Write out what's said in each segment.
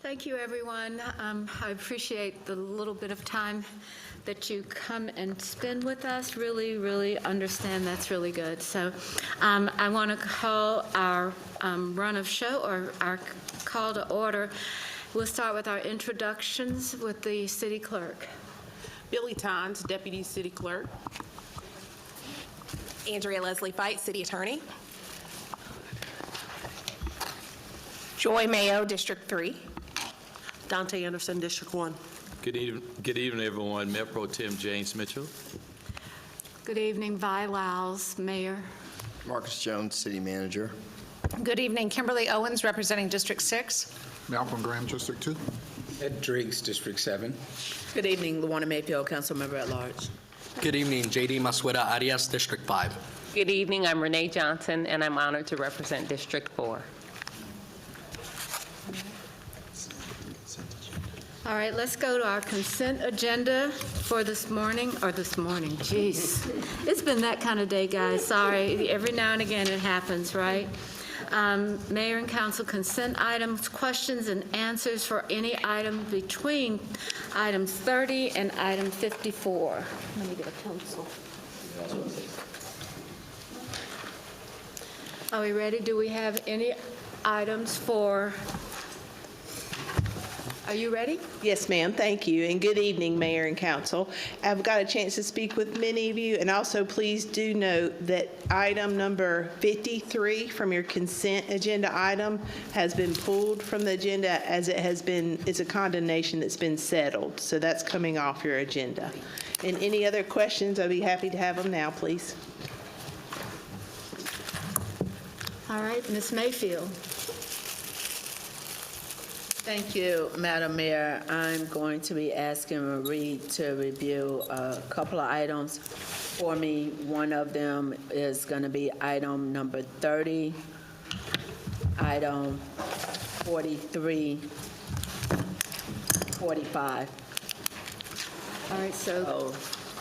Thank you, everyone. I appreciate the little bit of time that you come and spend with us. Really, really understand that's really good. So I want to call our run of show, or our call to order. We'll start with our introductions with the city clerk. Billy Tons, Deputy City Clerk. Andrea Leslie Fight, City Attorney. Joy Mayo, District 3. Dante Anderson, District 1. Good evening, everyone. Mayor Pro Tem James Mitchell. Good evening, Vi Lyles, Mayor. Marcus Jones, City Manager. Good evening, Kimberly Owens, representing District 6. Malcolm Graham, District 2. Ed Driggs, District 7. Good evening, Luana Mayfield, Council Member at Large. Good evening, J.D. Masueda Arias, District 5. Good evening, I'm Renee Johnson, and I'm honored to represent District 4. All right, let's go to our consent agenda for this morning, geez. It's been that kind of day, guys, sorry. Every now and again it happens, right? Mayor and council consent items, questions and answers for any item between item 30 and item 54. Let me get a pencil. Are we ready? Do we have any items for... Are you ready? Yes, ma'am. Thank you. And good evening, Mayor and Council. I've got a chance to speak with many of you, and also please do note that item number 53 from your consent agenda item has been pulled from the agenda, as it's a condemnation that's been settled. So that's coming off your agenda. And any other questions, I'd be happy to have them now, please. All right, Ms. Mayfield. Thank you, Madam Mayor. I'm going to be asking Marie to review a couple of items for me. One of them is going to be item number 30, item 43, 45. All right, so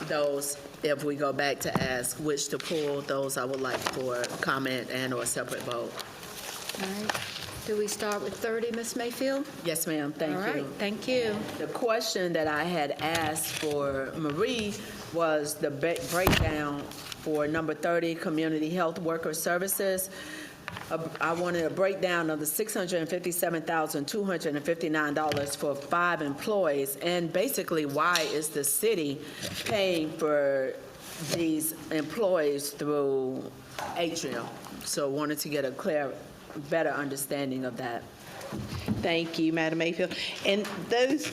those, if we go back to ask which to pull, those I would like for comment and or separate vote. all right. Do we start with 30, Ms. Mayfield? Yes, ma'am. Thank you. All right, thank you. The question that I had asked for Marie was the breakdown for number 30, Community Health Worker Services. I wanted a breakdown of the $657,259 for 5 employees, and basically why is the city paying for these employees through Atrium? So wanted to get a better understanding of that. Thank you, Madam Mayfield. And those,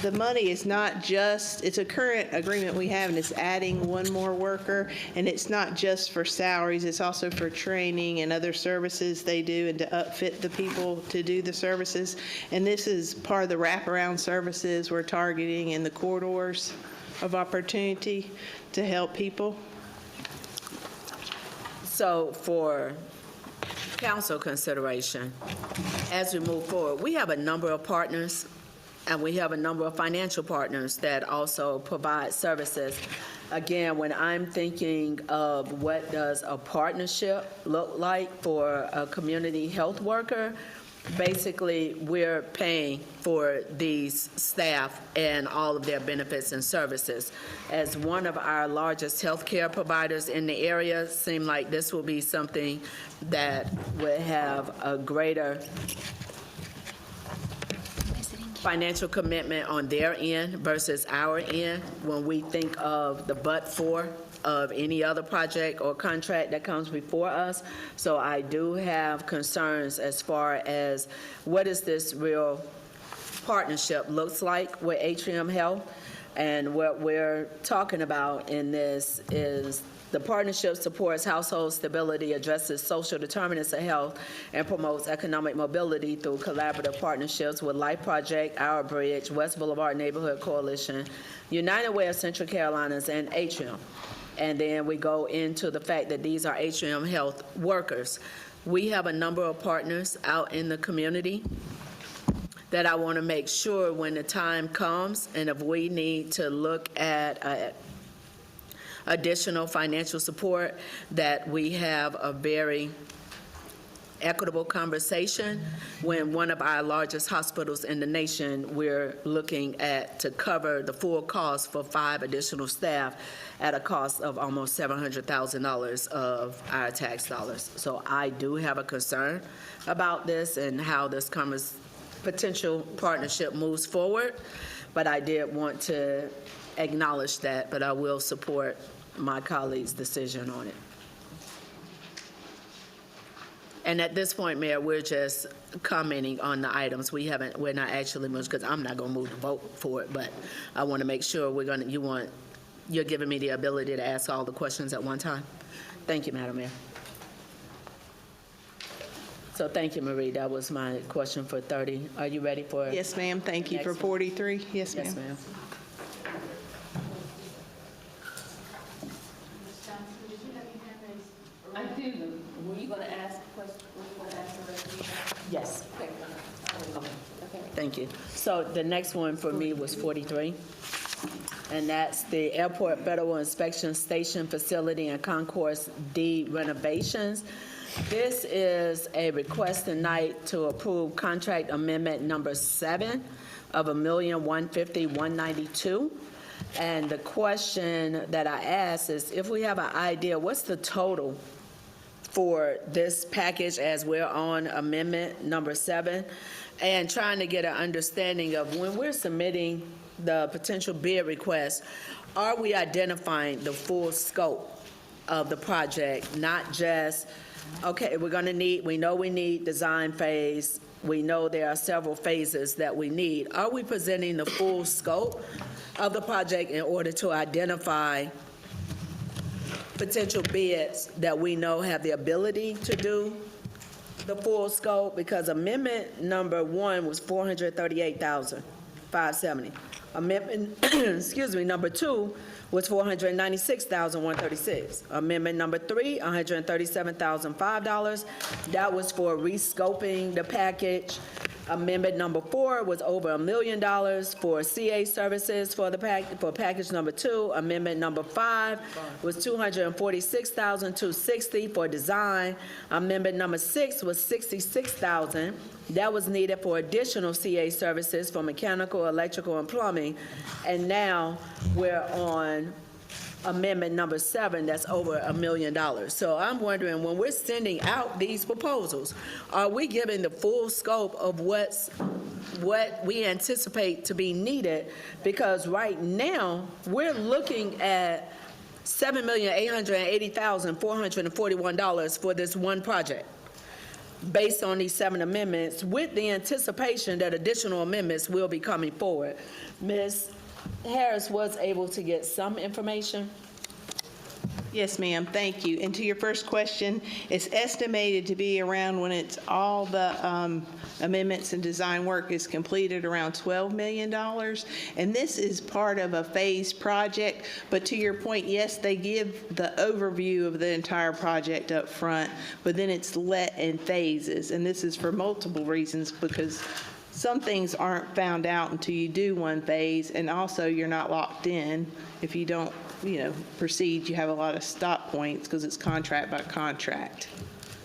the money is not just, it's a current agreement we have, and it's adding one more worker, and it's not just for salaries, it's also for training and other services they do and to upfit the people to do the services. And this is part of the wraparound services we're targeting in the corridors of opportunity to help people. So for council consideration, as we move forward, we have a number of partners and we have a number of financial partners that also provide services. Again, when I'm thinking of what does a partnership look like for a community health worker, basically we're paying for these staff and all of their benefits and services. As one of our largest healthcare providers in the area, it seemed like this will be something that would have a greater financial commitment on their end versus our end when we think of the but-for of any other project or contract that comes before us. So I do have concerns as far as what is this real partnership looks like with Atrium Health. And what we're talking about in this is the partnership supports household stability, addresses social determinants of health, and promotes economic mobility through collaborative partnerships with Life Project, Our Bridge, West Boulevard Neighborhood Coalition, United Way of Central Carolinas, and Atrium. And then we go into the fact that these are Atrium Health workers. We have a number of partners out in the community that I want to make sure when the time comes, and if we need to look at additional financial support, that we have a very equitable conversation when one of our largest hospitals in the nation, we're looking at to cover the full cost for 5 additional staff at a cost of almost $700,000 of our tax dollars. So I do have a concern about this and how this potential partnership moves forward, but I did want to acknowledge that, but I will support my colleague's decision on it. And at this point, Mayor, we're just commenting on the items. We're not actually moving, because I'm not going to move the vote for it, but I want to make sure you're giving me the ability to ask all the questions at one time. Thank you, Madam Mayor. So thank you, Marie. That was my question for 30. Are you ready for? Yes, ma'am. Thank you for Next one. 43. Yes, ma'am. Yes, ma'am. I do. Were you going to ask questions? Yes. Thank you. So the next one for me was 43, and that's the Airport Federal Inspection Station Facility and Concourse D renovations. This is a request tonight to approve contract amendment number 7 of $1,150,192. And the question that I asked is, if we have an idea, what's the total for this package as we're on amendment number 7, and trying to get an understanding of when we're submitting the potential bid request, are we identifying the full scope of the project, not just, okay, we know we need design phase, we know there are several phases that we need. Are we presenting the full scope of the project in order to identify potential bids that we know have the ability to do the full scope? Because amendment number 1 was $438,570. Amendment, excuse me, number 2 was $496,136. Amendment number 3, $137,005. That was for rescoping the package. Amendment number 4 was over $1 million for CA services for package number 2. Amendment number 5 was $246,260 for design. Amendment number 6 was $66,000. That was needed for additional CA services for mechanical, electrical, and plumbing. And now we're on amendment number 7, that's over $1 million. So I'm wondering, when we're sending out these proposals, are we giving the full scope of what we anticipate to be needed? Because right now, we're looking at $7,880,441 for this one project, based on these 7 amendments, with the anticipation that additional amendments will be coming forward. Ms. Harris was able to get some information. Yes, ma'am. Thank you. And to your first question, it's estimated to be around, when it's all the amendments and design work is completed, around $12 million. And this is part of a phased project. But to your point, yes, they give the overview of the entire project up front, but then it's let in phases. And this is for multiple reasons, because some things aren't found out until you do one phase, and also you're not locked in. If you don't, proceed, you have a lot of stop points because it's contract by contract.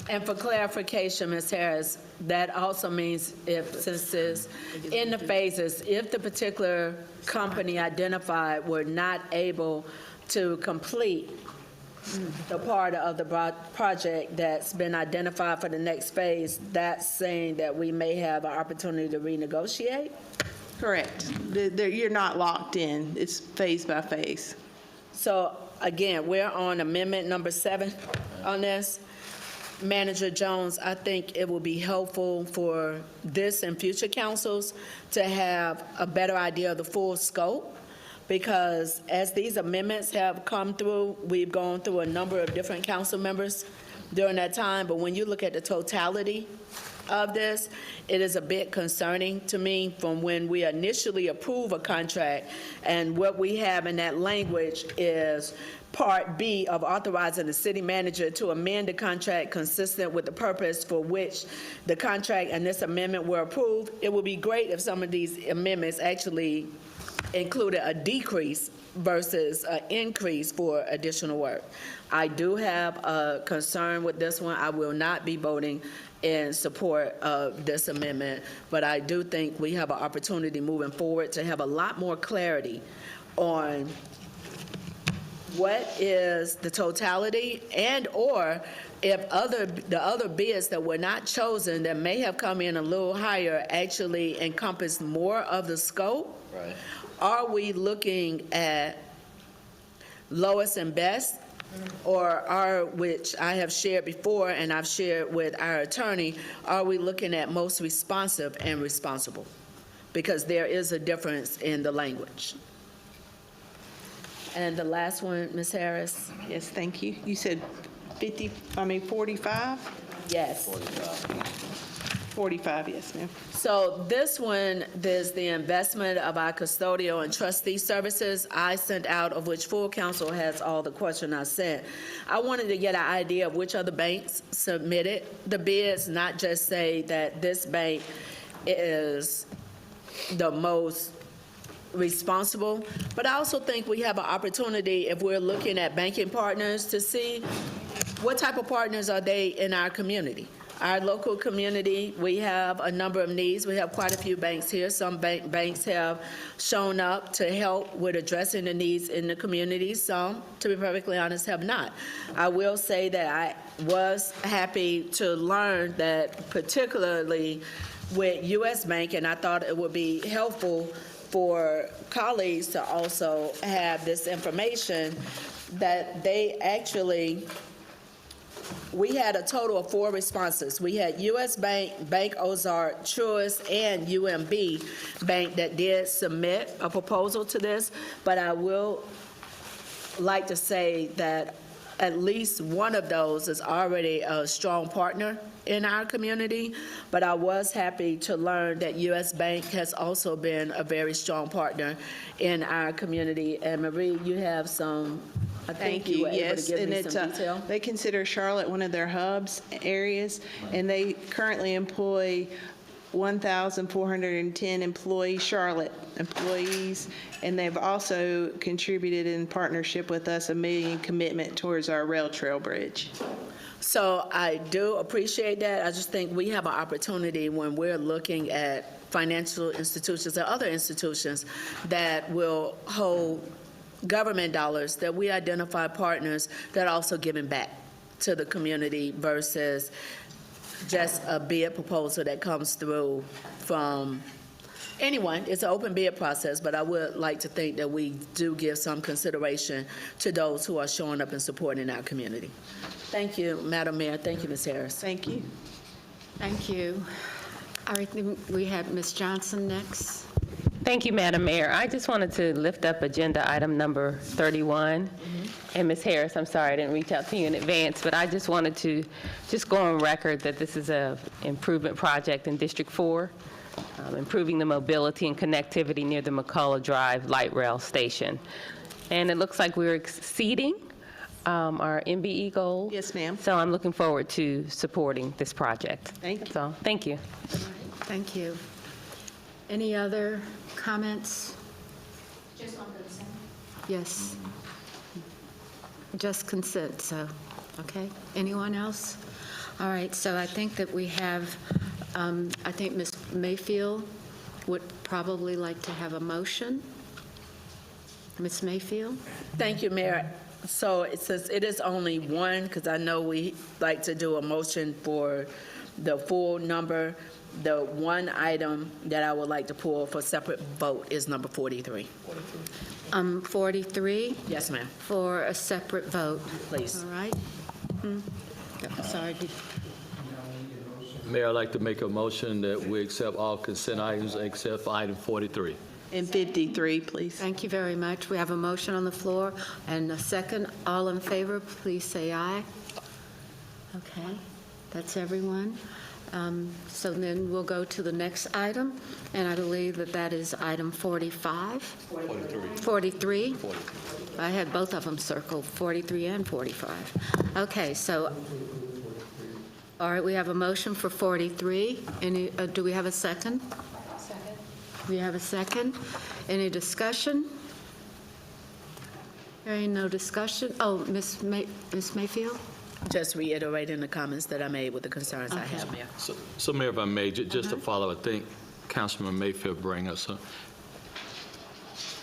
And for clarification, Ms. Harris, that also means since it's in the phases, if the particular company identified were not able to complete the part of the project that's been identified for the next phase, that's saying that we may have an opportunity to renegotiate? Correct. You're not locked in. It's phase by phase. So again, we're on amendment number 7 on this. Manager Jones, I think it will be helpful for this and future councils to have a better idea of the full scope, because as these amendments have come through, we've gone through a number of different council members during that time, but when you look at the totality of this, it is a bit concerning to me from when we initially approve a contract, and what we have in that language is Part B of authorizing the city manager to amend the contract consistent with the purpose for which the contract and this amendment were approved. It would be great if some of these amendments actually included a decrease versus an increase for additional work. I do have a concern with this one. I will not be voting in support of this amendment, but I do think we have an opportunity moving forward to have a lot more clarity on what is the totality, and/or if the other bids that were not chosen that may have come in a little higher actually encompass more of the scope? Right. Are we looking at lowest and best? Or which I have shared before and I've shared with our attorney, are we looking at most responsive and responsible? Because there is a difference in the language. And the last one, Ms. Harris? Yes, thank you. You said 45? Yes. 45, yes, ma'am. So this one, there's the investment of our custodial and trustee services I sent out, of which full council has all the question I sent. I wanted to get an idea of which other banks submitted the bids, not just say that this bank is the most responsible, but I also think we have an opportunity, if we're looking at banking partners, to see what type of partners are they in our community. Our local community, we have a number of needs. We have quite a few banks here. Some banks have shown up to help with addressing the needs in the community. Some, to be perfectly honest, have not. I will say that I was happy to learn that particularly with U.S. Bank, and I thought it would be helpful for colleagues to also have this information, that they actually, we had a total of 4 responses. We had U.S. Bank, Bank Ozark, Truist, and UMB Bank that did submit a proposal to this, but I will like to say that at least one of those is already a strong partner in our community, but I was happy to learn that U.S. Bank has also been a very strong partner in our community. And Marie, you have some, I think you were able to give me some detail. They consider Charlotte one of their hubs areas, and they currently employ 1,410 Charlotte employees, and they've also contributed in partnership with us $1 million commitment towards our rail trail bridge. So I do appreciate that. I just think we have an opportunity when we're looking at financial institutions and other institutions that will hold government dollars, that we identify partners that are also giving back to the community versus just a bid proposal that comes through from anyone. It's an open bid process, but I would like to think that we do give some consideration to those who are showing up and supporting our community. Thank you, Madam Mayor. Thank you, Ms. Harris. Thank you. Thank you. All right, then we have Ms. Johnson next. Thank you, Madam Mayor. I just wanted to lift up agenda item number 31. And Ms. Harris, I'm sorry I didn't reach out to you in advance, but I just wanted to go on record that this is an improvement project in District 4, improving the mobility and connectivity near the McCullough Drive light rail station. And it looks like we're exceeding our MBE goal. Yes, ma'am. So I'm looking forward to supporting this project. Thank you. That's all. Thank you. Thank you. Any other comments? Just on consent. Yes. Just consent, so, okay. Anyone else? All right, so I think that we have, I think Ms. Mayfield would probably like to have a motion. Ms. Mayfield? Thank you, Mayor. So it says it is only one, because I know we like to do a motion for the full number. The one item that I would like to pull for separate vote is number 43. 43 Yes, ma'am. for a separate vote. Please. All right? Sorry. Mayor, I'd like to make a motion that we accept all consent items except for item 43. And 53, please. Thank you very much. We have a motion on the floor and a second. All in favor, please say aye. Okay, that's everyone. So then we'll go to the next item, and I believe that that is item 45. 43. I had both of them circled, 43 and 45. Okay, so, all right, we have a motion for 43. Any, do we have a second? Second. We have a second. Any discussion? Hearing no discussion. Oh, Ms. Mayfield? Just reiterating the comments that I made with the concerns I have, Mayor. So Mayor, if I may, just to follow, I think Councilman Mayfield bring us an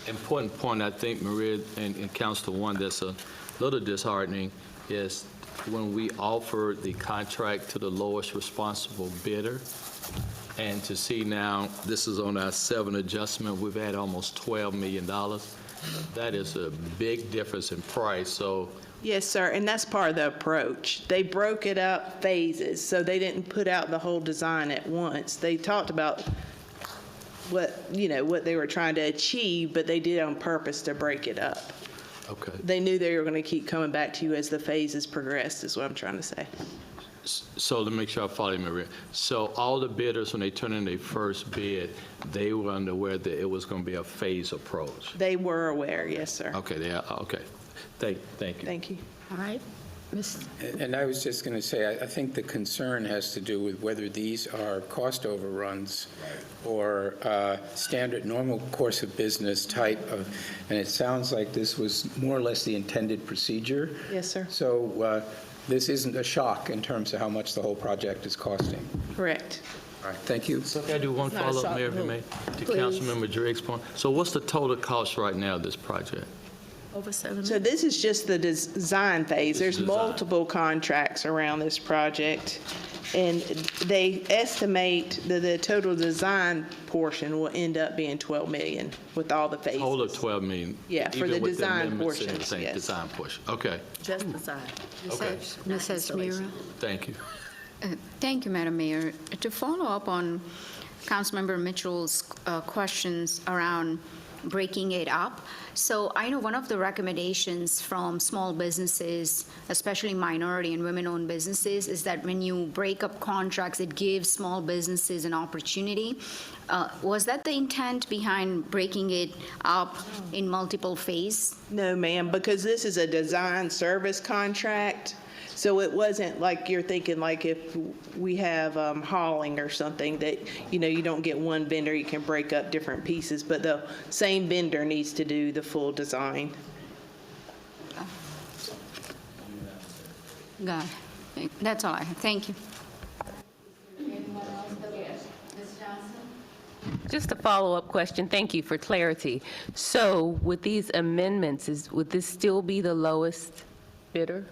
important point, I think, Maria and Council One, that's a little disheartening, is when we offered the contract to the lowest responsible bidder, and to see now, this is on our 7 adjustment, we've had almost $12 million. That is a big difference in price, so Yes, sir, and that's part of the approach. They broke it up phases, so they didn't put out the whole design at once. They talked about what they were trying to achieve, but they did on purpose to break it up. okay. They knew they were going to keep coming back to you as the phases progressed, is what I'm trying to say. So to make sure I follow you, Maria, so all the bidders, when they turned in their first bid, they were unaware that it was going to be a phase approach? They were aware, yes, sir. Okay, okay. Thank you. Thank you. All right. And I was just going to say, I think the concern has to do with whether these are cost overruns or standard normal course of business type of, and it sounds like this was more or less the intended procedure. Yes, sir. So this isn't a shock in terms of how much the whole project is costing. Correct. All right, thank you. So can I do one not a follow-up, shock Mayor, if you move. may? To Please. Councilmember Driggs' point. So what's the total cost right now of this project? Over 7 So this is just the design phase. There's Design. multiple contracts around this project, and they estimate that the total design portion will end up being $12 million with all the phases. Total of 12 million? Yeah, for even the with design amendments and portions, everything, yes. Design portion, okay, Just the side. okay, Ms. Esmira? thank you. Thank you, Madam Mayor. To follow up on Councilmember Mitchell's questions around breaking it up. So I know one of the recommendations from small businesses, especially minority and women-owned businesses, is that when you break up contracts, it gives small businesses an opportunity. Was that the intent behind breaking it up in multiple phases? No, ma'am, because this is a design service contract. So it wasn't like you're thinking like if we have hauling or something that, you don't get one vendor, you can break up different pieces, but the same vendor needs to do the full design. Got it. That's all I have. Thank you. Just a follow-up question. Thank you for clarity. So with these amendments, would this still be the lowest bidder?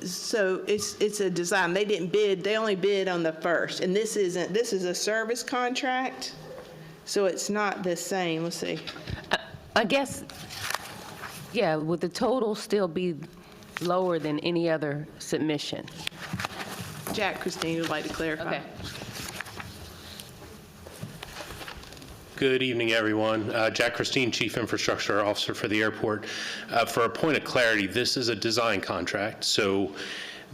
So it's a design. They didn't bid, they only bid on the first. And this is a service contract, so it's not the same. Let's see. I guess, yeah, would the total still be lower than any other submission? Jack Christine would like to clarify. Okay. Good evening, everyone. Jack Christine, Chief Infrastructure Officer for the airport. For a point of clarity, this is a design contract, so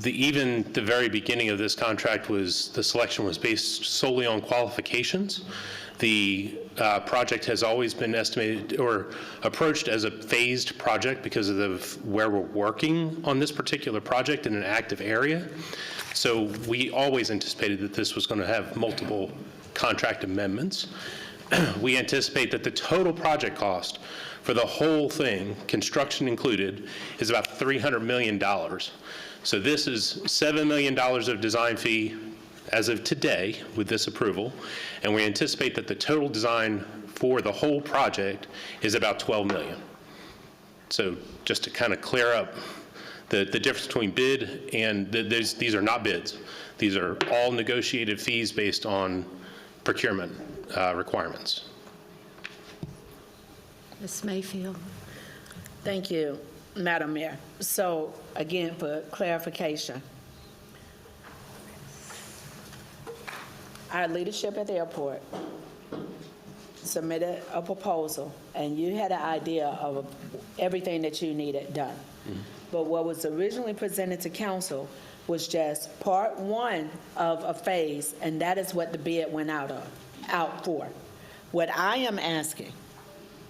even the very beginning of this contract the selection was based solely on qualifications. The project has always been estimated or approached as a phased project because of where we're working on this particular project in an active area. So we always anticipated that this was going to have multiple contract amendments. We anticipate that the total project cost for the whole thing, construction included, is about $300 million. So this is $7 million of design fee as of today with this approval, and we anticipate that the total design for the whole project is about $12 million. So just to kind of clear up the difference between bid and these are not bids. These are all negotiated fees based on procurement requirements. Ms. Mayfield? Thank you, Madam Mayor. So, again, for clarification, our leadership at the airport submitted a proposal, and you had an idea of everything that you needed done. But what was originally presented to council was just part one of a phase, and that is what the bid went out for. What I am asking,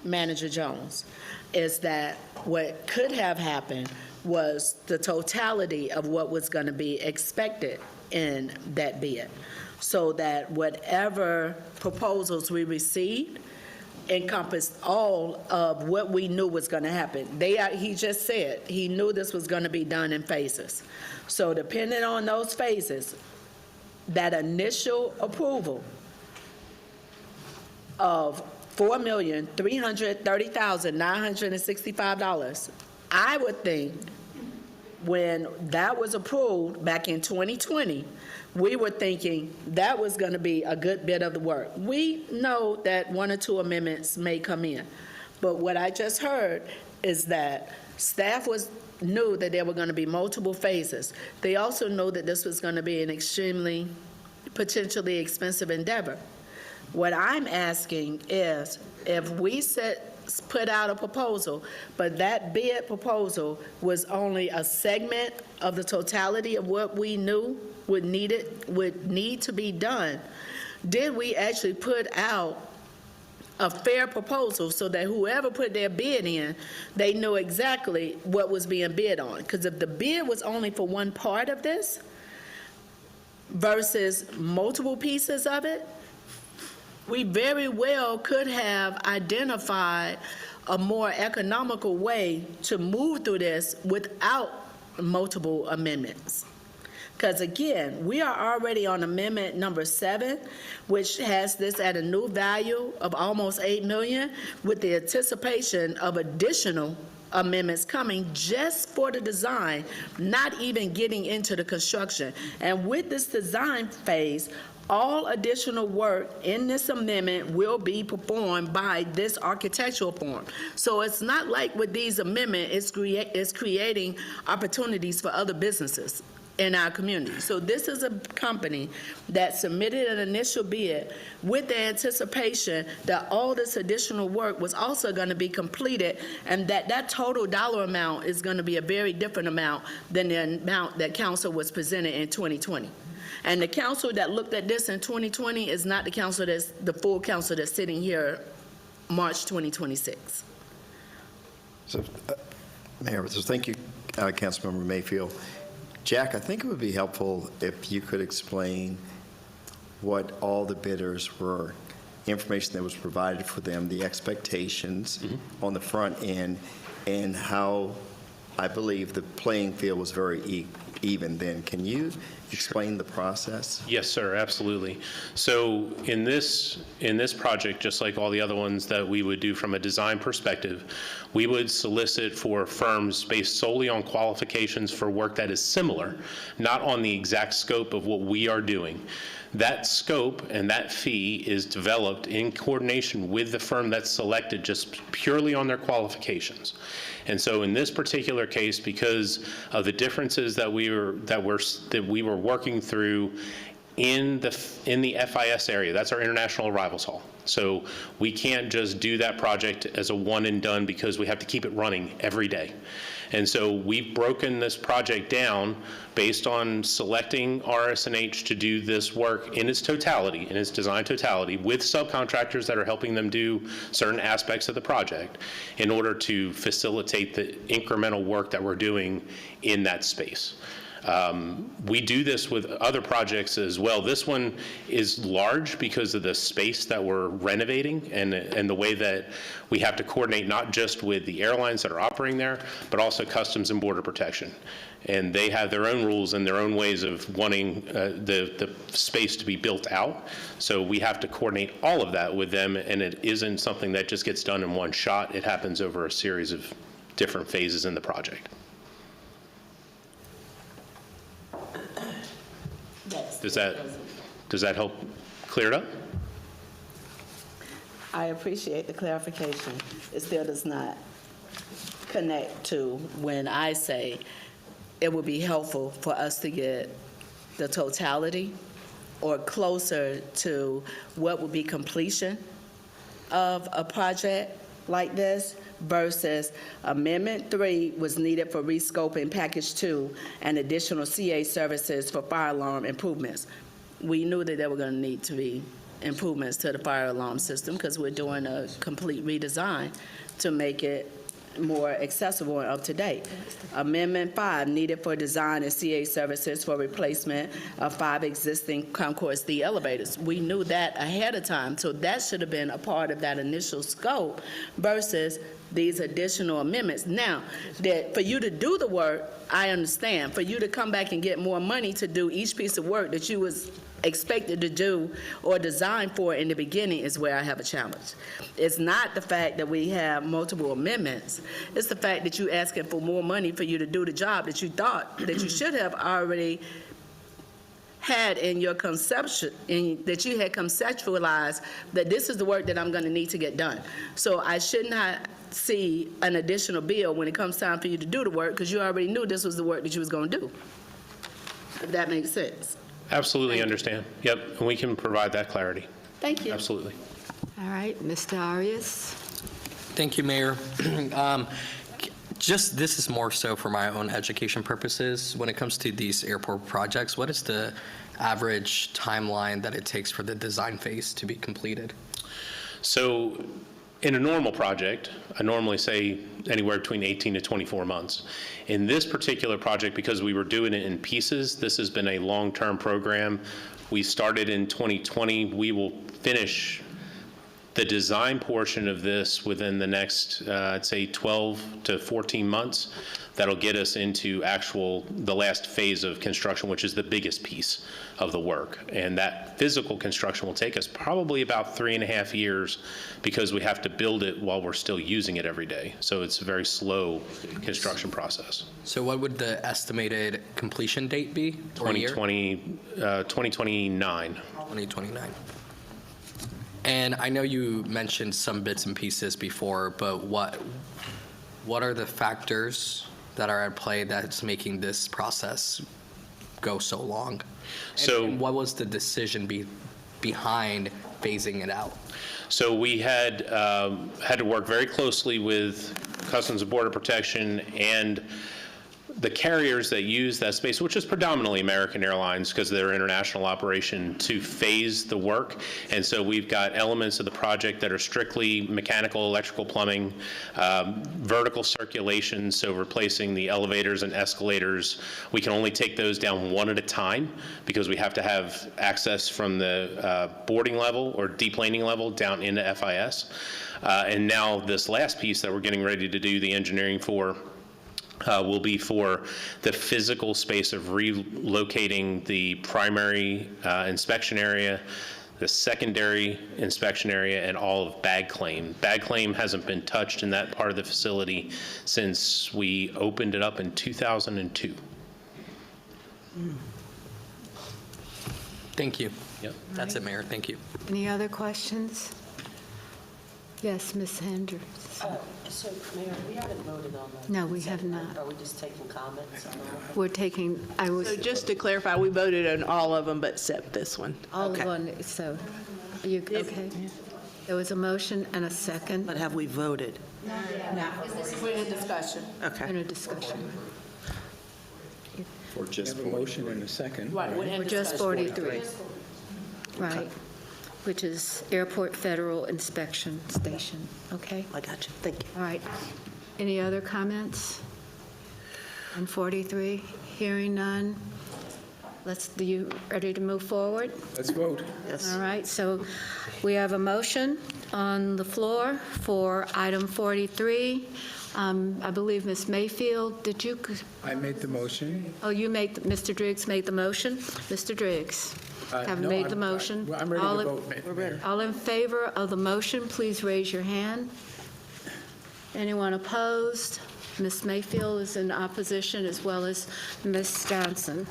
Manager Jones, is that what could have happened was the totality of what was going to be expected in that bid, so that whatever proposals we received encompassed all of what we knew was going to happen. He just said he knew this was going to be done in phases. So depending on those phases, that initial approval of $4,330,965, I would think when that was approved back in 2020, we were thinking that was going to be a good bit of the work. We know that 1 or 2 amendments may come in, but what I just heard is that staff knew that there were going to be multiple phases. They also know that this was going to be an extremely potentially expensive endeavor. What I'm asking is if we put out a proposal, but that bid proposal was only a segment of the totality of what we knew would need to be done, did we actually put out a fair proposal so that whoever put their bid in, they knew exactly what was being bid on? Because if the bid was only for one part of this versus multiple pieces of it, we very well could have identified a more economical way to move through this without multiple amendments. Because again, we are already on amendment number 7, which has this at a new value of almost $8 million, with the anticipation of additional amendments coming just for the design, not even getting into the construction. And with this design phase, all additional work in this amendment will be performed by this architectural firm. So it's not like with these amendments, it's creating opportunities for other businesses in our community. So this is a company that submitted an initial bid with the anticipation that all this additional work was also going to be completed, and that total dollar amount is going to be a very different amount than the amount that council was presented in 2020. And the council that looked at this in 2020 is not the full council that's sitting here March 2026. So, Mayor, so thank you, Councilmember Mayfield. Jack, I think it would be helpful if you could explain what all the bidders were, information that was provided for them, the expectations on the front end, and how I believe the playing field was very even then. Can you explain the process? Yes, sir, absolutely. So in this project, just like all the other ones that we would do from a design perspective, we would solicit for firms based solely on qualifications for work that is similar, not on the exact scope of what we are doing. That scope and that fee is developed in coordination with the firm that's selected just purely on their qualifications. And so in this particular case, because of the differences that we were working through in the FIS area, that's our International Arrivals Hall. So we can't just do that project as a one and done because we have to keep it running every day. And so we've broken this project down based on selecting RS&H to do this work in its totality, in its design totality, with subcontractors that are helping them do certain aspects of the project in order to facilitate the incremental work that we're doing in that space. We do this with other projects as well. This one is large because of the space that we're renovating and the way that we have to coordinate not just with the airlines that are operating there, but also Customs and Border Protection. And they have their own rules and their own ways of wanting the space to be built out. So we have to coordinate all of that with them, and it isn't something that just gets done in one shot. It happens over a series of different phases in the project. Does that help clear it up? I appreciate the clarification. It still does not connect to when I say it would be helpful for us to get the totality or closer to what would be completion of a project like this versus Amendment 3 was needed for rescoping Package 2 and additional CA services for fire alarm improvements. We knew that there were going to need to be improvements to the fire alarm system because we're doing a complete redesign to make it more accessible and up to date. Amendment 5, needed for design and CA services for replacement of 5 existing Concourse D elevators. We knew that ahead of time, so that should have been a part of that initial scope versus these additional amendments. Now, that for you to do the work, I understand. For you to come back and get more money to do each piece of work that you was expected to do or designed for in the beginning is where I have a challenge. It's not the fact that we have multiple amendments. It's the fact that you're asking for more money for you to do the job that you thought that you should have already had in your conception, that you had conceptualized that this is the work that I'm going to need to get done. So I should not see an additional bill when it comes time for you to do the work because you already knew this was the work that you was going to do. If that makes sense. Absolutely understand. Yep, and we can provide that clarity. Thank you. Absolutely. All right, Mr. Arias. Thank you, Mayor. Just, this is more so for my own education purposes. When it comes to these airport projects, what is the average timeline that it takes for the design phase to be completed? So in a normal project, I normally say anywhere between 18 to 24 months. In this particular project, because we were doing it in pieces, this has been a long-term program. We started in 2020. We will finish the design portion of this within the next, I'd say 12 to 14 months. That'll get us into the last phase of construction, which is the biggest piece of the work. And that physical construction will take us probably about 3.5 years because we have to build it while we're still using it every day. So it's a very slow construction process. So what would the estimated completion date be? Or year? 2029. 2029. And I know you mentioned some bits and pieces before, but what are the factors that are at play that's making this process go so long? And what was the decision behind phasing it out? So we had to work very closely with Customs and Border Protection and the carriers that use that space, which is predominantly American Airlines because of their international operation, to phase the work. And so we've got elements of the project that are strictly mechanical, electrical, plumbing, vertical circulation, so replacing the elevators and escalators. We can only take those down one at a time because we have to have access from the boarding level or deplaning level down into FIS. And now this last piece that we're getting ready to do the engineering for will be for the physical space of relocating the primary inspection area, the secondary inspection area, and all of bag claim. Bag claim hasn't been touched in that part of the facility since we opened it up in 2002. Thank you. Yep. That's it, Mayor. Thank you. Any other questions? Yes, Ms. Hendricks. So, Mayor, we haven't voted on that. No, we have not. Are we just taking comments on all of them? We're taking, So just to clarify, we voted on all of them but except this one. all of Okay. one, so, are you, okay? There was a motion and a second. But have we voted? We're in discussion. Okay. In a discussion. For We just have a motion and a second. Right, we're in We're just discussion. 43. Right, which is Airport Federal Inspection Station, okay? I got you. Thank you. All right. Any other comments on 43? Hearing none. Are you ready to move forward? Let's vote. All right, so we have a motion on the floor for item 43. I believe Ms. Mayfield, did you? I made the motion. Oh, Mr. Driggs made the motion? Mr. Driggs, have No, made the motion? I'm ready All to in- vote, Mayor. All in favor of the motion, please raise your hand. Anyone opposed? Ms. Mayfield is in opposition, as well as Ms. Johnson.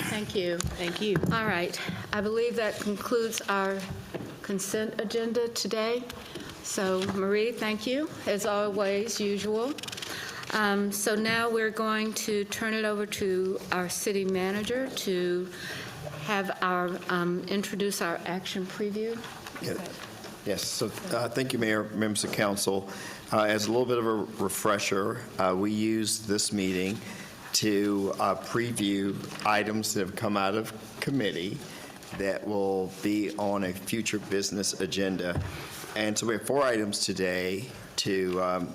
Thank you. Thank you. All right. I believe that concludes our consent agenda today. So, Marie, thank you, as always, usual. So now we're going to turn it over to our city manager to have introduce our action preview. Yes, so thank you, Mayor, members of council. As a little bit of a refresher, we used this meeting to preview items that have come out of committee that will be on a future business agenda. And so we have 4 items today to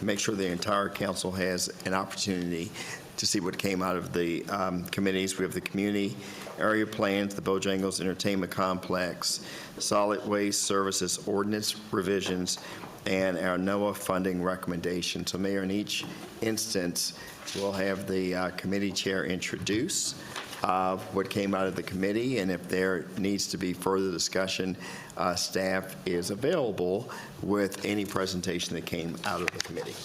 make sure the entire council has an opportunity to see what came out of the committees. We have the community area plans, the Bojangles Entertainment Complex, solid waste services ordinance revisions, and our NOAA funding recommendation. So, Mayor, in each instance, we'll have the committee chair introduce what came out of the committee, and if there needs to be further discussion, staff is available with any presentation that came out of the committee.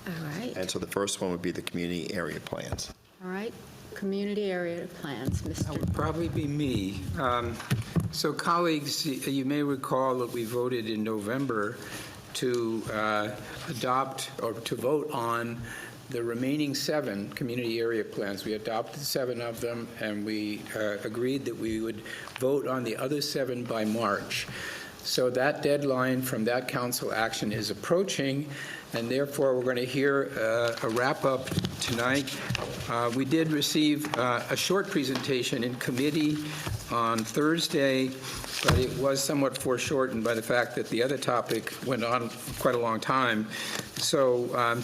All right, And so the first one would be the community area plans. all right. Community area plans, That Mr. would probably be me. So colleagues, you may recall that we voted in November to adopt or to vote on the remaining 7 community area plans. We adopted 7 of them, and we agreed that we would vote on the other 7 by March. So that deadline from that council action is approaching, and therefore we're going to hear a wrap-up tonight. We did receive a short presentation in committee on Thursday, but it was somewhat foreshortened by the fact that the other topic went on quite a long time. So,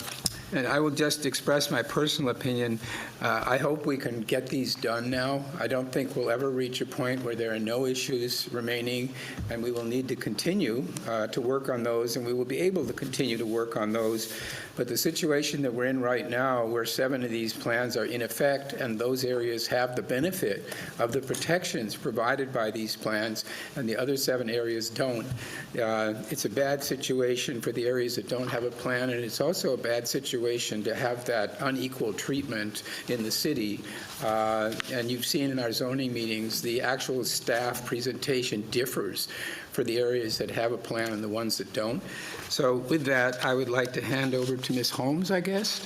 and I will just express my personal opinion. I hope we can get these done now. I don't think we'll ever reach a point where there are no issues remaining, and we will need to continue to work on those, and we will be able to continue to work on those. But the situation that we're in right now, where 7 of these plans are in effect, and those areas have the benefit of the protections provided by these plans, and the other 7 areas don't, it's a bad situation for the areas that don't have a plan, and it's also a bad situation to have that unequal treatment in the city. And you've seen in our zoning meetings, the actual staff presentation differs for the areas that have a plan and the ones that don't. So with that, I would like to hand over to Ms. Holmes, I guess.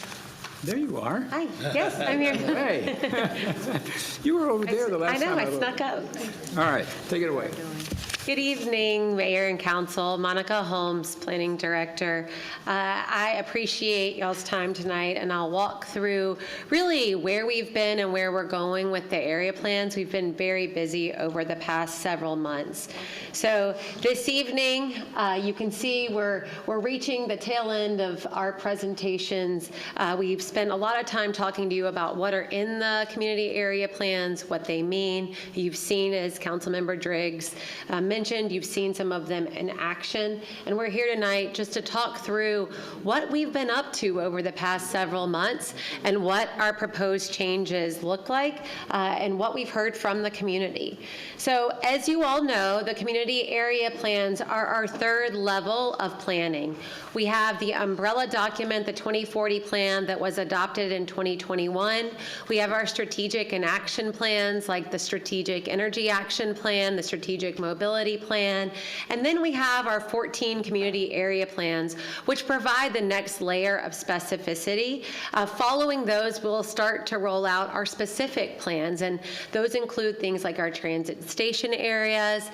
There you are. Hi, yes, I'm here. Hey. You were over there the last time. I snuck up. All right, take it away. Good evening, Mayor and Council. Monica Holmes, Planning Director. I appreciate y'all's time tonight, and I'll walk through really where we've been and where we're going with the area plans. We've been very busy over the past several months. So this evening, you can see we're reaching the tail end of our presentations. We've spent a lot of time talking to you about what are in the community area plans, what they mean. You've seen, as Councilmember Driggs mentioned, you've seen some of them in action, and we're here tonight just to talk through what we've been up to over the past several months and what our proposed changes look like and what we've heard from the community. So as you all know, the community area plans are our 3rd level of planning. We have the umbrella document, the 2040 plan that was adopted in 2021. We have our strategic and action plans like the Strategic Energy Action Plan, the Strategic Mobility Plan, and then we have our 14 community area plans, which provide the next layer of specificity. Following those, we'll start to roll out our specific plans, and those include things like our transit station areas,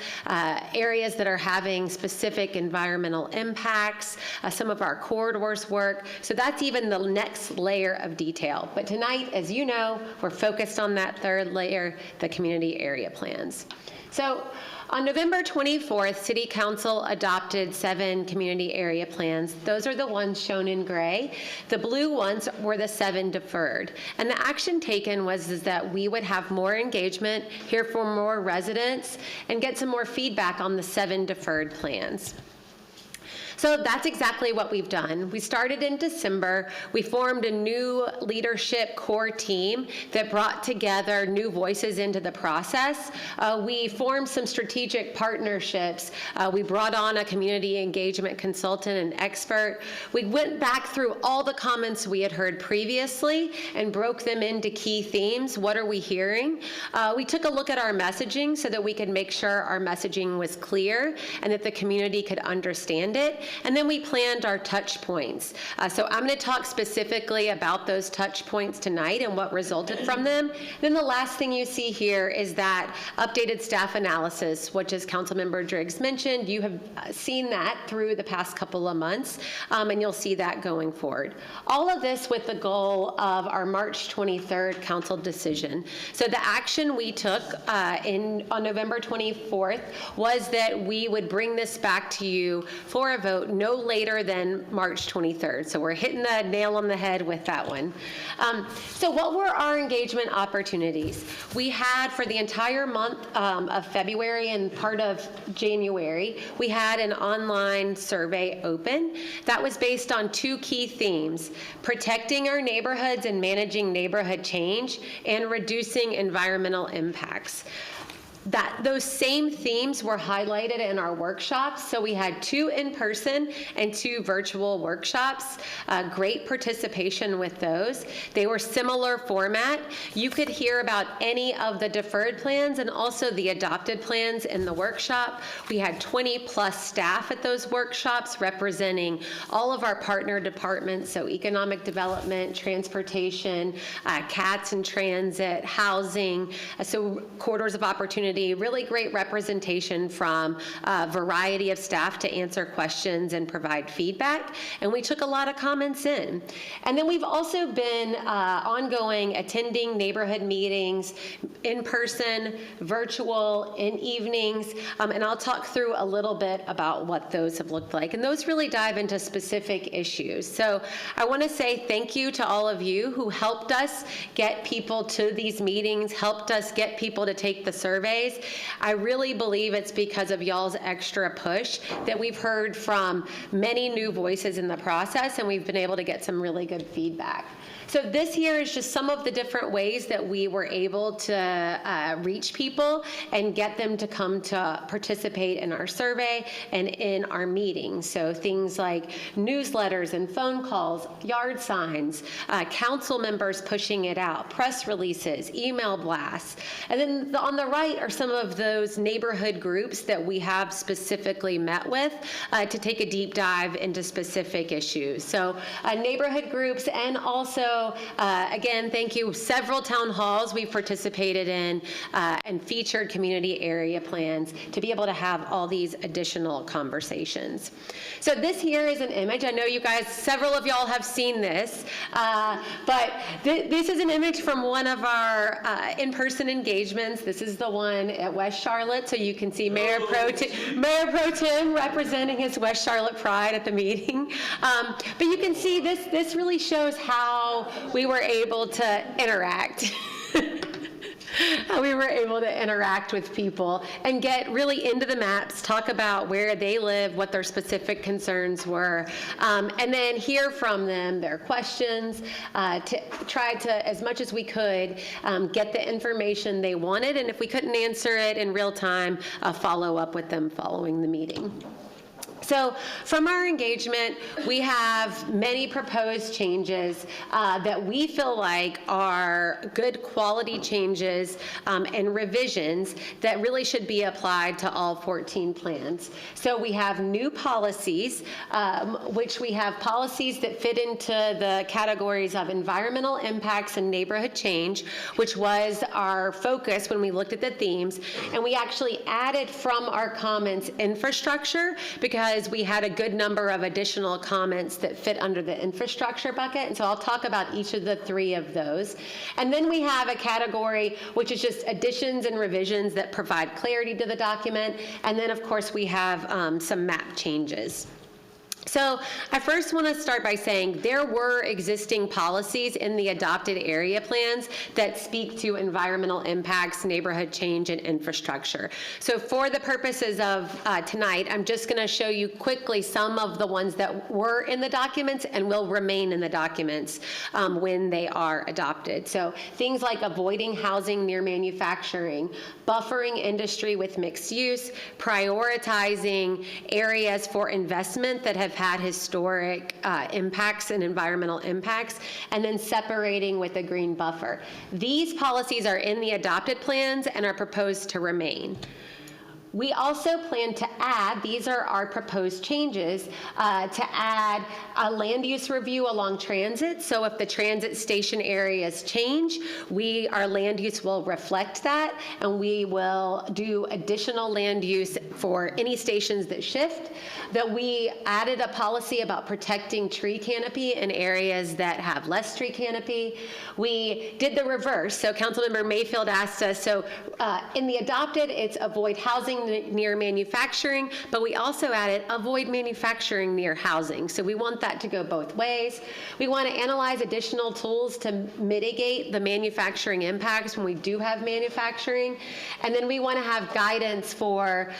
areas that are having specific environmental impacts, some of our corridors work. So that's even the next layer of detail. But tonight, as you know, we're focused on that 3rd layer, the community area plans. So on November 24th, City Council adopted 7 community area plans. Those are the ones shown in gray. The blue ones were the 7 deferred. And the action taken was that we would have more engagement, hear from more residents, and get some more feedback on the 7 deferred plans. So that's exactly what we've done. We started in December. We formed a new leadership core team that brought together new voices into the process. We formed some strategic partnerships. We brought on a community engagement consultant and expert. We went back through all the comments we had heard previously and broke them into key themes. What are we hearing? We took a look at our messaging so that we could make sure our messaging was clear and that the community could understand it. and then we planned our touch points. So I'm going to talk specifically about those touch points tonight and what resulted from them. Then the last thing you see here is that updated staff analysis, which, as Councilmember Driggs mentioned, you have seen that through the past couple of months, and you'll see that going forward. All of this with the goal of our March 23rd council decision. So the action we took on November 24th was that we would bring this back to you for a vote no later than March 23rd. So we're hitting the nail on the head with that one. So what were our engagement opportunities? We had, for the entire month of February and part of January, we had an online survey open that was based on two key themes: protecting our neighborhoods and managing neighborhood change, and reducing environmental impacts. Those same themes were highlighted in our workshops. So we had 2 in-person and 2 virtual workshops. Great participation with those. They were similar format. You could hear about any of the deferred plans and also the adopted plans in the workshop. We had 20+ staff at those workshops representing all of our partner departments, so economic development, transportation, CATS and transit, housing, so corridors of opportunity. Really great representation from a variety of staff to answer questions and provide feedback, and we took a lot of comments in. And then we've also been ongoing attending neighborhood meetings in person, virtual, in evenings, and I'll talk through a little bit about what those have looked like, and those really dive into specific issues. So I want to say thank you to all of you who helped us get people to these meetings, helped us get people to take the surveys. I really believe it's because of y'all's extra push that we've heard from many new voices in the process, and we've been able to get some really good feedback. So this here is just some of the different ways that we were able to reach people and get them to come to participate in our survey and in our meetings. So things like newsletters and phone calls, yard signs, council members pushing it out, press releases, email blasts. And then on the right are some of those neighborhood groups that we have specifically met with to take a deep dive into specific issues. So neighborhood groups, and also again, thank you, several town halls we've participated in and featured community area plans to be able to have all these additional conversations. So this here is an image. I know you guys, several of y'all have seen this, but this is an image from one of our in-person engagements. This is the one at West Charlotte, so you can see Mayor Pro Tem representing his West Charlotte pride at the meeting. But you can see this really shows how we were able to interact. How we were able to interact with people and get really into the maps, talk about where they live, what their specific concerns were, and then hear from them their questions, to try to, as much as we could, get the information they wanted, and if we couldn't answer it in real time, follow up with them following the meeting. So from our engagement, we have many proposed changes that we feel like are good quality changes and revisions that really should be applied to all 14 plans. So we have new policies, which we have policies that fit into the categories of environmental impacts and neighborhood change, which was our focus when we looked at the themes. And we actually added from our comments infrastructure, because we had a good number of additional comments that fit under the infrastructure bucket, and so I'll talk about each of the 3 of those. And then we have a category which is just additions and revisions that provide clarity to the document, and then of course we have some map changes. So I first want to start by saying there were existing policies in the adopted area plans that speak to environmental impacts, neighborhood change, and infrastructure. So for the purposes of tonight, I'm just going to show you quickly some of the ones that were in the documents and will remain in the documents when they are adopted. So things like avoiding housing near manufacturing, buffering industry with mixed use, prioritizing areas for investment that have had historic impacts and environmental impacts, and then separating with a green buffer. These policies are in the adopted plans and are proposed to remain. We also plan to add, these are our proposed changes, to add a land use review along transit. So if the transit station areas change, our land use will reflect that, and we will do additional land use for any stations that shift. That we added a policy about protecting tree canopy in areas that have less tree canopy. We did the reverse. So Councilmember Mayfield asked us, so in the adopted, it's avoid housing near manufacturing, but we also added avoid manufacturing near housing. So we want that to go both ways. We want to analyze additional tools to mitigate the manufacturing impacts when we do have manufacturing. And then we want to have guidance for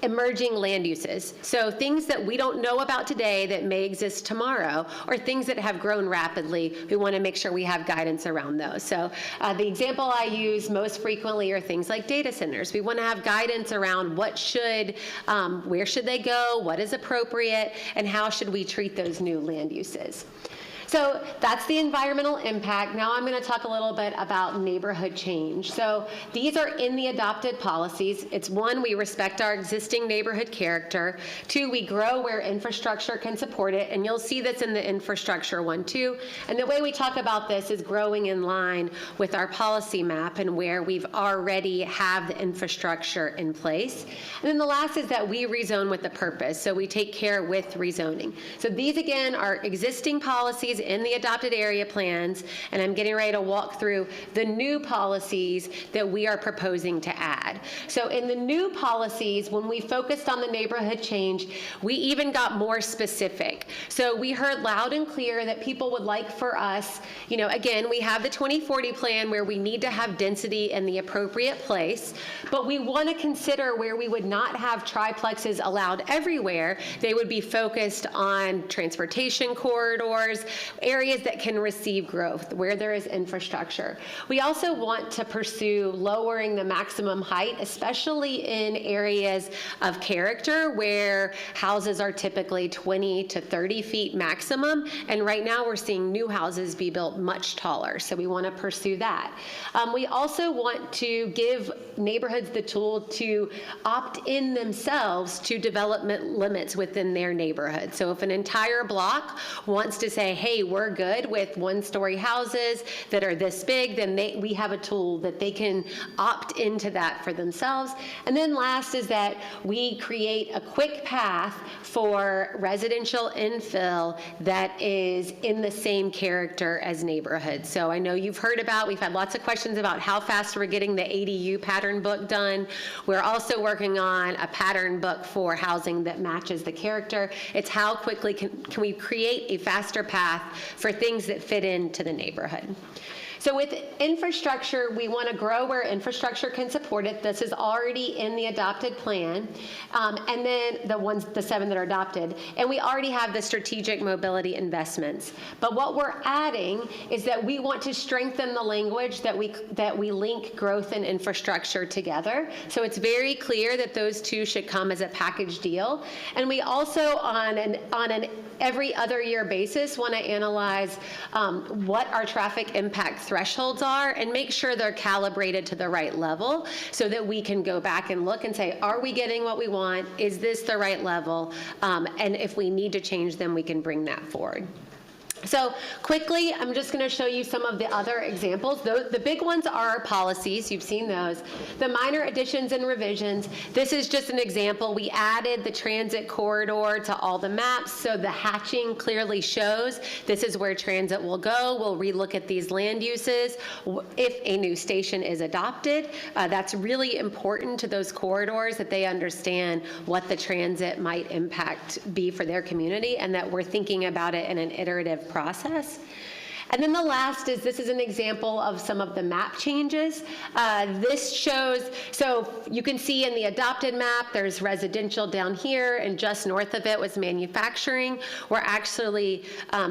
emerging land uses. So things that we don't know about today that may exist tomorrow, or things that have grown rapidly, we want to make sure we have guidance around those. So the example I use most frequently are things like data centers. We want to have guidance around where should they go, what is appropriate, and how should we treat those new land uses. So that's the environmental impact. Now I'm going to talk a little bit about neighborhood change. So these are in the adopted policies. It's 1, we respect our existing neighborhood character. 2, we grow where infrastructure can support it. And you'll see this in the infrastructure one too. And the way we talk about this is growing in line with our policy map and where we've already have the infrastructure in place. And then the last is that we rezone with the purpose. So we take care with rezoning. So these again are existing policies in the adopted area plans, and I'm getting ready to walk through the new policies that we are proposing to add. So in the new policies, when we focused on the neighborhood change, we even got more specific. So we heard loud and clear that people would like for us, again, we have the 2040 plan where we need to have density in the appropriate place, but we want to consider where we would not have triplexes allowed everywhere. They would be focused on transportation corridors, areas that can receive growth, where there is infrastructure. We also want to pursue lowering the maximum height, especially in areas of character where houses are typically 20 to 30 feet maximum, and right now we're seeing new houses be built much taller, so we want to pursue that. We also want to give neighborhoods the tool to opt in themselves to development limits within their neighborhood. So if an entire block wants to say, hey, we're good with one-story houses that are this big, then we have a tool that they can opt into that for themselves. And then last is that we create a quick path for residential infill that is in the same character as neighborhoods. So I know you've heard we've had lots of questions about how fast we're getting the ADU pattern book done. We're also working on a pattern book for housing that matches the character. It's how quickly can we create a faster path for things that fit into the neighborhood. So with infrastructure, we want to grow where infrastructure can support it. This is already in the adopted plan. And then the 7 that are adopted. And we already have the strategic mobility investments. But what we're adding is that we want to strengthen the language that we link growth and infrastructure together. So it's very clear that those two should come as a package deal. And we also, on an every other year basis, want to analyze what our traffic impact thresholds are and make sure they're calibrated to the right level so that we can go back and look and say, are we getting what we want? Is this the right level? And if we need to change them, we can bring that forward. So quickly, I'm just going to show you some of the other examples. The big ones are our policies. You've seen those. The minor additions and revisions. This is just an example. We added the transit corridor to all the maps, so the hatching clearly shows this is where transit will go. We'll relook at these land uses. If a new station is adopted, that's really important to those corridors, that they understand what the transit might impact be for their community, and that we're thinking about it in an iterative process. And then the last is, this is an example of some of the map changes. This shows, so you can see in the adopted map, there's residential down here, and just north of it was manufacturing. We're actually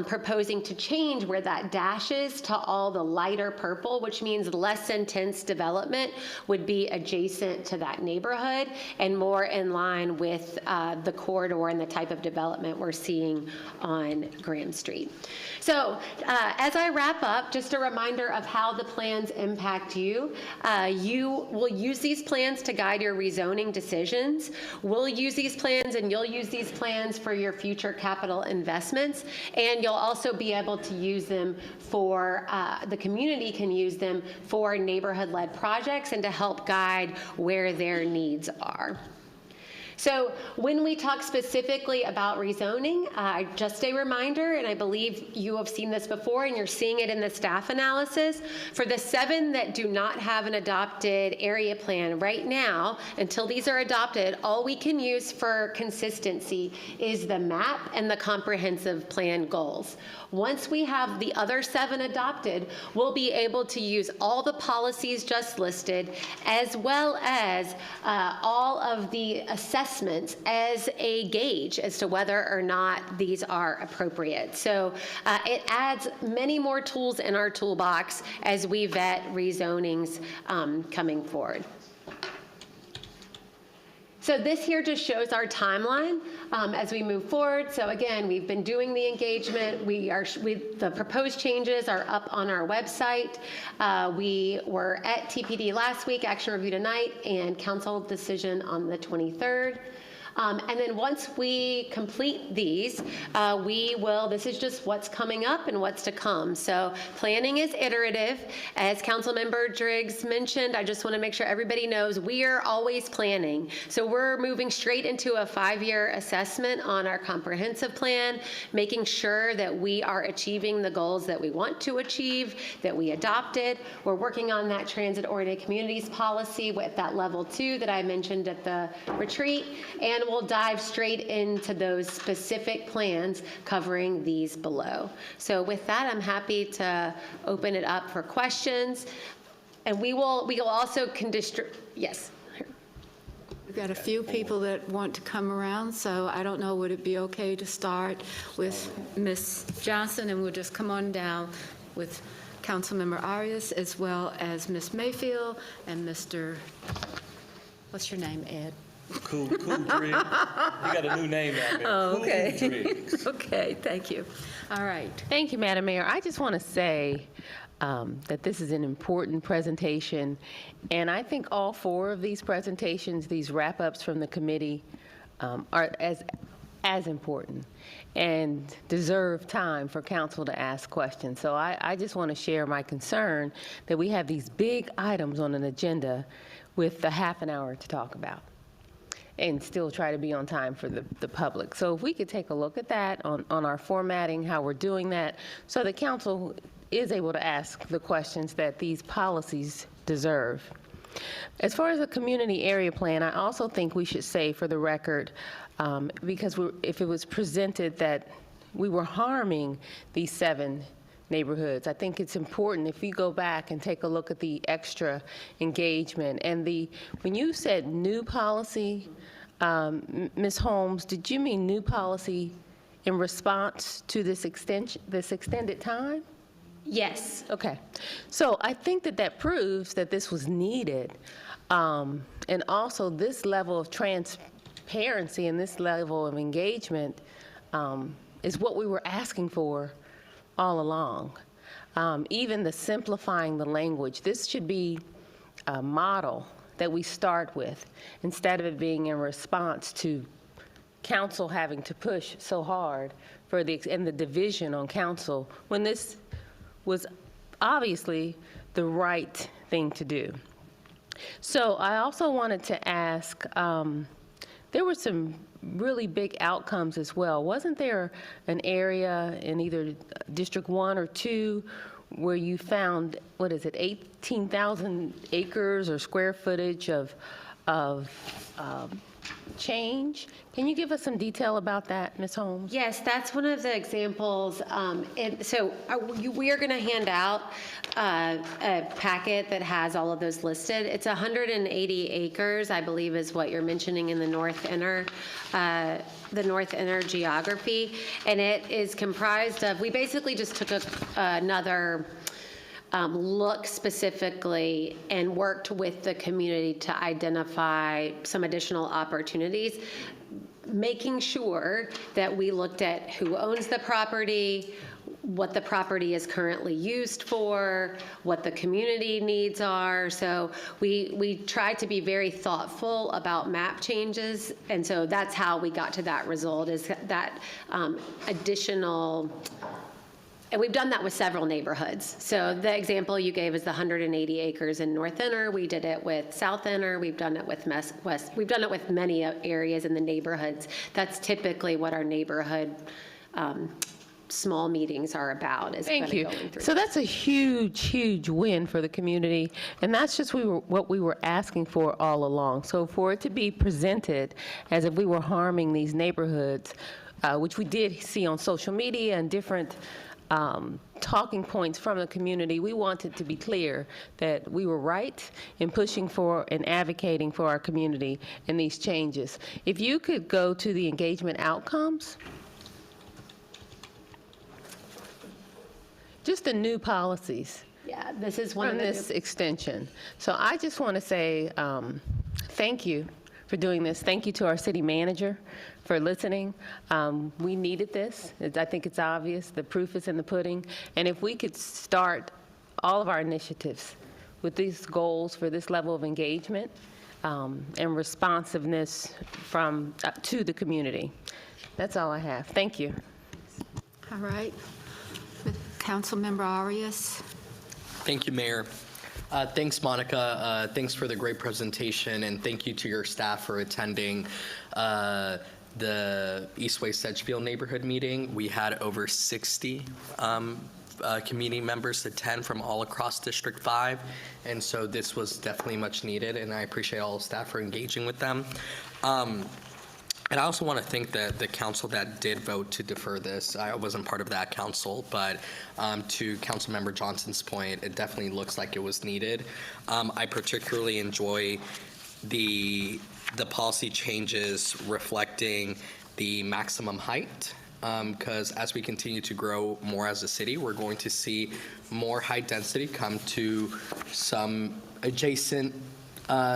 proposing to change where that dash is to all the lighter purple, which means less intense development would be adjacent to that neighborhood and more in line with the corridor and the type of development we're seeing on Graham Street. So as as I wrap up, just a reminder of how the plans impact you. You will use these plans to guide your rezoning decisions. We'll use these plans and you'll use these plans for your future capital investments. And you'll also be able to use them for, the community can use them for neighborhood-led projects and to help guide where their needs are. So when we talk specifically about rezoning, just a reminder, and I believe you have seen this before and you're seeing it in the staff analysis, for the 7 that do not have an adopted area plan right now, until these are adopted, all we can use for consistency is the map and the comprehensive plan goals. Once we have the other 7 adopted, we'll be able to use all the policies just listed, as well as all of the assessments as a gauge as to whether or not these are appropriate. So it adds many more tools in our toolbox as we vet rezonings coming forward. So this here just shows our timeline as we move forward. So again, we've been doing the engagement. The proposed changes are up on our website. We were at TPD last week, action review tonight, and council decision on the 23rd. And then once we complete these, this is just what's coming up and what's to come. So planning is iterative. As Councilmember Driggs mentioned, I just want to make sure everybody knows we are always planning. So we're moving straight into a 5-year assessment on our comprehensive plan, making sure that we are achieving the goals that we want to achieve, that we adopted. We're working on that transit-oriented communities policy with that level 2 that I mentioned at the retreat, and we'll dive straight into those specific plans covering these below. So with that, I'm happy to open it up for questions. And we will also yes. We've got a few people that want to come around, so I don't know, would it be okay to start with Ms. Johnson, and we'll just come on down with Councilmember Arias, as well as Ms. Mayfield and Mr. What's your name, Ed? Cool Driggs. You got a new name out there. Oh, okay. Cool Driggs. Okay, thank you. All right. Thank you, Madam Mayor. I just want to say that this is an important presentation, and I think all 4 of these presentations, these wrap-ups from the committee, are as important and deserve time for council to ask questions. So I just want to share my concern that we have these big items on an agenda with the half an hour to talk about, and still try to be on time for the public. So if we could take a look at that on our formatting, how we're doing that, so the council is able to ask the questions that these policies deserve. As far as the community area plan, I also think we should say for the record, because if it was presented that we were harming these 7 neighborhoods, I think it's important if we go back and take a look at the extra engagement. And when you said new policy, Ms. Holmes, did you mean new policy in response to this extended time? Yes. Okay. So I think that proves that this was needed. And also this level of transparency and this level of engagement is what we were asking for all along. Even the simplifying the language, this should be a model that we start with, instead of it being in response to council having to push so hard for and the division on council, when this was obviously the right thing to do. So I also wanted to ask, there were some really big outcomes as well. Wasn't there an area in either District 1 or 2 where you found, 18,000 acres or square footage of change? Can you give us some detail about that, Ms. Holmes? Yes, that's one of the examples. We are going to hand out a packet that has all of those listed. It's 180 acres, I believe, is what you're mentioning in the North Inner geography, and it is comprised of. We basically just took another look specifically and worked with the community to identify some additional opportunities, making sure that we looked at who owns the property, what the property is currently used for, what the community needs are. So we tried to be very thoughtful about map changes, and so that's how we got to that result, is that additional. And we've done that with several neighborhoods. So the example you gave is the 180 acres in North Inner. We did it with South Inner. We've done it with West. We've done it with many areas in the neighborhoods. That's typically what our neighborhood small meetings are about. Is Thank you. going through So that's a huge, huge win for the community, and that's just what we were asking for all along. So for it to be presented as if we were harming these neighborhoods, which we did see on social media and different talking points from the community, we wanted to be clear that we were right in pushing for and advocating for our community in these changes. If you could go to the engagement outcomes, just the new policies. Yeah, this is one from of the this extension. So I just want to say thank you for doing this. Thank you to our city manager for listening. We needed this. I think it's obvious. The proof is in the pudding. And if we could start all of our initiatives with these goals for this level of engagement and responsiveness from to the community. That's all I have. Thank you. All right. Councilmember Arias. Thank you, Mayor. Thanks, Monica. Thanks for the great presentation, and thank you to your staff for attending the Eastway Sedgefield neighborhood meeting. We had over 60 community members attend from all across District 5, and so this was definitely much needed, and I appreciate all the staff for engaging with them. And I also want to thank the council that did vote to defer this. I wasn't part of that council, but to Councilmember Johnson's point, it definitely looks like it was needed. I particularly enjoy the policy changes reflecting the maximum height, because as we continue to grow more as a city, we're going to see more high density come to some adjacent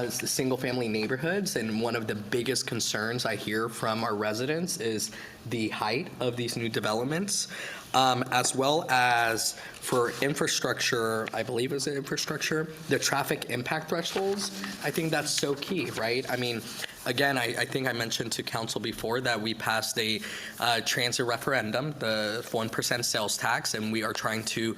single-family neighborhoods, and one of the biggest concerns I hear from our residents is the height of these new developments, as well as for infrastructure, I believe is it infrastructure, the traffic impact thresholds. I think that's so key, right? I mean, again, I think I mentioned to council before that we passed a transit referendum, the 1% sales tax, and we are trying to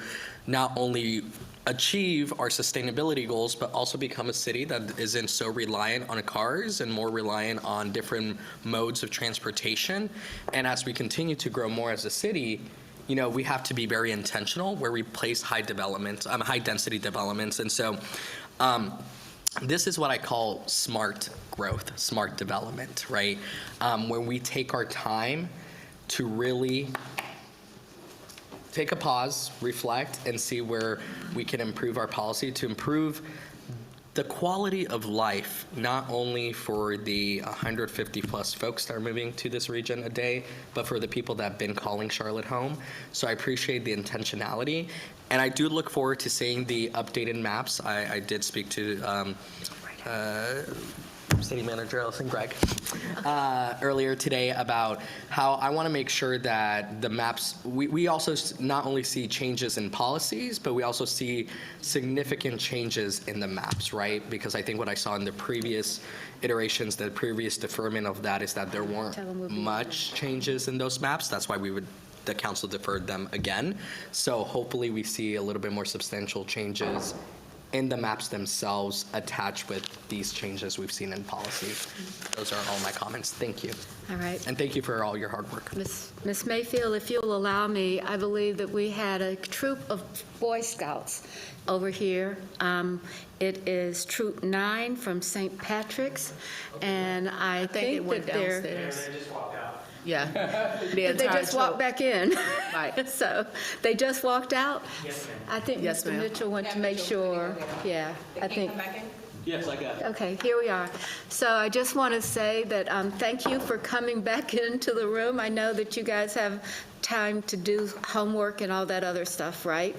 not only achieve our sustainability goals, but also become a city that isn't so reliant on cars and more reliant on different modes of transportation. And as we continue to grow more as a city, you know, we have to be very intentional where we place high density developments. And so this is what I call smart growth, smart development, right? When we take our time to really take a pause, reflect, and see where we can improve our policy to improve the quality of life, not only for the 150 plus folks that are moving to this region a day, but for the people that have been calling Charlotte home. So I appreciate the intentionality. And I do look forward to seeing the updated maps. I did speak to City Manager Ellison Gregg earlier today about how I want to make sure that the maps, we also not only see changes in policies, but we also see significant changes in the maps, right? Because I think what I saw in the previous iterations, the previous deferment of that is that there weren't much changes in those maps. That's why the council deferred them again. So hopefully we see a little bit more substantial changes in the maps themselves attached with these changes we've seen in policy. Those are all my comments. Thank you. All right. And thank you for all your hard work. Miss Mayfield, if you'll allow me, I believe that we had a troop of Boy Scouts over here. It is Troop 9 from St. Patrick's, and I think it went that they're... downstairs. Yeah. They just walked back in. Right. So they just walked out? Yes, ma'am. I think Yes, Mr. ma'am. Mitchell went to make sure. Yeah, I think. Yes, I got it. Okay, here we are. So I just want to say that thank you for coming back into the room. I know that you guys have time to do homework and all that other stuff, right?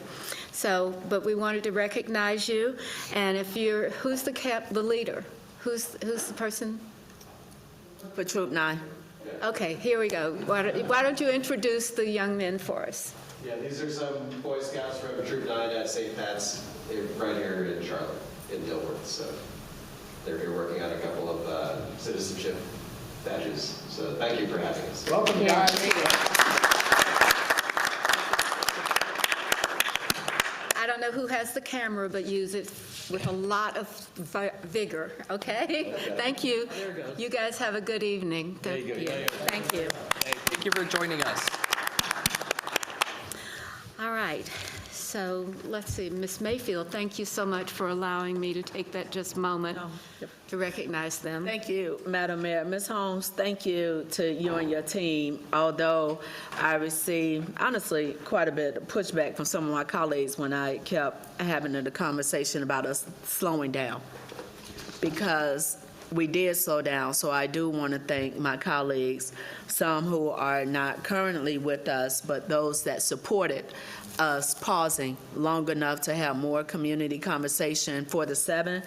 So, but we wanted to recognize you. And if you're, who's the leader? Who's the person? For Troop 9. Okay, here we go. Why don't you introduce the young men for us? Yeah, these are some Boy Scouts from Troop 9 at St. Pat's, right here in Charlotte, in Dilworth. So they're here working on a couple of citizenship badges. So thank you for having us. Welcome, guys. I don't know who has the camera, but use it with a lot of vigor, okay? Thank you. You guys have a good evening. Thank you. Thank you. Thank you for joining us. All right, so let's see, Ms. Mayfield, thank you so much for allowing me to take that just moment to recognize them. Thank you, Madam Mayor. Ms. Holmes, thank you to you and your team, although I received, honestly, quite a bit of pushback from some of my colleagues when I kept having the conversation about us slowing down, because we did slow down. So I do want to thank my colleagues, some who are not currently with us, but those that supported us pausing long enough to have more community conversation for the 7th.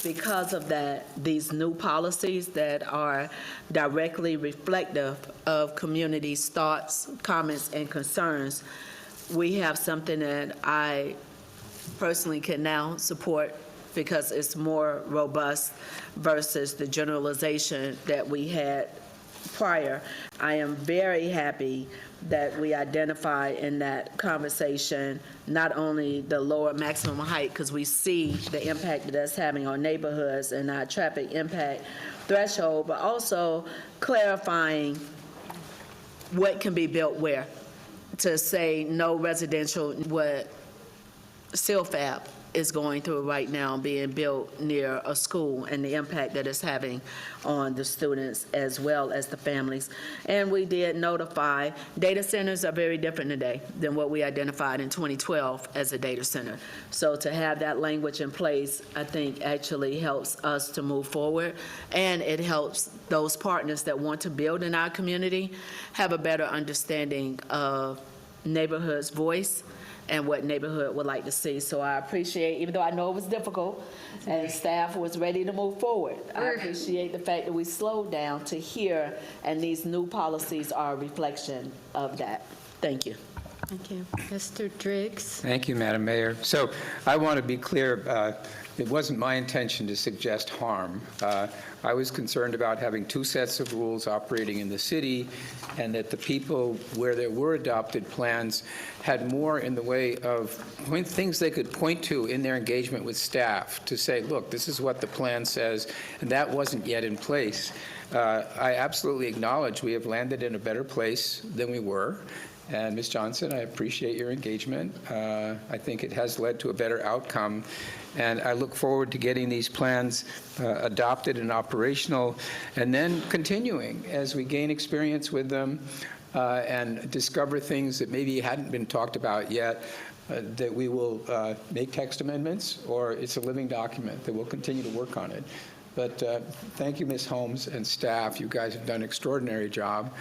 Because of that, these new policies that are directly reflective of community's thoughts, comments, and concerns, we have something that I personally can now support because it's more robust versus the generalization that we had prior. I am very happy that we identify in that conversation not only the lower maximum height, because we see the impact that that's having on neighborhoods and our traffic impact threshold, but also clarifying what can be built where. To say no residential, what CILFAB is going through right now, being built near a school, and the impact that it's having on the students as well as the families. And we did notify, data centers are very different today than what we identified in 2012 as a data center. So to have that language in place, I think actually helps us to move forward, and it helps those partners that want to build in our community have a better understanding of neighborhood's voice and what neighborhood would like to see. So I appreciate, even though I know it was difficult and staff was ready to move forward, I appreciate the fact that we slowed down to hear, and these new policies are a reflection of that. Thank you. Thank you. Mr. Driggs? Thank you, Madam Mayor. So I want to be clear, it wasn't my intention to suggest harm. I was concerned about having two sets of rules operating in the city, and that the people where there were adopted plans had more in the way of things they could point to in their engagement with staff to say, look, this is what the plan says, and that wasn't yet in place. I absolutely acknowledge we have landed in a better place than we were. And Ms. Johnson, I appreciate your engagement. I think it has led to a better outcome. And I look forward to getting these plans adopted and operational, and then continuing as we gain experience with them and discover things that maybe hadn't been talked about yet, that we will make text amendments, or it's a living document that we'll continue to work on it. But thank you, Ms. Holmes and staff. You guys have done an extraordinary job.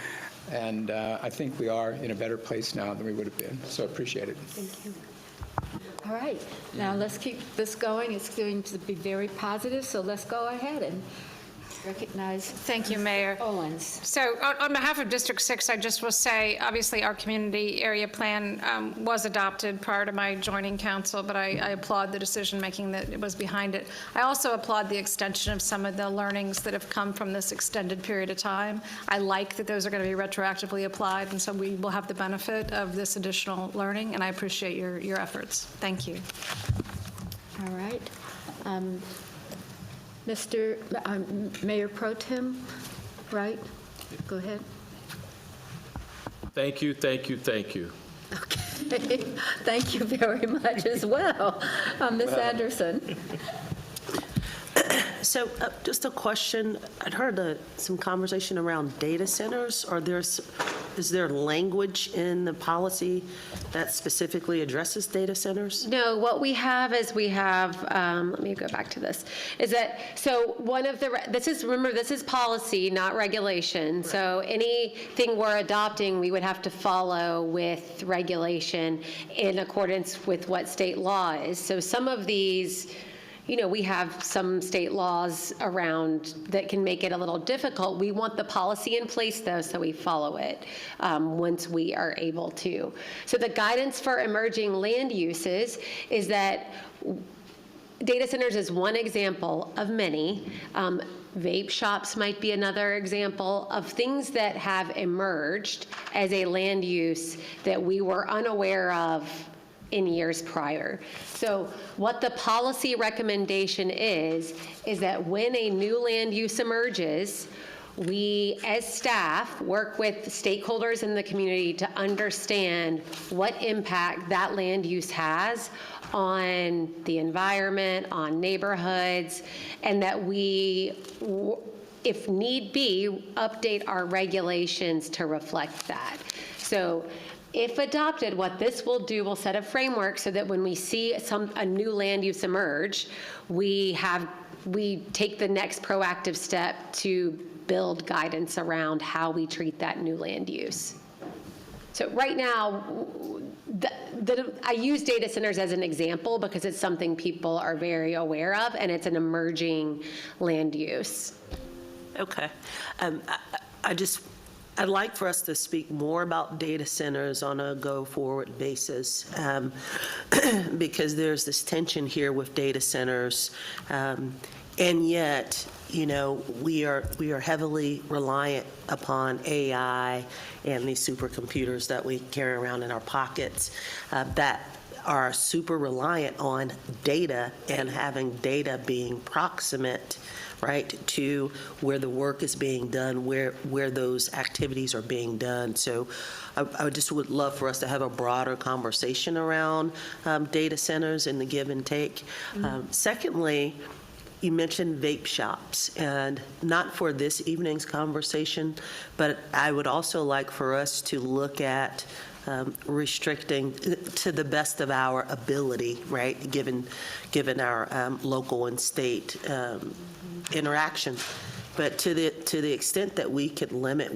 And I think we are in a better place now than we would have been. So I appreciate it. Thank you. All right, now let's keep this going. It's going to be very positive, so let's go ahead and recognize. Thank you, Mayor. Owens. So on behalf of District 6, I just will say, obviously, our community area plan was adopted prior to my joining council, but I applaud the decision-making that was behind it. I also applaud the extension of some of the learnings that have come from this extended period of time. I like that those are going to be retroactively applied, and so we will have the benefit of this additional learning, and I appreciate your efforts. Thank you. All right. Mr. Mayor Pro Tem, right? Go ahead. Thank you, thank you, thank you. Okay. Thank you very much as well. Ms. Anderson. So just a question. I'd heard some conversation around data centers. Is there language in the policy that specifically addresses data centers? No, what we have is let me go back to this, is that, so one of the, remember, this is policy, not regulation. Right. So anything we're adopting, we would have to follow with regulation in accordance with what state law is. So some of these, we have some state laws around that can make it a little difficult. We want the policy in place, though, so we follow it once we are able to. So the guidance for emerging land uses is that data centers is one example of many. Vape shops might be another example of things that have emerged as a land use that we were unaware of in years prior. So what the policy recommendation is that when a new land use emerges, we, as staff, work with stakeholders in the community to understand what impact that land use has on the environment, on neighborhoods, and that we, if need be, update our regulations to reflect that. So if adopted, what this will do will set a framework so that when we see a new land use emerge, we take the next proactive step to build guidance around how we treat that new land use. So right now, I use data centers as an example because it's something people are very aware of, and it's an emerging land use. Okay. I'd like for us to speak more about data centers on a go-forward basis because there's this tension here with data centers, and yet, we are heavily reliant upon AI and these supercomputers that we carry around in our pockets that are super reliant on data and having data being proximate, right, to where the work is being done, where those activities are being done. So I just would love for us to have a broader conversation around data centers and the give and take. Secondly, you mentioned vape shops, and not for this evening's conversation, but I would also like for us to look at restricting to the best of our ability, right, given our local and state interaction. But to the extent that we could limit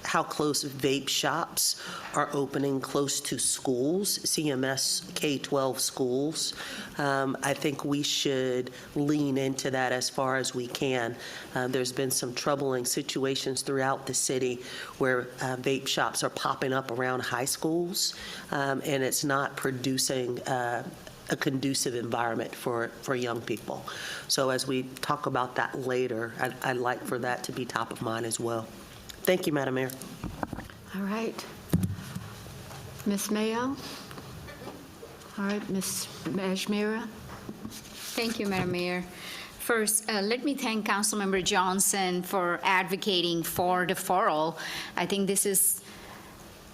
how close vape shops are opening close to schools, CMS K-12 schools, I think we should lean into that as far as we can. There's been some troubling situations throughout the city where vape shops are popping up around high schools, and it's not producing a conducive environment for young people. So as we talk about that later, I'd like for that to be top of mind as well. Thank you, Madam Mayor. All right. Ms. Mayo? All right, Ms. Majmira? Thank you, Madam Mayor. First, let me thank Councilmember Johnson for advocating for deferral. I think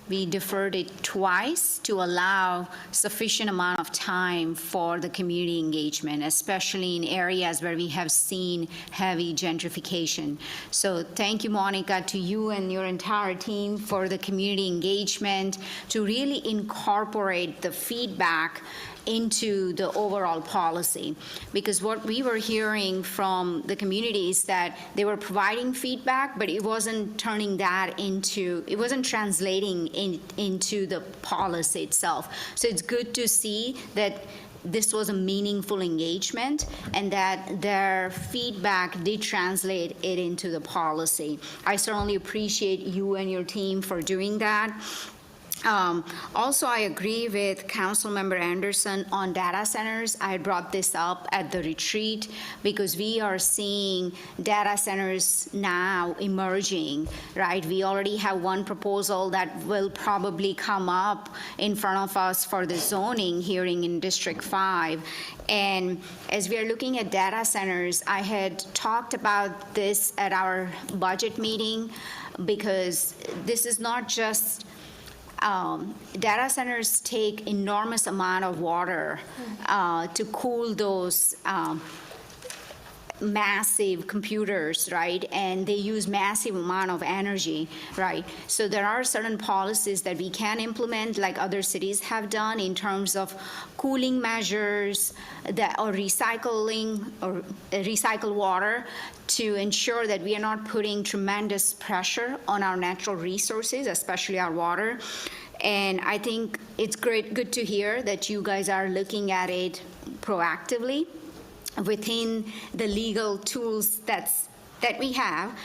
we deferred it twice to allow sufficient amount of time for the community engagement, especially in areas where we have seen heavy gentrification. So thank you, Monica, to you and your entire team for the community engagement to really incorporate the feedback into the overall policy. Because what we were hearing from the community is that they were providing feedback, but it wasn't turning that it wasn't translating into the policy itself. So it's good to see that this was a meaningful engagement and that their feedback did translate it into the policy. I certainly appreciate you and your team for doing that. Also, I agree with Councilmember Anderson on data centers. I brought this up at the retreat because we are seeing data centers now emerging, right? We already have one proposal that will probably come up in front of us for the zoning hearing in District 5. And as we are looking at data centers, I had talked about this at our budget meeting because this is not just data centers take enormous amount of water to cool those massive computers, right? And they use massive amount of energy, right? So there are certain policies that we can implement like other cities have done in terms of cooling measures or recycle water to ensure that we are not putting tremendous pressure on our natural resources, especially our water. And I think it's good to hear that you guys are looking at it proactively. within the legal tools that we have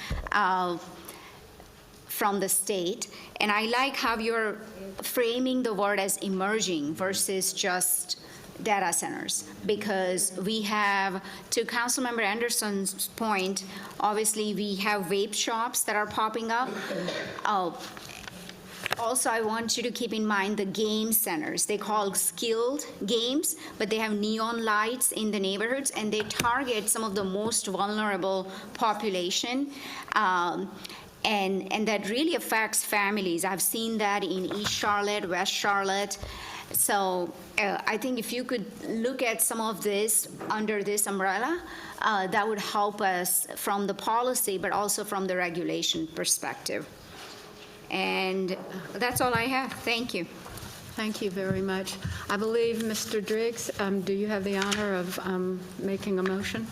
from the state. And I like how you're framing the word as emerging versus just data centers, because we have, to Councilmember Anderson's point, obviously we have vape shops that are popping up. Also, I want you to keep in mind the game centers. They call skilled games, but they have neon lights in the neighborhoods, and they target some of the most vulnerable population. And that really affects families. I've seen that in East Charlotte, West Charlotte. So I think if you could look at some of this under this umbrella, that would help us from the policy, but also from the regulation perspective. And that's all I have. Thank you. Thank you very much. I believe, Mr. Driggs, do you have the honor of making a motion?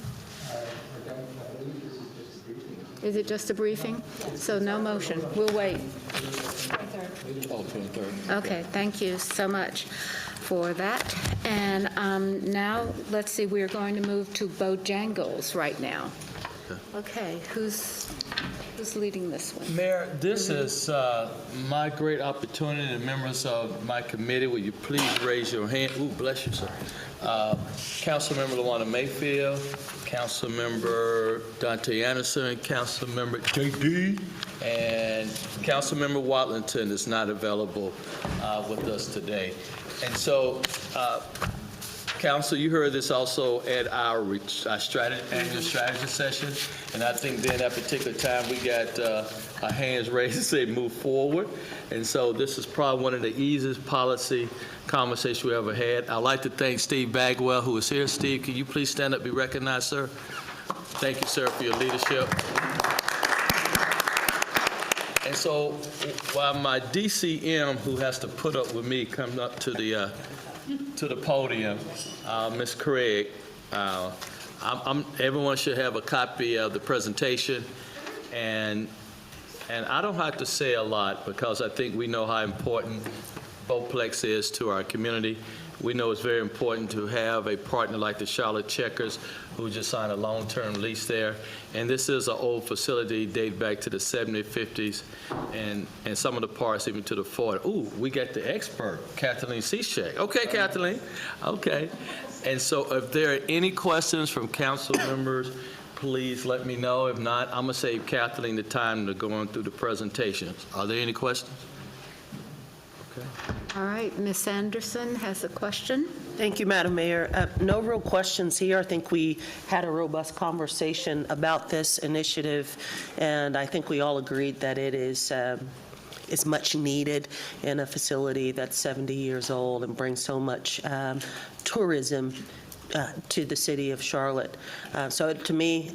Is it just a briefing? So no motion. We'll wait. Oh, 23rd. Okay, thank you so much for that. And now, let's see, we're going to move to Bojangles right now. Okay, who's leading this one? Mayor, this is my great opportunity, and members of my committee, will you please raise your hand? Ooh, bless you, sir. Councilmember LaWanda Mayfield, Councilmember Dante Anderson, Councilmember JD, and Councilmember Watlington is not available with us today. And so, Council, you heard this also at our annual strategy session, and I think then at that particular time we got our hands raised and say move forward. And so this is probably one of the easiest policy conversations we ever had. I'd like to thank Steve Bagwell, who is here. Steve, can you please stand up and be recognized, sir? Thank you, sir, for your leadership. And so while my DCM, who has to put up with me, comes up to the podium, Ms. Craig, everyone should have a copy of the presentation, and I don't have to say a lot because I think we know how important Bowplex is to our community. We know it's very important to have a partner like the Charlotte Checkers, who just signed a long-term lease there. And this is an old facility, dated back to the 70s, 50s, and some of the parts even to the 40s. Ooh, we got the expert, Kathleen Seshek. Okay, Kathleen. Okay. And so if there are any questions from council members, please let me know. If not, I'm going to save Kathleen the time to go on through the presentations. Are there any questions? Okay. All right, Ms. Anderson has a question. Thank you, Madam Mayor. No real questions here. I think we had a robust conversation about this initiative, and I think we all agreed that it is much needed in a facility that's 70 years old and brings so much tourism to the city of Charlotte. So to me,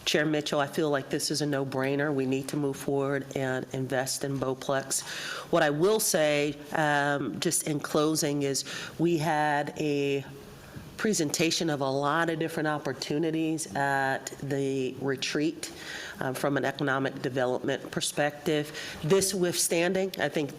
Chair Mitchell, I feel like this is a no-brainer. We need to move forward and invest in Bowplex. What I will say, just in closing, is we had a presentation of a lot of different opportunities at the retreat from an economic development perspective. This withstanding, I think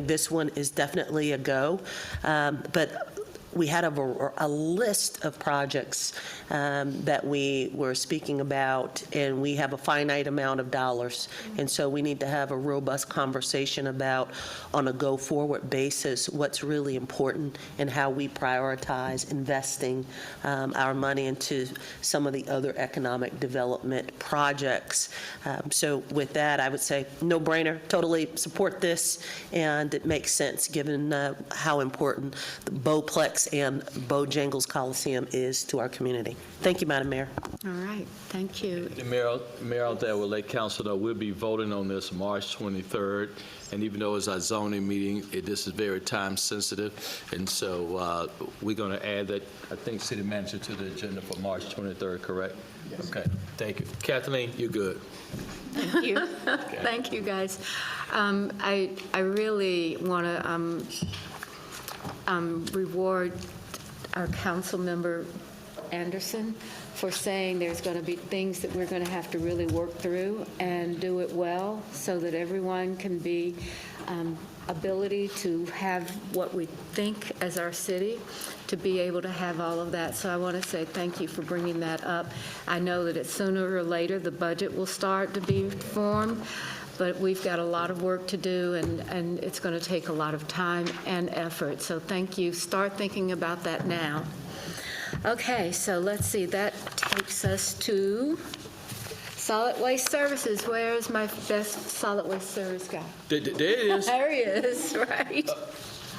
this one is definitely a go. But we had a list of projects that we were speaking about, and we have a finite amount of dollars. And so we need to have a robust conversation about, on a go-forward basis, what's really important and how we prioritize investing our money into some of the other economic development projects. So with that, I would say no-brainer, totally support this, and it makes sense given how important the Bowplex and Bojangles Coliseum is to our community. Thank you, Madam Mayor. All right, thank you. Mayor, that will let council know we'll be voting on this March 23rd, and even though it's our zoning meeting, this is very time sensitive, and so we're going to add that, I think, city manager to the agenda for March 23rd, correct? Yes. Okay, thank you. Kathleen, you're good. Thank you. Thank you, guys. I really want to reward our council member Anderson for saying there's going to be things that we're going to have to really work through and do it well so that everyone can be ability to have what we think as our city, to be able to have all of that. So I want to say thank you for bringing that up. I know that it's sooner or later the budget will start to be formed, but we've got a lot of work to do, and it's going to take a lot of time and effort. So thank you. Start thinking about that now. Okay, so let's see. That takes us to solid waste services. Where is my best solid waste service guy? There it is. There he is, right?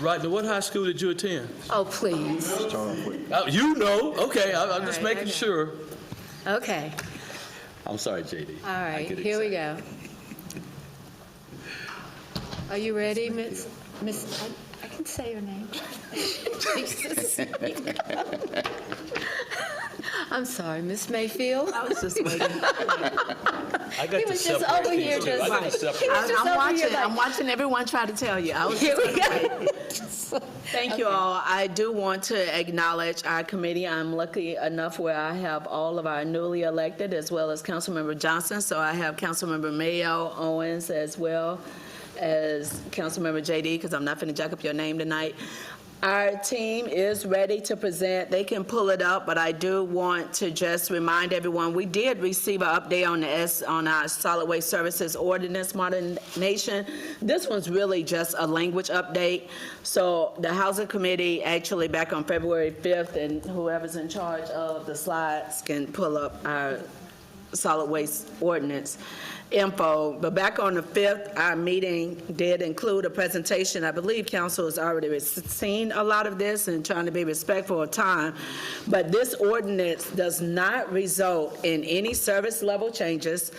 Rodney, what high school did you attend? Oh, please. You know. Okay, I'm just All right, making okay. sure. Okay. I'm sorry, JD. All I right, get here we excited. go. Are you ready, Miss? I can say your name. Jesus. I'm sorry, Miss Mayfield. I was just waiting. I got He to was just separate over here these two. I just got to like- separate. He was just over here like- I'm watching everyone try to tell you. I was Here we just go. Thank you all. I do want to acknowledge our committee. I'm lucky enough where I have all of our newly elected as well as Councilmember Johnson. So I have Councilmember Mayo Owens as well as Councilmember JD, because I'm not going to jack up your name tonight. Our team is ready to present. They can pull it up, but I do want to just remind everyone, we did receive an update on our solid waste services ordinance modernization. This one's really just a language update. So the Housing Committee actually back on February 5th, and whoever's in charge of the slides can pull up our solid waste ordinance info. But back on the 5th, our meeting did include a presentation. I believe council has already seen a lot of this and trying to be respectful of time. But this ordinance does not result in any service level changes,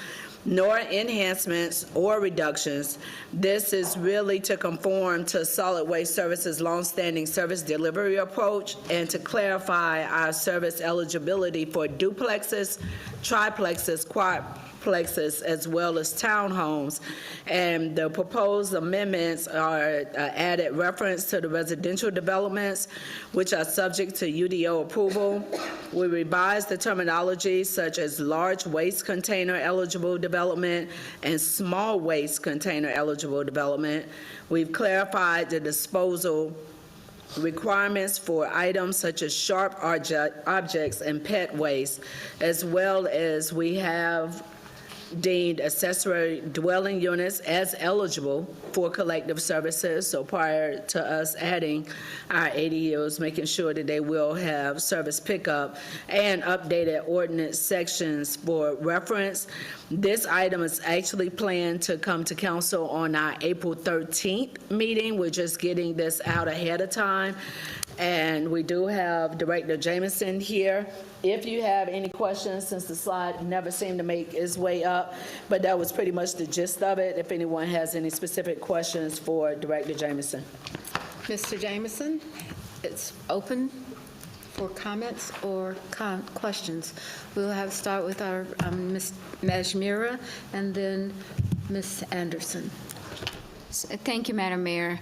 nor enhancements or reductions. This is really to conform to Solid Waste Services' longstanding service delivery approach and to clarify our service eligibility for duplexes, triplexes, quadplexes, as well as townhomes. And the proposed amendments are added reference to the residential developments, which are subject to UDO approval. We revised the terminology such as large waste container eligible development and small waste container eligible development. We've clarified the disposal requirements for items such as sharp objects and pet waste, as well as we have deemed accessory dwelling units as eligible for collective services. So prior to us adding our ADUs, making sure that they will have service pickup and updated ordinance sections for reference. This item is actually planned to come to council on our April 13th meeting. We're just getting this out ahead of time. And we do have Director Jameson here. If you have any questions, since the slide never seemed to make its way up, but that was pretty much the gist of it. If anyone has any specific questions for Director Jameson. Mr. Jameson, it's open for comments or questions. We'll start with our Ms. Majmira and then Ms. Anderson. Thank you, Madam Mayor.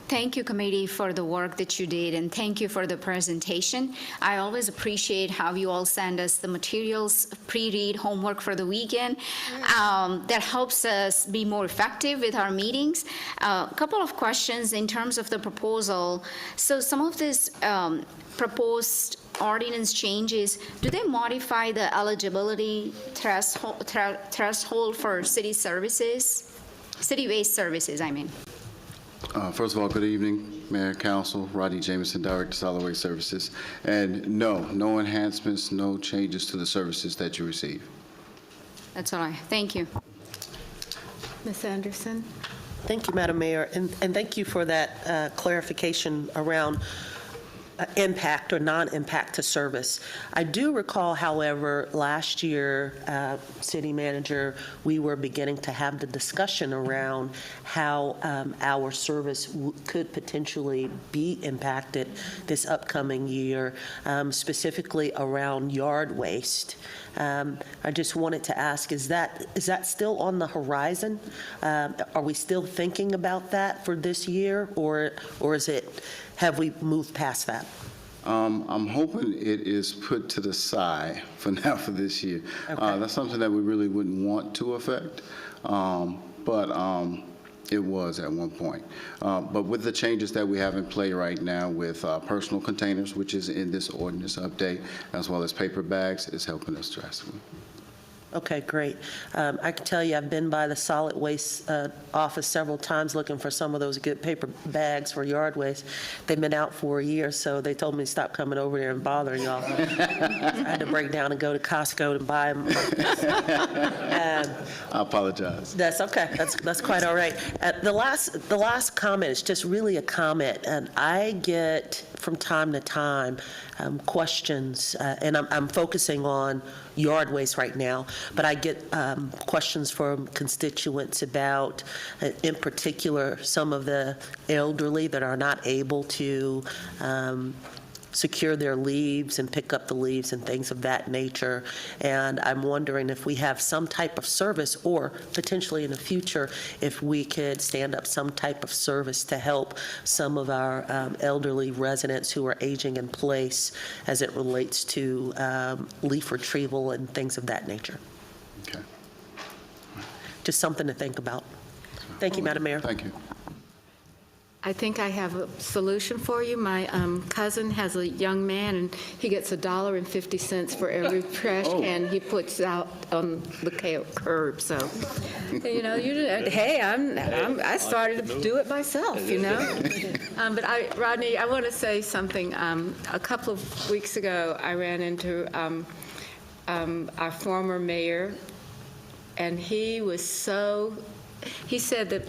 Thank you, committee, for the work that you did, and thank you for the presentation. I always appreciate how you all send us the materials, pre-read homework for the weekend. That helps us be more effective with our meetings. A couple of questions in terms of the proposal. So some of this proposed ordinance changes, do they modify the eligibility threshold for city services? City waste services, I mean. First of all, good evening, Mayor, Council. Rodney Jameson, Director, Solid Waste Services. And no enhancements, no changes to the services that you receive. That's all thank you. Ms. Anderson? Thank you, Madam Mayor, and thank you for that clarification around impact or non-impact to service. I do recall, however, last year, City Manager, we were beginning to have the discussion around how our service could potentially be impacted this upcoming year, specifically around yard waste. I just wanted to ask, is that still on the horizon? Are we still thinking about that for this year, or have we moved past that? I'm hoping it is put to the side for now for this year. Okay. That's something that we really wouldn't want to affect, but it was at one point. But with the changes that we have in play right now with personal containers, which is in this ordinance update, as well as paper bags, it's helping us drastically. Okay, great. I can tell you, I've been by the solid waste office several times looking for some of those good paper bags for yard waste. They've been out for a year, so they told me to stop coming over there and bothering y'all. I had to break down and go to Costco to buy them. I apologize. That's okay. That's quite all right. The last comment is just really a comment, and I get from time to time questions, and I'm focusing on yard waste right now, but I get questions from constituents about, in particular, some of the elderly that are not able to secure their leaves and pick up the leaves and things of that nature. And I'm wondering if we have some type of service, or potentially in the future, if we could stand up some type of service to help some of our elderly residents who are aging in place as it relates to leaf retrieval and things of that nature. Okay. Just something to think about. Thank you, Madam Mayor. Thank you. I think I have a solution for you. My cousin has a young man, and he gets $1.50 for every trash can he puts out on the curb. So, hey, I started to do it myself, But Rodney, I want to say something. A couple of weeks ago, I ran into our former mayor, and he was he said that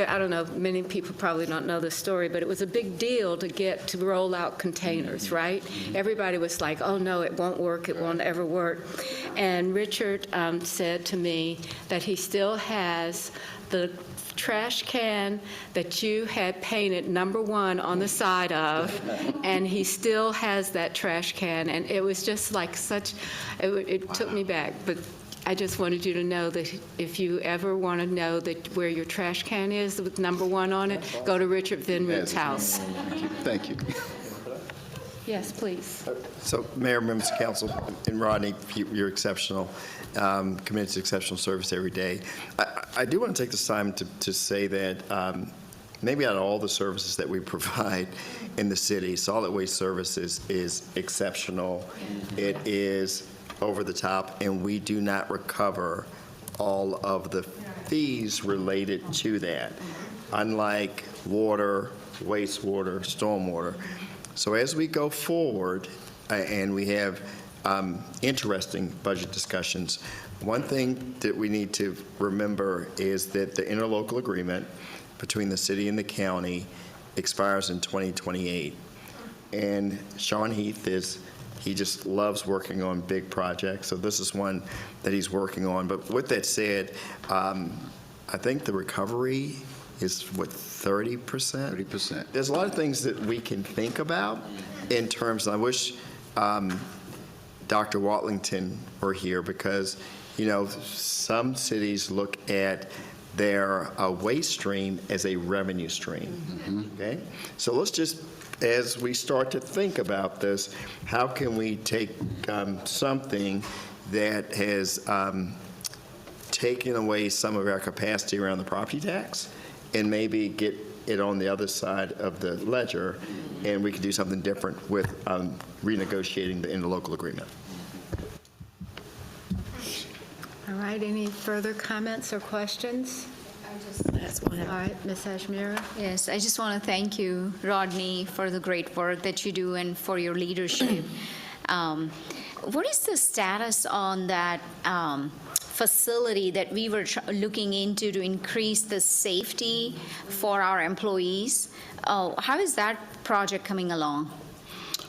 I don't know, many people probably don't know the story, but it was a big deal to roll out containers, right? Everybody was like, oh no, it won't work, it won't ever work. And Richard said to me that he still has the trash can that you had painted number 1 on the side of, and he still has that trash can, and it was just like it took me back. But I just wanted you to know that if you ever want to know where your trash can is with number 1 on it, go to Richard Vinroot's house. Thank you. Yes, please. So, Mayor, members of council, and Rodney, you're exceptional, committed to exceptional service every day. I do want to take this time to say that maybe out of all the services that we provide in the city, solid waste services is exceptional. It is over the top, and we do not recover all of the fees related to that, unlike water, wastewater, stormwater. So as we go forward, and we have interesting budget discussions, one thing that we need to remember is that the interlocal agreement between the city and the county expires in 2028. And Sean Heath he just loves working on big projects, so this is one that he's working on. But with that said, I think the recovery is, 30%? 30%. There's a lot of things that we can think about in terms, I wish Dr. Watlington were here, because, some cities look at their waste stream as a revenue stream, okay? So let's just, as we start to think about this, how can we take something that has taken away some of our capacity around the property tax and maybe get it on the other side of the ledger, and we can do something different with renegotiating the interlocal agreement. All right, any further comments or questions? All right, Ms. Ashmira. Yes, I just want to thank you, Rodney, for the great work that you do and for your leadership. What is the status on that facility that we were looking into to increase the safety for our employees? How is that project coming along?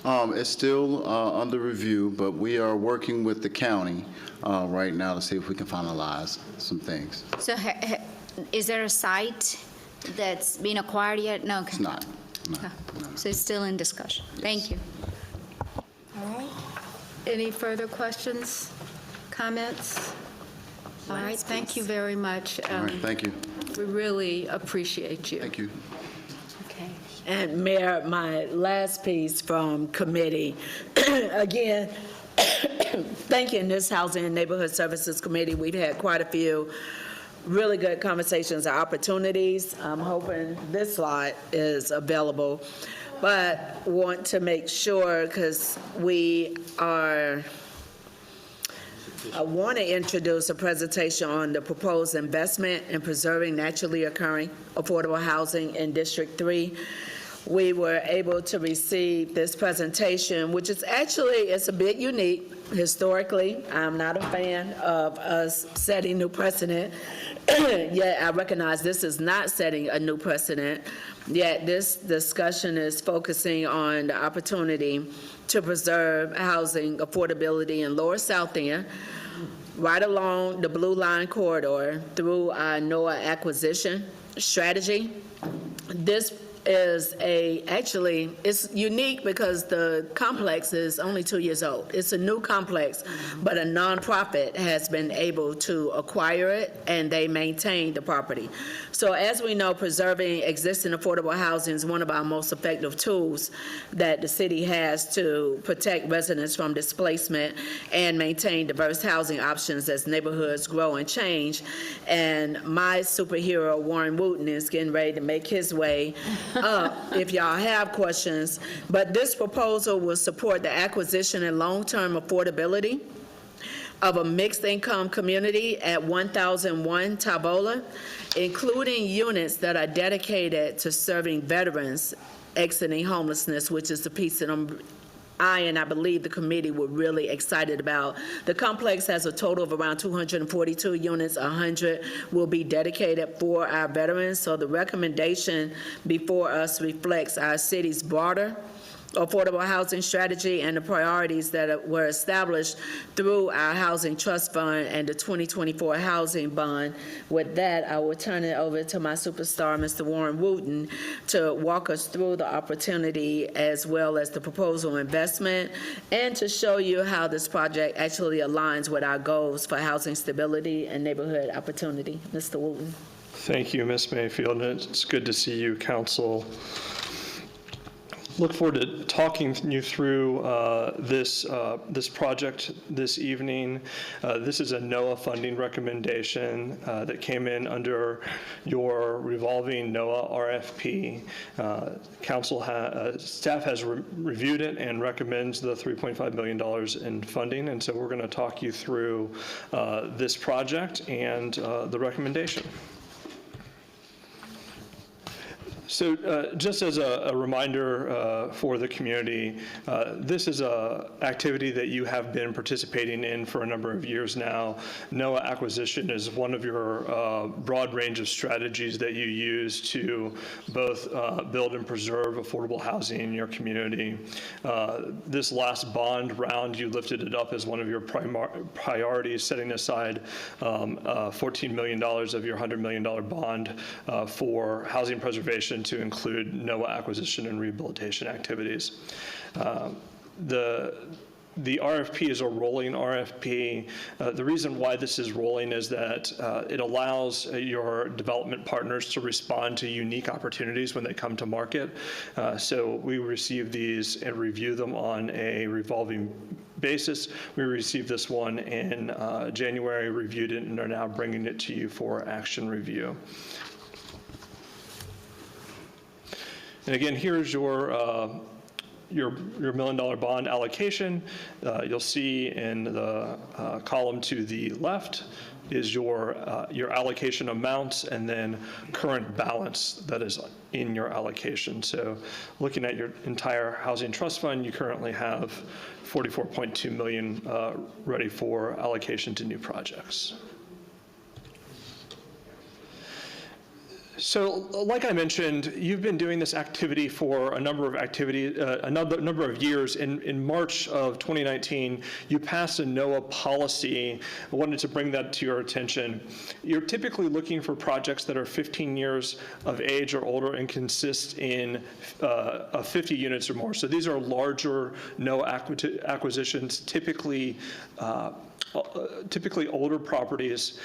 It's still under review, but we are working with the county right now to see if we can finalize some things. So is there a site that's been acquired yet? No. Okay. It's not. No. So it's still in discussion. Thank you. All right. Any further questions, comments? All right, thank you very much. All right, thank you. We really appreciate you. Thank you. Okay. And Mayor, my last piece from committee, again, thanking this Housing and Neighborhood Services Committee. We've had quite a few really good conversations and opportunities. I'm hoping this slide is available, but want to make sure, because I want to introduce a presentation on the proposed investment in preserving naturally occurring affordable housing in District 3. We were able to receive this presentation, which is actually, it's a bit unique. Historically, I'm not a fan of us setting new precedent, yet I recognize this is not setting a new precedent, yet this discussion is focusing on the opportunity to preserve housing affordability in Lower South End, right along the Blue Line corridor through our NOAA acquisition strategy. This is actually, it's unique because the complex is only 2 years old. It's a new complex, but a nonprofit has been able to acquire it, and they maintain the property. So as we know, preserving existing affordable housing is one of our most effective tools that the city has to protect residents from displacement and maintain diverse housing options as neighborhoods grow and change. And my superhero, Warren Wooten, is getting ready to make his way up if y'all have questions. But this proposal will support the acquisition and long-term affordability of a mixed-income community at 1001 Tabola, including units that are dedicated to serving veterans exiting homelessness, which is the piece that I believe the committee were really excited about. The complex has a total of around 242 units. 100 will be dedicated for our veterans. So the recommendation before us reflects our city's broader affordable housing strategy and the priorities that were established through our Housing Trust Fund and the 2024 Housing Bond. With that, I will turn it over to my superstar, Mr. Warren Wooten, to walk us through the opportunity as well as the proposal investment, and to show you how this project actually aligns with our goals for housing stability and neighborhood opportunity. Mr. Wooten. Thank you, Ms. Mayfield. It's good to see you, Council. Look forward to talking you through this project this evening. This is a NOAA funding recommendation that came in under your revolving NOAA RFP. Staff has reviewed it and recommends the $3.5 million in funding, and so we're going to talk you through this project and the recommendation. So just as a reminder for the community, this is an activity that you have been participating in for a number of years now. NOAA acquisition is one of your broad range of strategies that you use to both build and preserve affordable housing in your community. This last bond round, you lifted it up as one of your priorities, setting aside $14 million of your $100 million bond for housing preservation to include NOAA acquisition and rehabilitation activities. The RFP is a rolling RFP. The reason why this is rolling is that it allows your development partners to respond to unique opportunities when they come to market. So we receive these and review them on a revolving basis. We received this one in January, reviewed it, and are now bringing it to you for action review. And again, here's your $1 million bond allocation. You'll see in the column to the left is your allocation amounts and then current balance that is in your allocation. So looking at your entire housing trust fund, you currently have $44.2 million ready for allocation to new projects. So, like I mentioned, you've been doing this activity for a number of years. In March of 2019, you passed a NOAA policy. I wanted to bring that to your attention. You're typically looking for projects that are 15 years of age or older and consist in of 50 units or more. So these are larger NOAA acquisitions, typically typically older properties,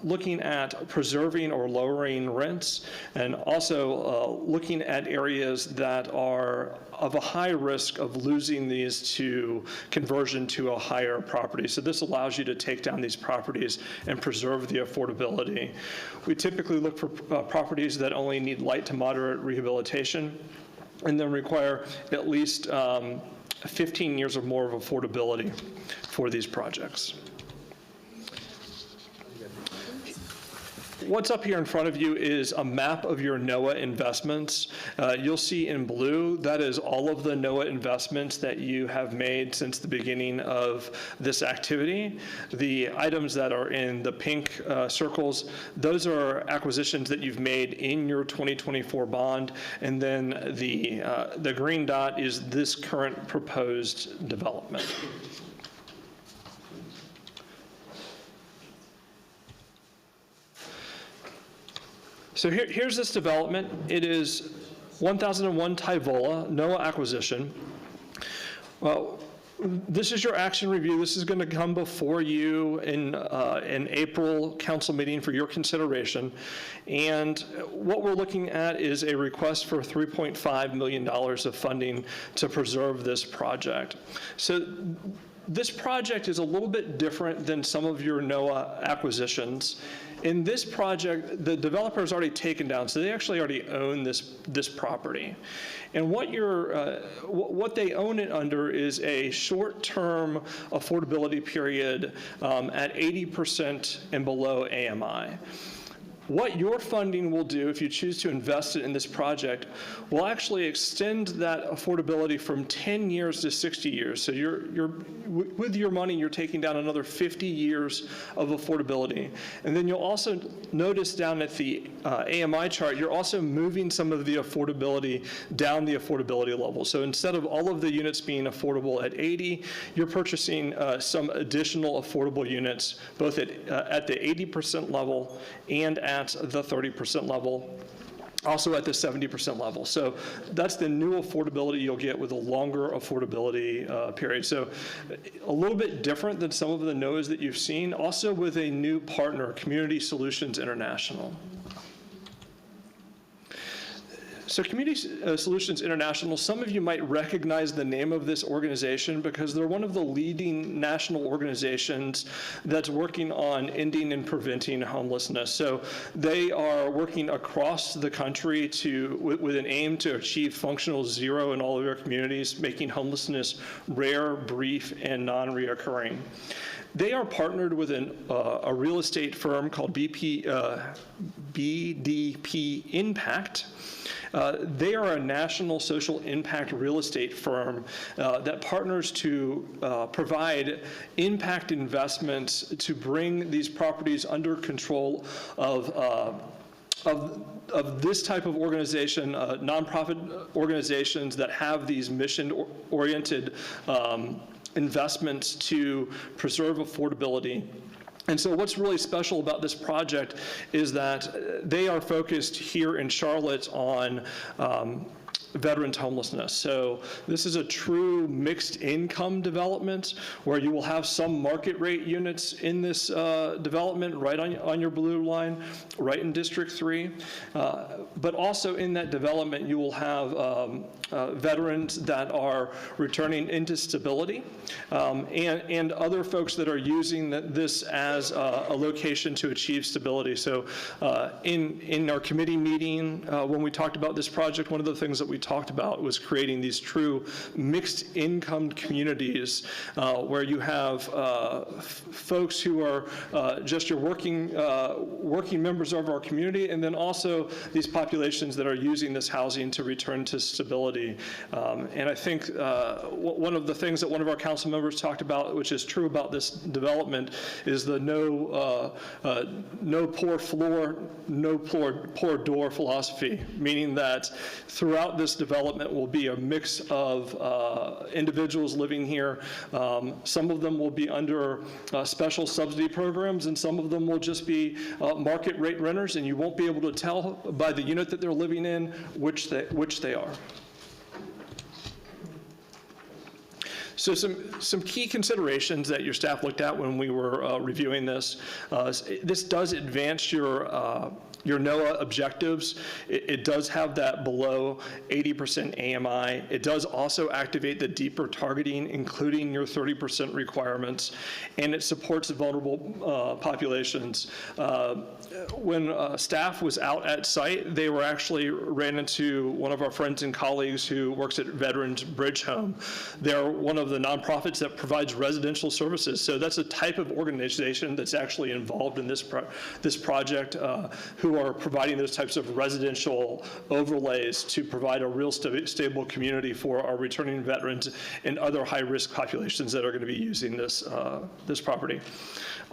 looking at preserving or lowering rents, and also looking at areas that are of a high risk of losing these to conversion to a higher property. So this allows you to take down these properties and preserve the affordability. We typically look for properties that only need light to moderate rehabilitation and then require at least 15 years or more of affordability for these projects. What's up here in front of you is a map of your NOAA investments. You'll see in blue, that is all of the NOAA investments that you have made since the beginning of this activity. The items that are in the pink circles, those are acquisitions that you've made in your 2024 bond, and then the green dot is this current proposed development. So here's this development. It is 1001 Tyvola, NOAA acquisition. Well, this is your action review. This is going to come before you in an April council meeting for your consideration. And what we're looking at is a request for $3.5 million of funding to preserve this project. So this project is a little bit different than some of your NOAA acquisitions. In this project, the developer has already taken down, so they actually already own this property. And what they own it under is a short-term affordability period at 80% and below AMI. What your funding will do, if you choose to invest it in this project, will actually extend that affordability from 10 years to 60 years. So with your money, you're taking down another 50 years of affordability. And then you'll also notice down at the AMI chart, you're also moving some of the affordability down the affordability level. So instead of all of the units being affordable at 80, you're purchasing some additional affordable units, both at the 80% level and at the 30% level, also at the 70% level. So that's the new affordability you'll get with a longer affordability period. So a little bit different than some of the NOAAs that you've seen, also with a new partner, Community Solutions International. So Community Solutions International, some of you might recognize the name of this organization because they're one of the leading national organizations that's working on ending and preventing homelessness. So they are working across the country with an aim to achieve functional zero in all of their communities, making homelessness rare, brief, and non-reoccurring. They are partnered with a real estate firm called BDP Impact. They are a national social impact real estate firm that partners to provide impact investments to bring these properties under control of this type of organization, nonprofit organizations that have these mission-oriented investments to preserve affordability. And so what's really special about this project is that they are focused here in Charlotte on veterans homelessness. So this is a true mixed income development where you will have some market rate units in this development right on your blue line, right in District 3. But also in that development, you will have veterans that are returning into stability and other folks that are using this as a location to achieve stability. So in our committee meeting, when we talked about this project, one of the things that we talked about was creating these true mixed income communities where you have folks who are just your working members of our community, and then also these populations that are using this housing to return to stability. And I think one of the things that one of our council members talked about, which is true about this development, is the no poor floor, no poor door philosophy, meaning that throughout this development will be a mix of individuals living here. Some of them will be under special subsidy programs, and some of them will just be market rate renters, and you won't be able to tell by the unit that they're living in which they are. So some key considerations that your staff looked at when we were reviewing this. This does advance your NOAA objectives. It does have that below 80% AMI. It does also activate the deeper targeting, including your 30% requirements, and it supports vulnerable populations. When staff was out at site, they were actually ran into one of our friends and colleagues who works at Veterans Bridge Home. They're one of the nonprofits that provides residential services. So that's a type of organization that's actually involved in this project, who are providing those types of residential overlays to provide a real stable community for our returning veterans and other high-risk populations that are going to be using this property.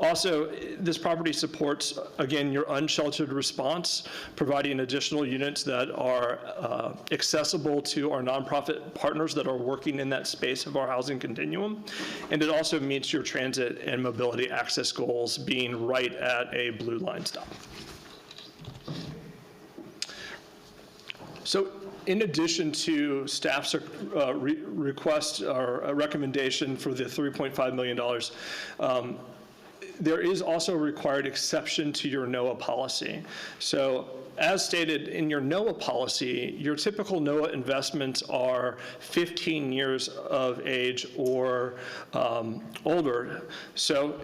Also, this property supports, again, your unsheltered response, providing additional units that are accessible to our nonprofit partners that are working in that space of our housing continuum. And it also meets your transit and mobility access goals, being right at a blue line stop. So in addition to staff's request or recommendation for the $3.5 million, there is also a required exception to your NOAA policy. So as stated in your NOAA policy, your typical NOAA investments are 15 years of age or older. So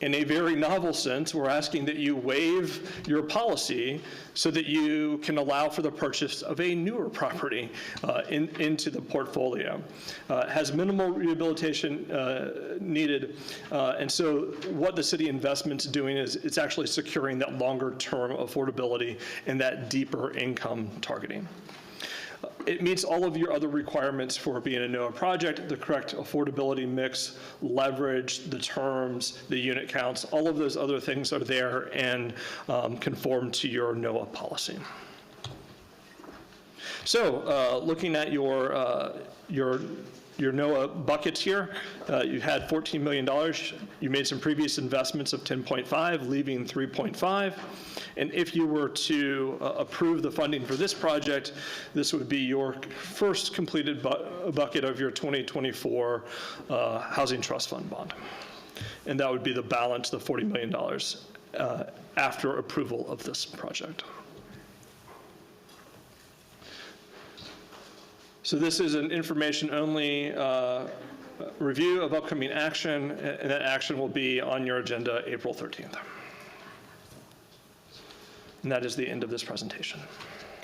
in a very novel sense, we're asking that you waive your policy so that you can allow for the purchase of a newer property into the portfolio. Has minimal rehabilitation needed, and so what the city investment's doing is it's actually securing that longer-term affordability and that deeper income targeting. It meets all of your other requirements for being a NOAA project, the correct affordability mix, leverage, the terms, the unit counts, all of those other things are there and conform to your NOAA policy. So looking at your NOAA buckets here, you had $14 million. You made some previous investments of 10.5, leaving 3.5. And if you were to approve the funding for this project, this would be your first completed bucket of your 2024 Housing Trust Fund bond. And that would be the balance, the $40 million, after approval of this project. So this is an information-only review of upcoming action, and that action will be on your agenda April 13th. And that is the end of this presentation.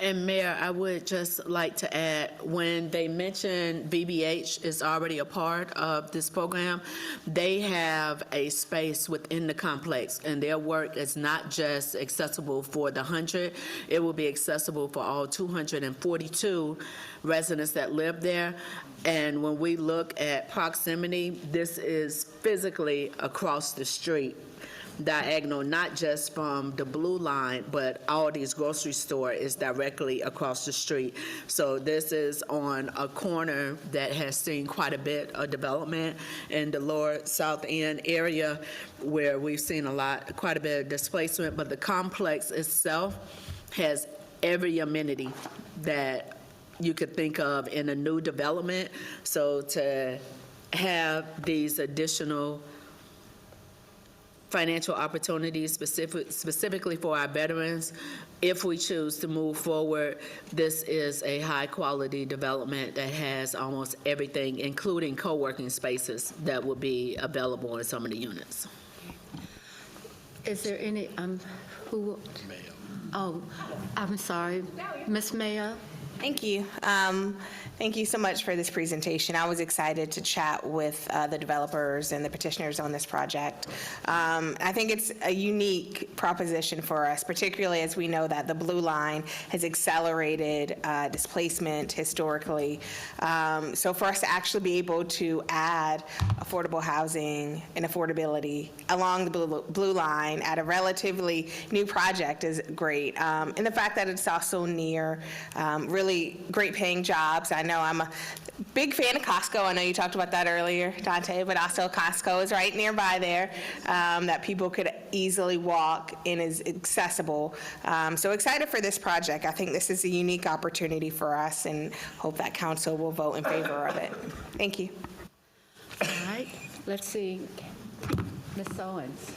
And Mayor, I would just like to add, when they mentioned VBH is already a part of this program, they have a space within the complex, and their work is not just accessible for the 100, it will be accessible for all 242 residents that live there. And when we look at proximity, this is physically across the street, diagonal, not just from the blue line, but Aldi's grocery store is directly across the street. So this is on a corner that has seen quite a bit of development in the lower South End area, where we've seen quite a bit of displacement, but the complex itself has every amenity that you could think of in a new development. So to have these additional financial opportunities specifically for our veterans, if we choose to move forward, this is a high-quality development that has almost everything, including co-working spaces that will be available in some of the units. Is there any, who? Oh, I'm sorry, Ms. Mayo? Thank you. Thank you so much for this presentation. I was excited to chat with the developers and the petitioners on this project. I think it's a unique proposition for us, particularly as we know that the Blue Line has accelerated displacement historically. So for us to actually be able to add affordable housing and affordability along the Blue Line at a relatively new project is great. And the fact that it's also near really great paying jobs. I know I'm a big fan of Costco. I know you talked about that earlier, Dante, but also Costco is right nearby there, that people could easily walk and is accessible. So excited for this project. I think this is a unique opportunity for us and hope that council will vote in favor of it. Thank you. All right, let's see. Ms. Owens.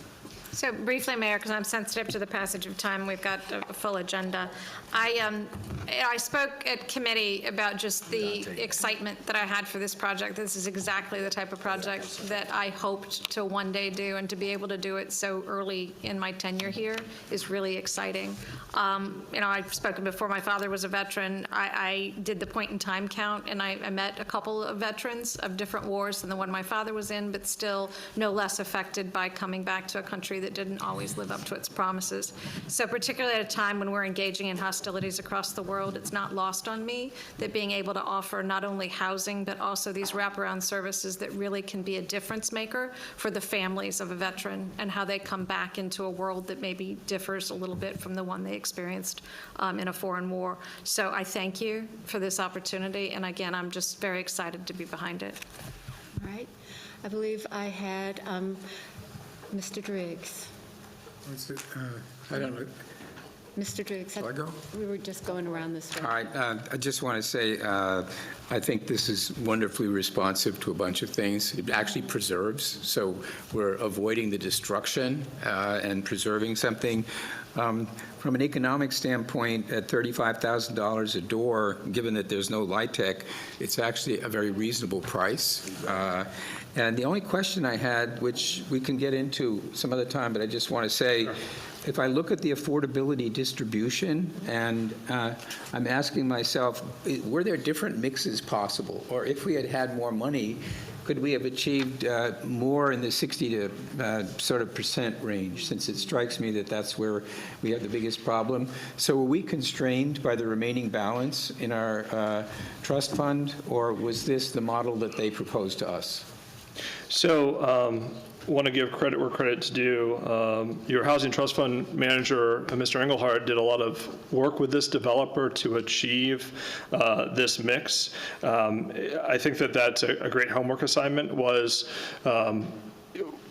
So briefly, Mayor, because I'm sensitive to the passage of time, we've got a full agenda. I spoke at committee about just the excitement that I had for this project. This is exactly the type of project that I hoped to one day do, and to be able to do it so early in my tenure here is really exciting. I've spoken before. My father was a veteran. I did the point in time count, and I met a couple of veterans of different wars than the one my father was in, but still no less affected by coming back to a country that didn't always live up to its promises. So particularly at a time when we're engaging in hostilities across the world, it's not lost on me that being able to offer not only housing, but also these wraparound services that really can be a difference maker for the families of a veteran and how they come back into a world that maybe differs a little bit from the one they experienced in a foreign war. So I thank you for this opportunity, and again, I'm just very excited to be behind it. All right. I believe I had Mr. Driggs. I don't know. Mr. Driggs. Shall I go? We were just going around this way. All right, I just want to say, I think this is wonderfully responsive to a bunch of things. It actually preserves, so we're avoiding the destruction and preserving something. From an economic standpoint, at $35,000 a door, given that there's no LIHTC, it's actually a very reasonable price. And the only question I had, which we can get into some other time, but I just want to say, if I look at the affordability distribution, and I'm asking myself, were there different mixes possible? Or if we had had more money, could we have achieved more in the 60 to sort of percent range, since it strikes me that that's where we have the biggest problem? So were we constrained by the remaining balance in our trust fund, or was this the model that they proposed to us? So want to give credit where credit's due. Your Housing Trust Fund manager, Mr. Engelhardt, did a lot of work with this developer to achieve this mix. I think that that's a great homework assignment, was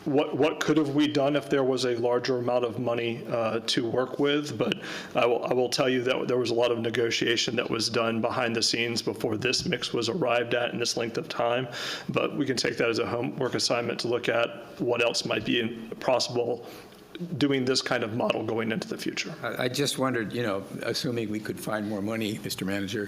what could have we done if there was a larger amount of money to work with? But I will tell you that there was a lot of negotiation that was done behind the scenes before this mix was arrived at in this length of time. But we can take that as a homework assignment to look at what else might be possible doing this kind of model going into the future. I just wondered, assuming we could find more money, Mr. Manager,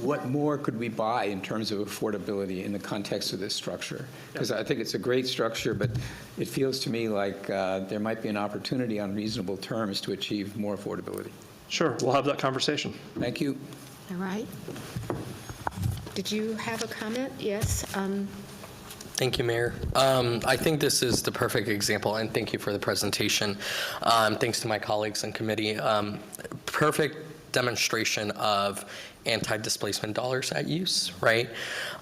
what more could we buy in terms of affordability in the context of this structure? Because I think it's a great structure, but it feels to me like there might be an opportunity on reasonable terms to achieve more affordability. Sure, we'll have that conversation. Thank you. All right. Did you have a comment? Yes. Thank you, Mayor. I think this is the perfect example, and thank you for the presentation. Thanks to my colleagues in committee. Perfect demonstration of anti-displacement dollars at use, right?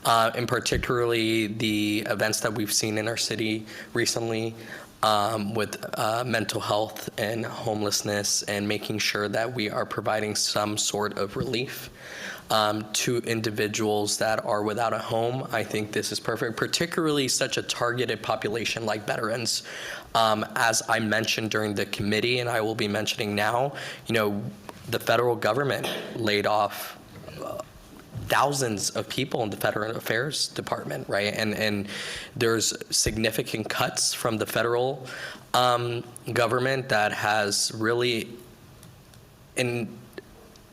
And particularly the events that we've seen in our city recently with mental health and homelessness, and making sure that we are providing some sort of relief to individuals that are without a home. I think this is perfect, particularly such a targeted population like veterans. As I mentioned during the committee, and I will be mentioning now, the federal government laid off thousands of people in the Federal Affairs Department, right? And there's significant cuts from the federal government that has really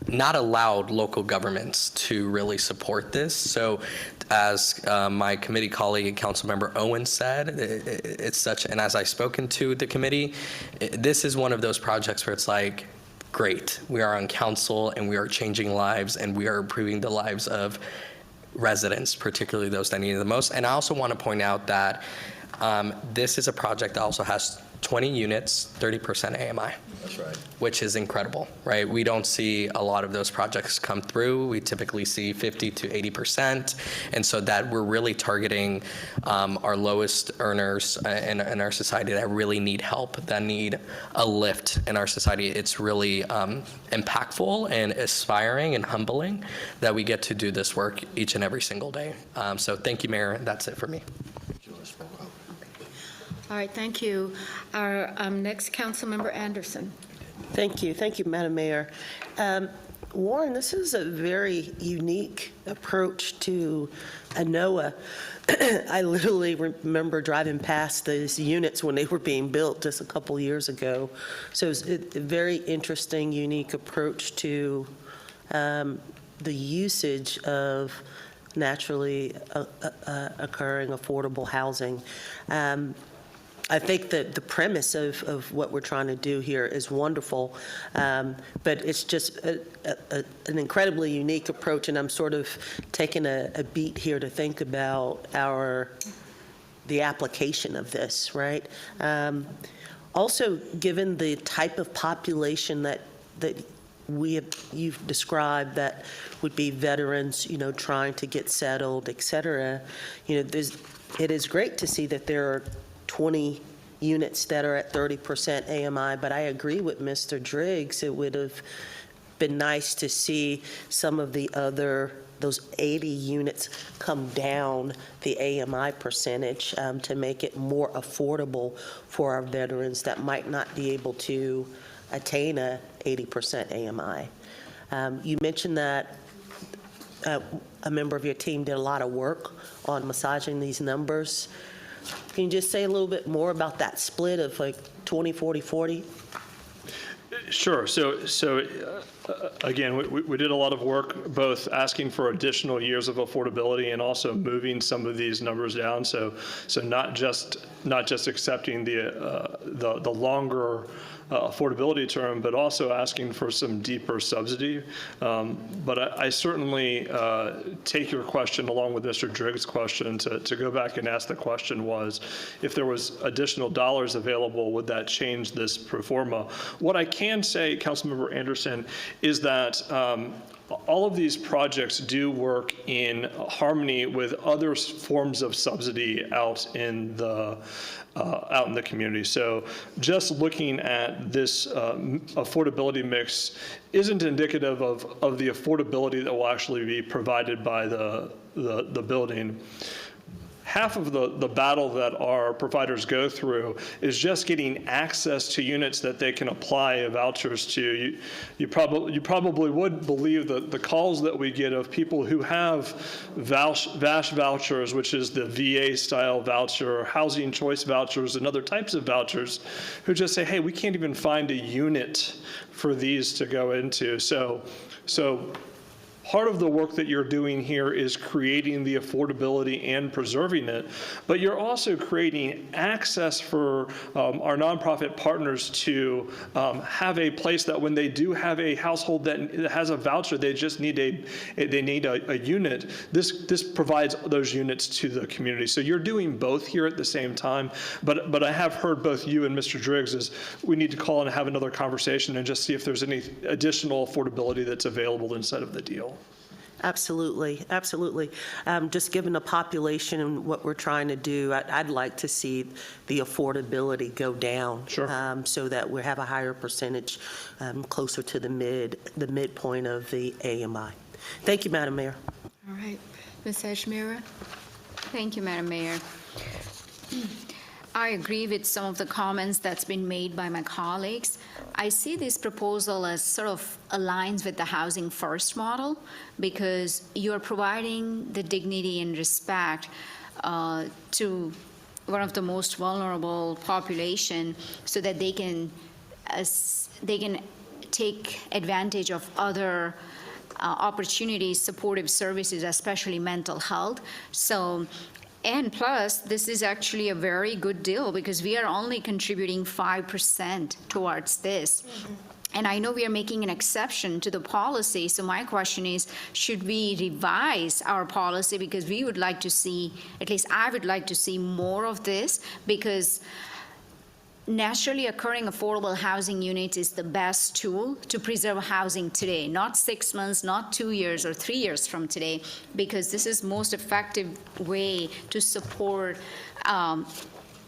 not allowed local governments to really support this. So as my committee colleague, Councilmember Owen said, it's such, and as I've spoken to the committee, this is one of those projects where it's like, great, we are on council and we are changing lives and we are improving the lives of residents, particularly those that need it the most. And I also want to point out that this is a project that also has 20 units, 30% AMI. That's right. Which is incredible, right? We don't see a lot of those projects come through. We typically see 50 to 80%. And so that we're really targeting our lowest earners in our society that really need help, that need a lift in our society. It's really impactful and aspiring and humbling that we get to do this work each and every single day. So thank you, Mayor. That's it for me. All right, thank you. Our next council member, Anderson. Thank you, Madam Mayor. Warren, this is a very unique approach to ANOA. I literally remember driving past these units when they were being built just a couple years ago. So it's a very interesting, unique approach to the usage of naturally occurring affordable housing. I think that the premise of what we're trying to do here is wonderful, but it's just an incredibly unique approach, and I'm sort of taking a beat here to think about the application of this, right? Also, given the type of population that you've described, that would be veterans, trying to get settled, et cetera, it is great to see that there are 20 units that are at 30% AMI, but I agree with Mr. Driggs. It would have been nice to see some of the those 80 units come down the AMI percentage to make it more affordable for our veterans that might not be able to attain a 80% AMI. You mentioned that a member of your team did a lot of work on massaging these numbers. Can you just say a little bit more about that split of like 20, 40, 40? Sure. So again, we did a lot of work, both asking for additional years of affordability and also moving some of these numbers down. So not just accepting the longer affordability term, but also asking for some deeper subsidy. But I certainly take your question along with Mr. Driggs' question to go back and ask the question was, if there was additional dollars available, would that change this pro forma? What I can say, Councilmember Anderson, is that all of these projects do work in harmony with other forms of subsidy out in the community. So just looking at this affordability mix isn't indicative of the affordability that will actually be provided by the building. Half of the battle that our providers go through is just getting access to units that they can apply vouchers to. You probably would believe that the calls that we get of people who have VASH vouchers, which is the VA-style voucher, housing choice vouchers, and other types of vouchers, who just say, hey, we can't even find a unit for these to go into. So part of the work that you're doing here is creating the affordability and preserving it, but you're also creating access for our nonprofit partners to have a place that when they do have a household that has a voucher, they just need a unit. This provides those units to the community. So you're doing both here at the same time, but I have heard both you and Mr. Driggs is we need to call and have another conversation and just see if there's any additional affordability that's available inside of the deal. Absolutely, absolutely. Just given the population and what we're trying to do, I'd like to see the affordability go down. Sure. So that we have a higher percentage closer to the midpoint of the AMI. Thank you, Madam Mayor. All right. Ms. Ashmira? Thank you, Madam Mayor. I agree with some of the comments that's been made by my colleagues. I see this proposal as sort of aligns with the housing first model because you're providing the dignity and respect to one of the most vulnerable population so that they can take advantage of other opportunities, supportive services, especially mental health. And plus, this is actually a very good deal because we are only contributing 5% towards this. Mm-hmm. And I know we are making an exception to the policy, so my question is, should we revise our policy? Because we would like to see, at least I would like to see more of this, because naturally occurring affordable housing units is the best tool to preserve housing today, not 6 months, not 2 years or 3 years from today, because this is most effective way to support,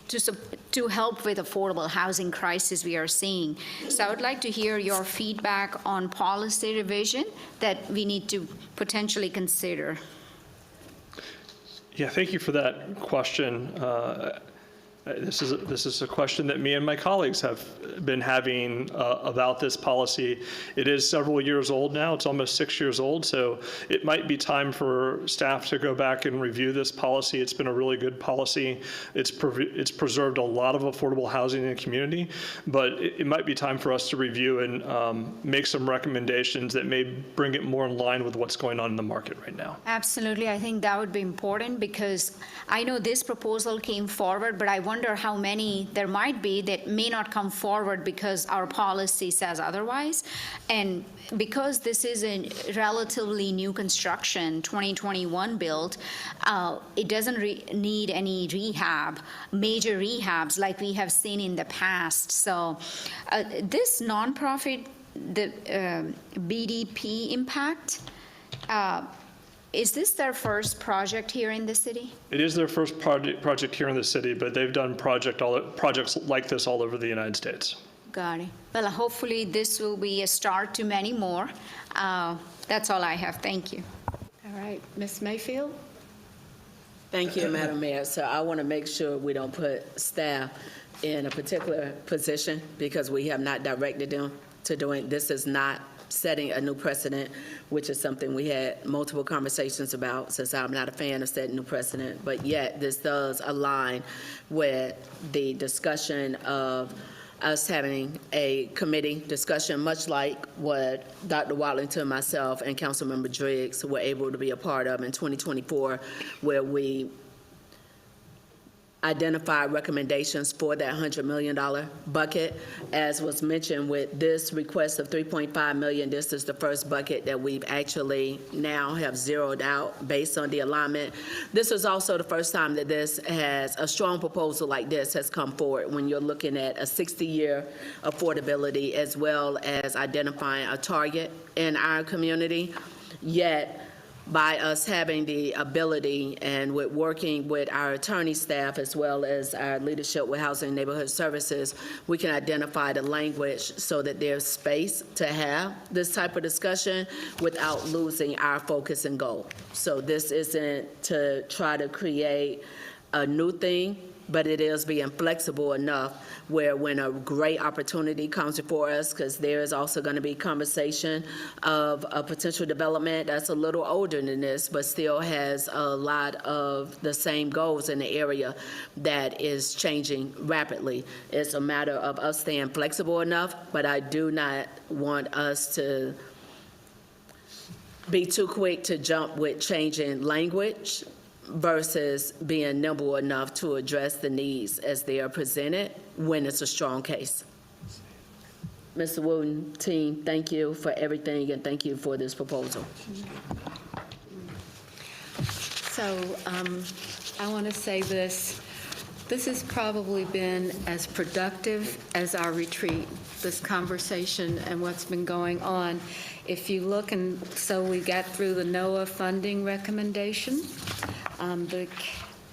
to help with affordable housing crisis we are seeing. So I would like to hear your feedback on policy revision that we need to potentially consider. Yeah, thank you for that question. This is a question that me and my colleagues have been having about this policy. It is several years old now. It's almost 6 years old, so it might be time for staff to go back and review this policy. It's been a really good policy. It's preserved a lot of affordable housing in the community, but it might be time for us to review and make some recommendations that may bring it more in line with what's going on in the market right now. Absolutely. I think that would be important because I know this proposal came forward, but I wonder how many there might be that may not come forward because our policy says otherwise. And because this is a relatively new construction, 2021 built, it doesn't need any major rehabs like we have seen in the past. So this nonprofit, the BDP Impact, is this their first project here in the city? It is their first project here in the city, but they've done projects like this all over the United States. Got it. Well, hopefully this will be a start to many more. That's all I have. Thank you. All right, Ms. Mayfield? Thank you, Madam Mayor. So I want to make sure we don't put staff in a particular position because we have not directed them to doing, this is not setting a new precedent, which is something we had multiple conversations about, since I'm not a fan of setting new precedent, but yet this does align with the discussion of us having a committee discussion, much like what Dr. Watlington, myself, and Councilmember Driggs were able to be a part of in 2024, where we identify recommendations for that $100 million bucket. As was mentioned with this request of $3.5 million, this is the first bucket that we've actually now have zeroed out based on the alignment. This is also the first time that this has, a strong proposal like this has come forward when you're looking at a 60-year affordability as well as identifying a target in our community. Yet, by us having the ability and with working with our attorney staff as well as our leadership with Housing and Neighborhood Services, we can identify the language so that there's space to have this type of discussion without losing our focus and goal. So this isn't to try to create a new thing, but it is being flexible enough where when a great opportunity comes before us, because there is also going to be conversation of a potential development that's a little older than this, but still has a lot of the same goals in the area that is changing rapidly. It's a matter of us staying flexible enough, but I do not want us to be too quick to jump with changing language versus being nimble enough to address the needs as they are presented when it's a strong case. Mr. Wooten, team, thank you for everything and thank you for this proposal. So I want to say this. This has probably been as productive as our retreat, this conversation and what's been going on. If you look, and so we got through the NOAA funding recommendation, the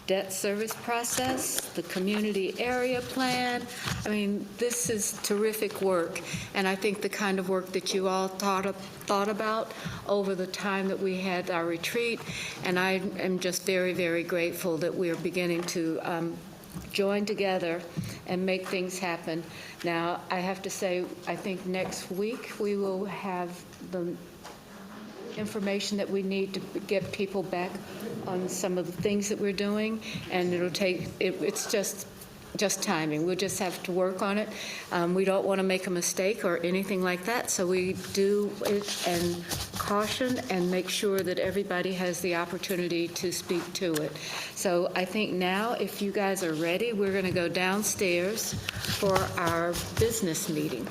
debt service process, the community area plan. I mean, this is terrific work, and I think the kind of work that you all thought about over the time that we had our retreat, and I am just very, very grateful that we are beginning to join together and make things happen. Now, I have to say, I think next week we will have the information that we need to get people back on some of the things that we're doing, and it'll take, it's just timing. We'll just have to work on it. We don't want to make a mistake or anything like that, so we do it and caution and make sure that everybody has the opportunity to speak to it. So I think now, if you guys are ready, we're going to go downstairs for our business meeting.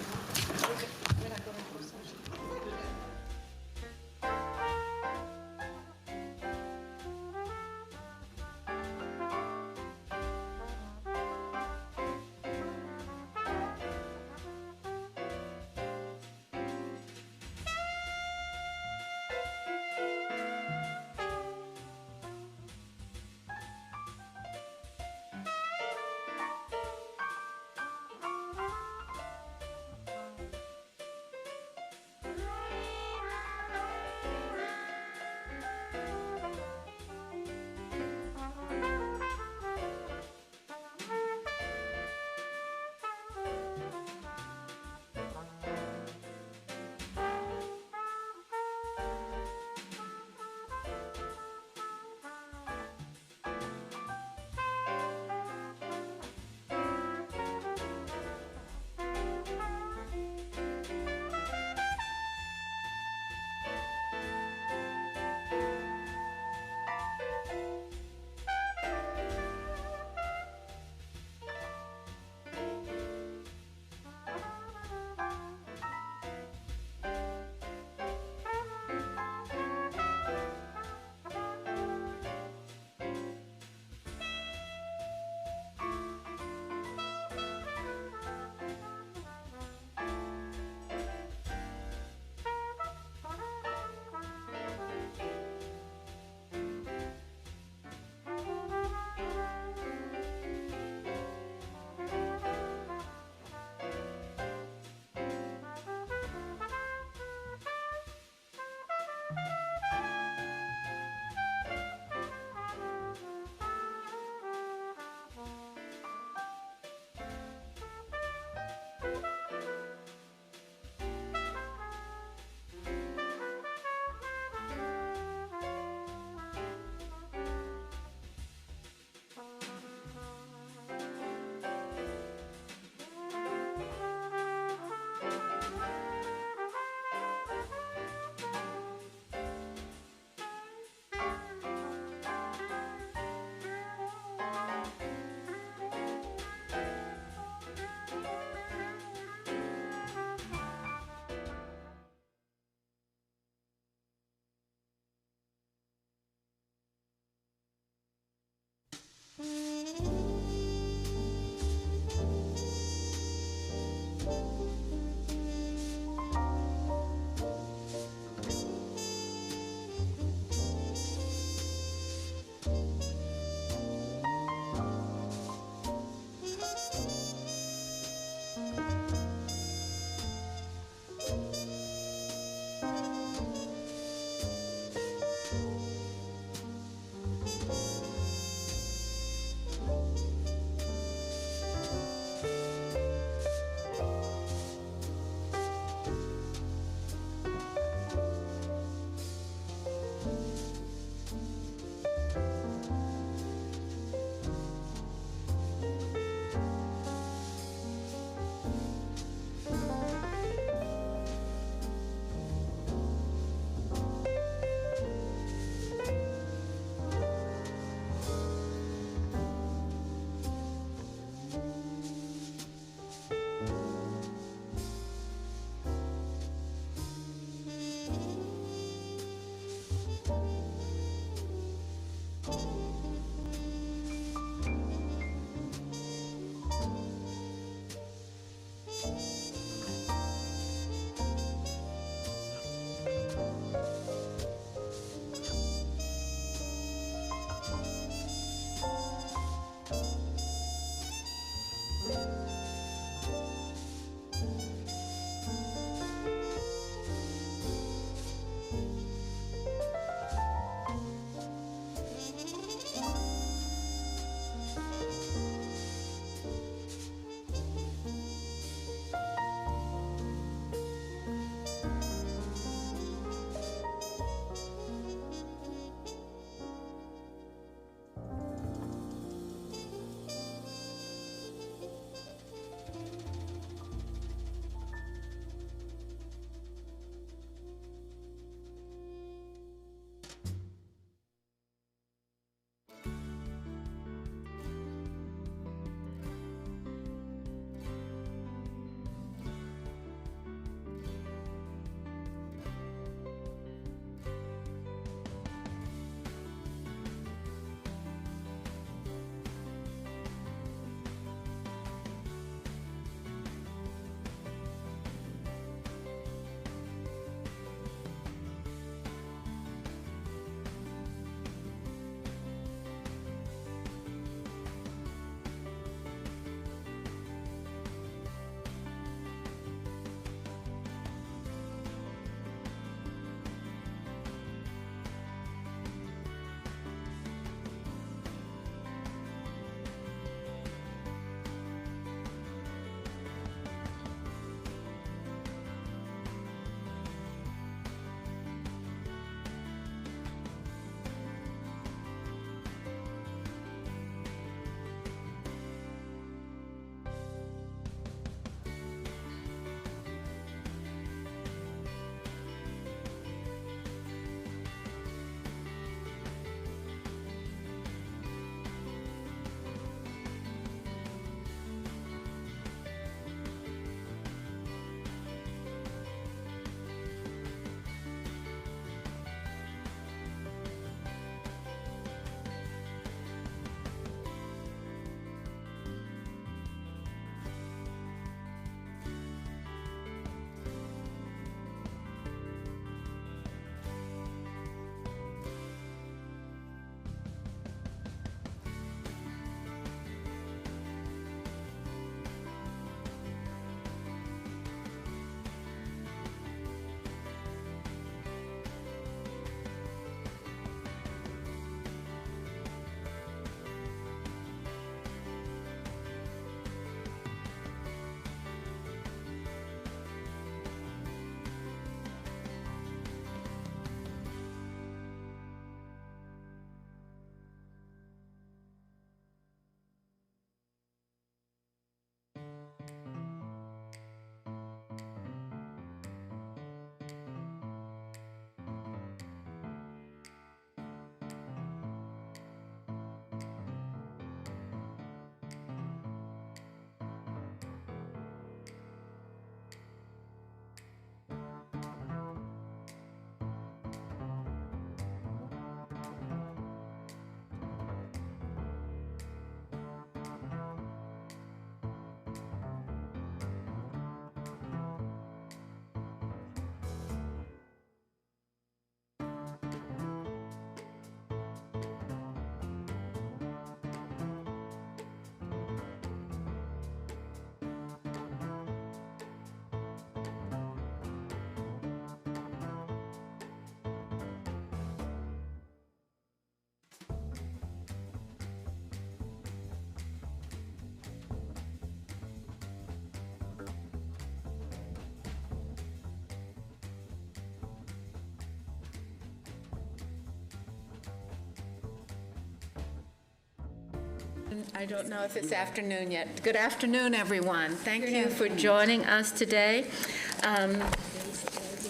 I don't know if it's afternoon yet. Good afternoon, everyone. Thank you for joining us today.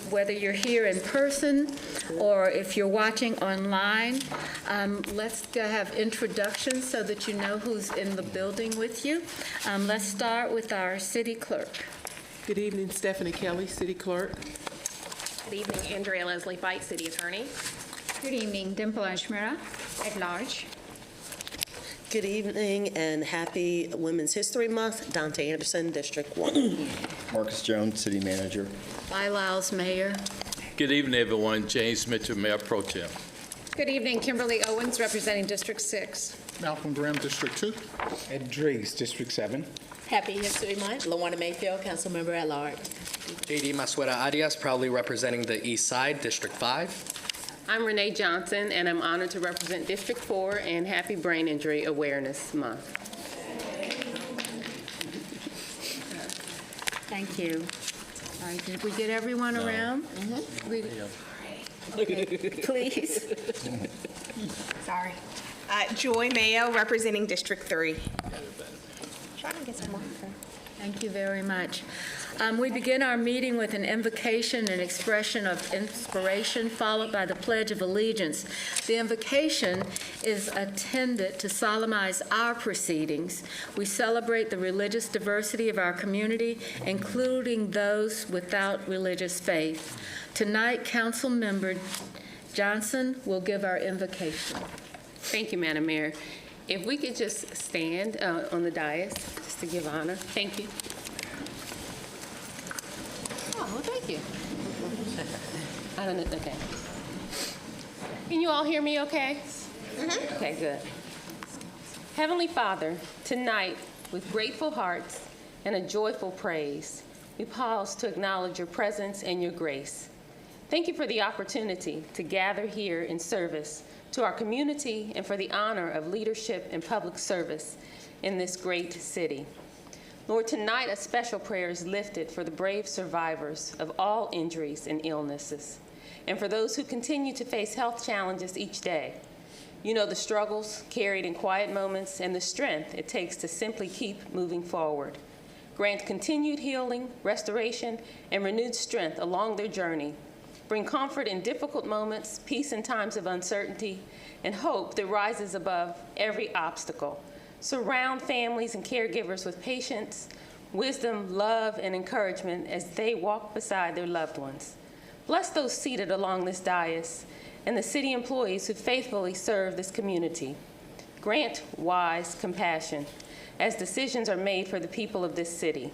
Whether you're here in person or if you're watching online, let's have introductions so that you know who's in the building with you. Let's start with our city clerk. Good evening, Stephanie Kelly, City Clerk. Good evening, Andrea Leslie Fight, City Attorney. Good evening, Dimple Ashmira, at large. Good evening and happy Women's History Month. Dante Anderson, District 1. Marcus Jones, City Manager. Lyle's Mayor. Good evening, everyone. James Mitchell, Mayor Pro Tem. Good evening, Kimberly Owens, representing District 6. Malcolm Graham, District 2. Ed Driggs, District 7. Happy History Month. LaWanda Mayfield, Council Member at Large. JD Masueta Arias, proudly representing the East Side, District 5. I'm Renee Johnson, and I'm honored to represent District 4 and Happy Brain Injury Awareness Month. Thank you. All right, did we get everyone around? Please. Sorry. Joy Mayo, representing District 3. Trying to get some more. Thank you very much. We begin our meeting with an invocation and expression of inspiration, followed by the Pledge of Allegiance. The invocation is intended to solemnize our proceedings. We celebrate the religious diversity of our community, including those without religious faith. Tonight, Council Member Johnson will give our invocation. Thank you, Madam Mayor. If we could just stand on the dais, just to give honor. Thank you. Oh, well, thank you. I don't know, okay. Can you all hear me okay? Okay, good. Heavenly Father, tonight, with grateful hearts and a joyful praise, we pause to acknowledge your presence and your grace. Thank you for the opportunity to gather here in service to our community and for the honor of leadership and public service in this great city. Lord, tonight a special prayer is lifted for the brave survivors of all injuries and illnesses, and for those who continue to face health challenges each day. You know the struggles carried in quiet moments and the strength it takes to simply keep moving forward. Grant continued healing, restoration, and renewed strength along their journey. Bring comfort in difficult moments, peace in times of uncertainty, and hope that rises above every obstacle. Surround families and caregivers with patience, wisdom, love, and encouragement as they walk beside their loved ones. Bless those seated along this dais and the city employees who faithfully serve this community. Grant wise compassion as decisions are made for the people of this city.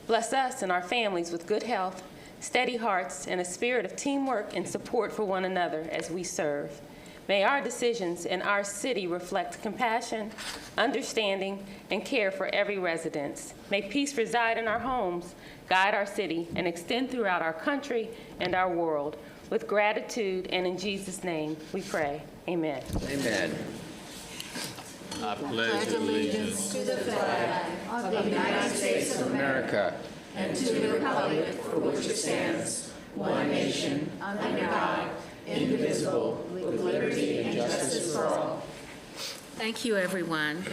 Bless us and our families with good health, steady hearts, and a spirit of teamwork and support for one another as we serve. May our decisions in our city reflect compassion, understanding, and care for every resident. May peace reside in our homes, guide our city, and extend throughout our country and our world. With gratitude and in Jesus' name, we pray. Amen. Amen. I pledge allegiance to the flag of the United States of America. and to the republic for which it stands, one nation, under God, indivisible, with liberty and justice for all. Thank you, everyone.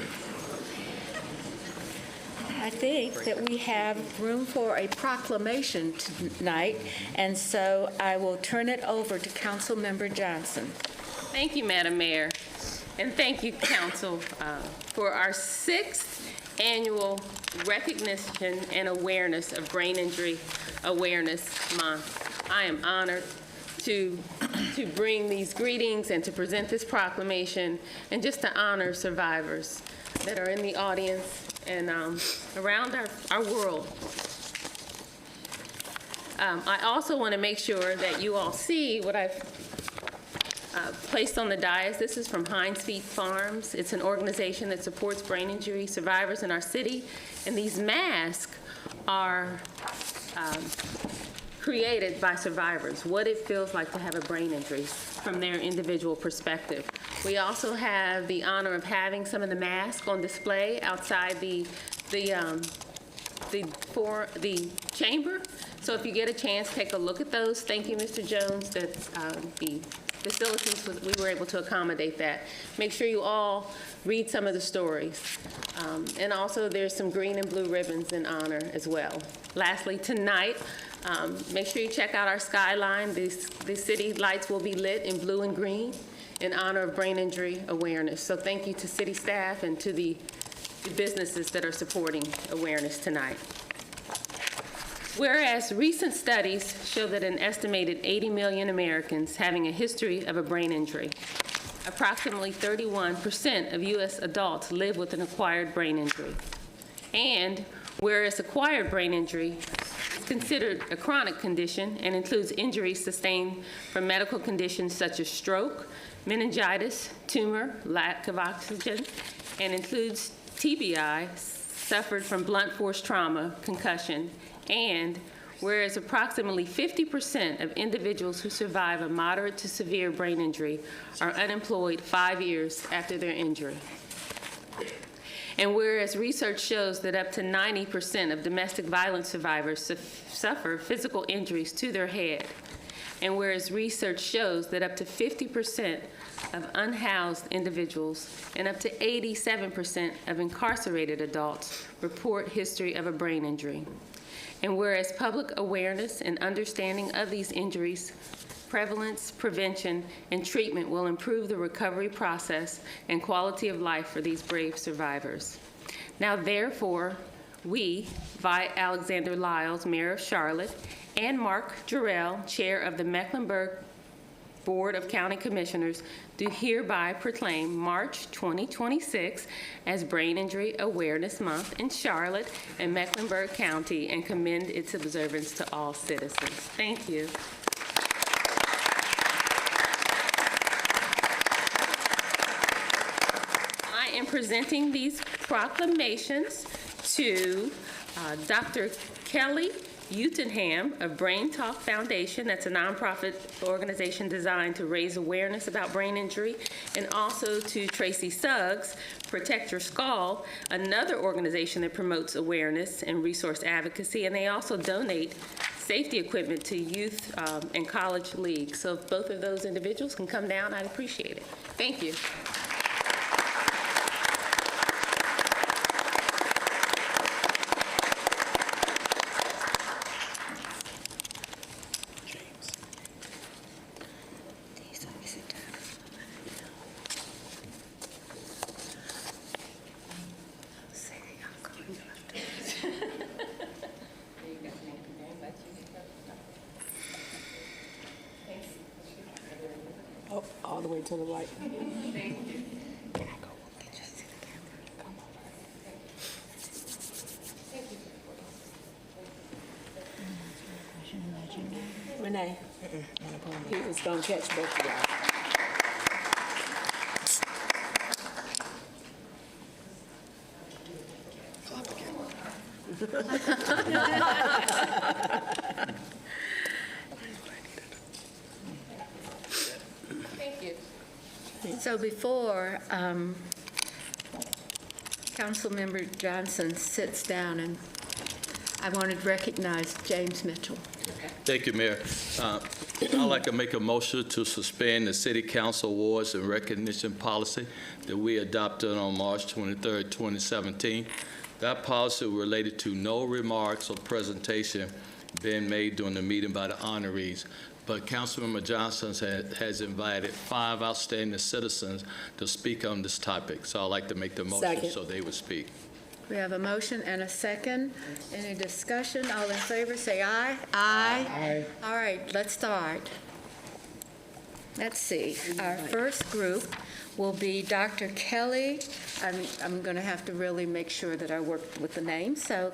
I think that we have room for a proclamation tonight, and so I will turn it over to Councilmember Johnson. Thank you, Madam Mayor, and thank you, Council, for our 6th annual Recognition and Awareness of Brain Injury Awareness Month. I am honored to bring these greetings and to present this proclamation and just to honor survivors that are in the audience and around our world. I also want to make sure that you all see what I've placed on the dais. This is from Heinz Feet Farms. It's an organization that supports brain injury survivors in our city. And these masks are created by survivors, what it feels like to have a brain injury from their individual perspective. We also have the honor of having some of the masks on display outside the chamber. So if you get a chance, take a look at those. Thank you, Mr. Jones, that the facilities, we were able to accommodate that. Make sure you all read some of the stories. And also, there's some green and blue ribbons in honor as well. Lastly, tonight, make sure you check out our skyline. The city lights will be lit in blue and green in honor of brain injury awareness. So thank you to city staff and to the businesses that are supporting awareness tonight. Whereas recent studies show that an estimated 80 million Americans having a history of a brain injury. Approximately 31% of U.S. adults live with an acquired brain injury. And whereas acquired brain injury is considered a chronic condition and includes injuries sustained from medical conditions such as stroke, meningitis, tumor, lack of oxygen, and includes TBI, suffered from blunt force trauma, concussion, and whereas approximately 50% of individuals who survive a moderate to severe brain injury are unemployed 5 years after their injury. And whereas research shows that up to 90% of domestic violence survivors suffer physical injuries to their head, and whereas research shows that up to 50% of unhoused individuals and up to 87% of incarcerated adults report history of a brain injury. And whereas public awareness and understanding of these injuries, prevalence, prevention, and treatment will improve the recovery process and quality of life for these brave survivors. Now, therefore, we, Vi Alexander Lyles, Mayor of Charlotte, and Mark Jarrell, Chair of the Mecklenburg Board of County Commissioners, do hereby proclaim March 2026 as Brain Injury Awareness Month in Charlotte and Mecklenburg County and commend its observance to all citizens. Thank you. I am presenting these proclamations to Dr. Kelly Utenham of Brain Talk Foundation. That's a nonprofit organization designed to raise awareness about brain injury, and also to Tracy Suggs, Protect Your Skull, another organization that promotes awareness and resource advocacy, and they also donate safety equipment to youth and college leagues. So if both of those individuals can come down, I'd appreciate it. Thank you. Oh, all the way to the right. Renee, he was gonna catch both of y'all. Thank you. So before Councilmember Johnson sits down, and I wanted to recognize James Mitchell. Thank you, Mayor. I'd like to make a motion to suspend the City Council awards and recognition policy that we adopted on March 23rd, 2017. That policy related to no remarks or presentation being made during the meeting by the honorees. But Councilmember Johnson has invited 5 outstanding citizens to speak on this topic. So I'd like to make the motion Second. so they would speak. We have a motion and a second. Any discussion? All in favor, say aye. Aye. Aye. All right, let's start. Let's see. Our first group will be Dr. Kelly. I'm going to have to really make sure that I work with the name. So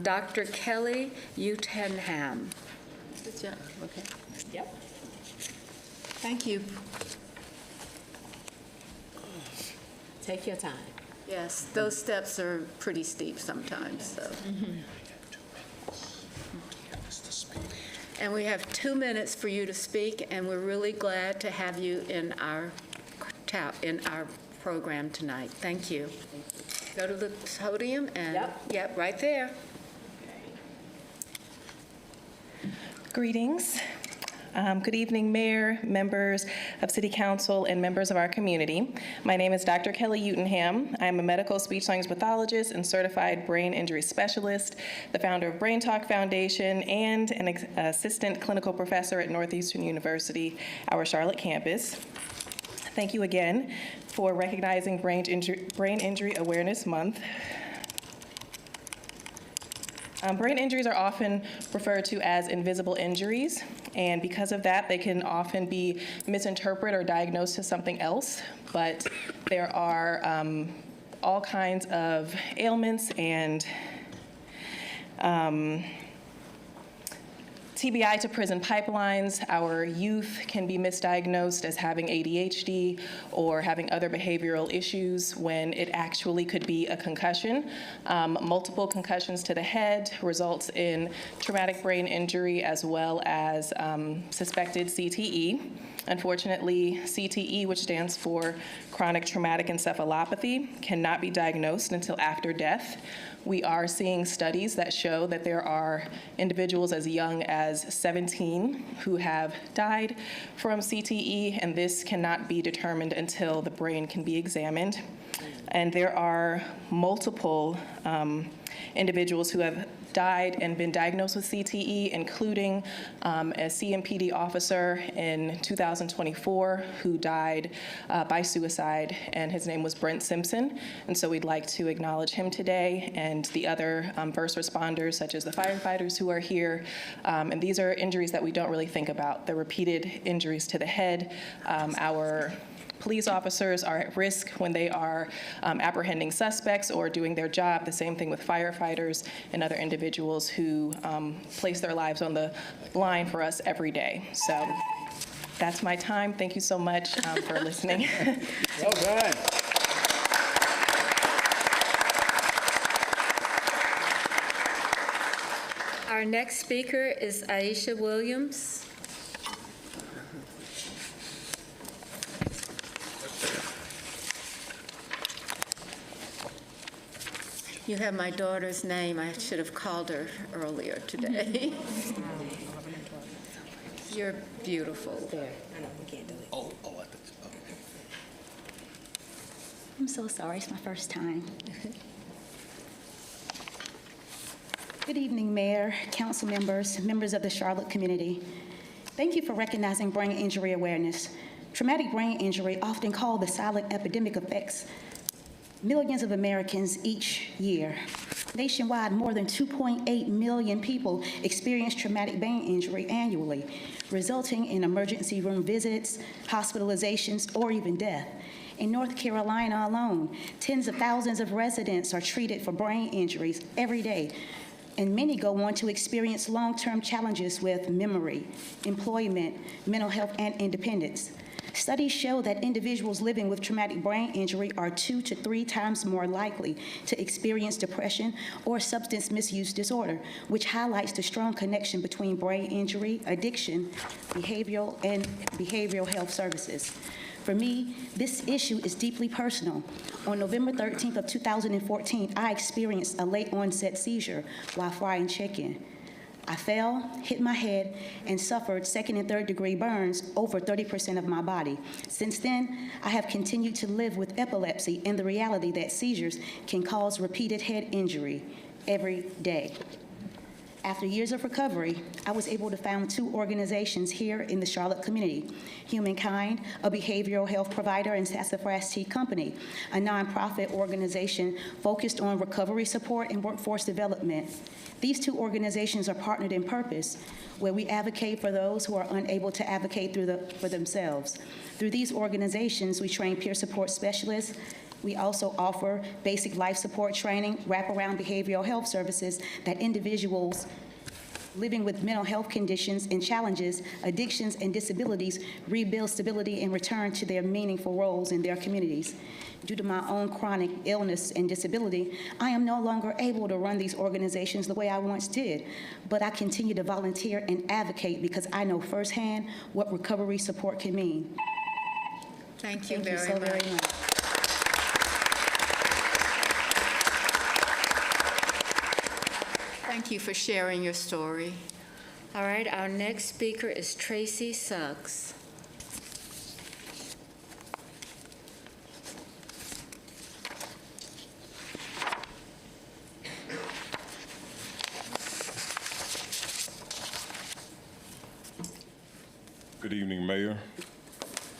Dr. Kelly Utenham. Good job. Okay. Yep. Thank you. Take your time. Yes, those steps are pretty steep sometimes, so. And we have 2 minutes for you to speak, and we're really glad to have you in our program tonight. Thank you. Go to the podium and, yep, right there. Greetings. Good evening, Mayor, members of City Council, and members of our community. My name is Dr. Kelly Utenham. I am a medical speech-language pathologist and certified brain injury specialist, the founder of Brain Talk Foundation, and an assistant clinical professor at Northeastern University, our Charlotte campus. Thank you again for recognizing Brain Injury Awareness Month. Brain injuries are often referred to as invisible injuries, and because of that, they can often be misinterpreted or diagnosed as something else. But there are all kinds of ailments and TBI to prison pipelines. Our youth can be misdiagnosed as having ADHD or having other behavioral issues when it actually could be a concussion. Multiple concussions to the head results in traumatic brain injury as well as suspected CTE. Unfortunately, CTE, which stands for chronic traumatic encephalopathy, cannot be diagnosed until after death. We are seeing studies that show that there are individuals as young as 17 who have died from CTE, and this cannot be determined until the brain can be examined. And there are multiple individuals who have died and been diagnosed with CTE, including a CMPD officer in 2024 who died by suicide, and his name was Brent Simpson. And so we'd like to acknowledge him today and the other first responders, such as the firefighters who are here. And these are injuries that we don't really think about. The repeated injuries to the head. Our police officers are at risk when they are apprehending suspects or doing their job. The same thing with firefighters and other individuals who place their lives on the line for us every day. So that's my time. Thank you so much for listening. Well done. Our next speaker is Aisha Williams. You have my daughter's name. I should have called her earlier today. You're beautiful. There. I'm so sorry. It's my first time. Good evening, Mayor, council members, members of the Charlotte community. Thank you for recognizing brain injury awareness. Traumatic brain injury, often called the silent epidemic, affects millions of Americans each year. Nationwide, more than 2.8 million people experience traumatic brain injury annually, resulting in emergency room visits, hospitalizations, or even death. In North Carolina alone, tens of thousands of residents are treated for brain injuries every day, and many go on to experience long-term challenges with memory, employment, mental health, and independence. Studies show that individuals living with traumatic brain injury are 2 to 3 times more likely to experience depression or substance misuse disorder, which highlights the strong connection between brain injury, addiction, behavioral health services. For me, this issue is deeply personal. On November 13th of 2014, I experienced a late onset seizure while frying chicken. I fell, hit my head, and suffered second and third degree burns over 30% of my body. Since then, I have continued to live with epilepsy and the reality that seizures can cause repeated head injury every day. After years of recovery, I was able to found 2 organizations here in the Charlotte community: Humankind, a behavioral health provider, and Sassafras Tea Company, a nonprofit organization focused on recovery support and workforce development. These 2 organizations are partnered in purpose, where we advocate for those who are unable to advocate for themselves. Through these organizations, we train peer support specialists. We also offer basic life support training, wraparound behavioral health services that individuals living with mental health conditions and challenges, addictions, and disabilities rebuild stability and return to their meaningful roles in their communities. Due to my own chronic illness and disability, I am no longer able to run these organizations the way I once did, but I continue to volunteer and advocate because I know firsthand what recovery support can mean. Thank you so very very much. Thank you for sharing your story. All right, our next speaker is Tracy Suggs. Good evening, Mayor,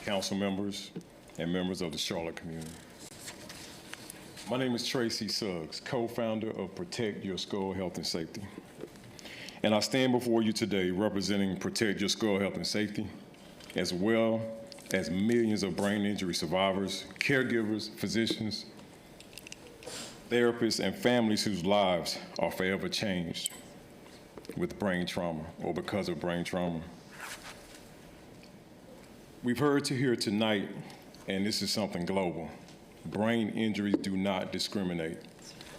council members, and members of the Charlotte community. My name is Tracy Suggs, co-founder of Protect Your Skull Health and Safety. And I stand before you today representing Protect Your Skull Health and Safety, as well as millions of brain injury survivors, caregivers, physicians, therapists, and families whose lives are forever changed with brain trauma or because of brain trauma. We've heard here tonight, and this is something global, brain injuries do not discriminate.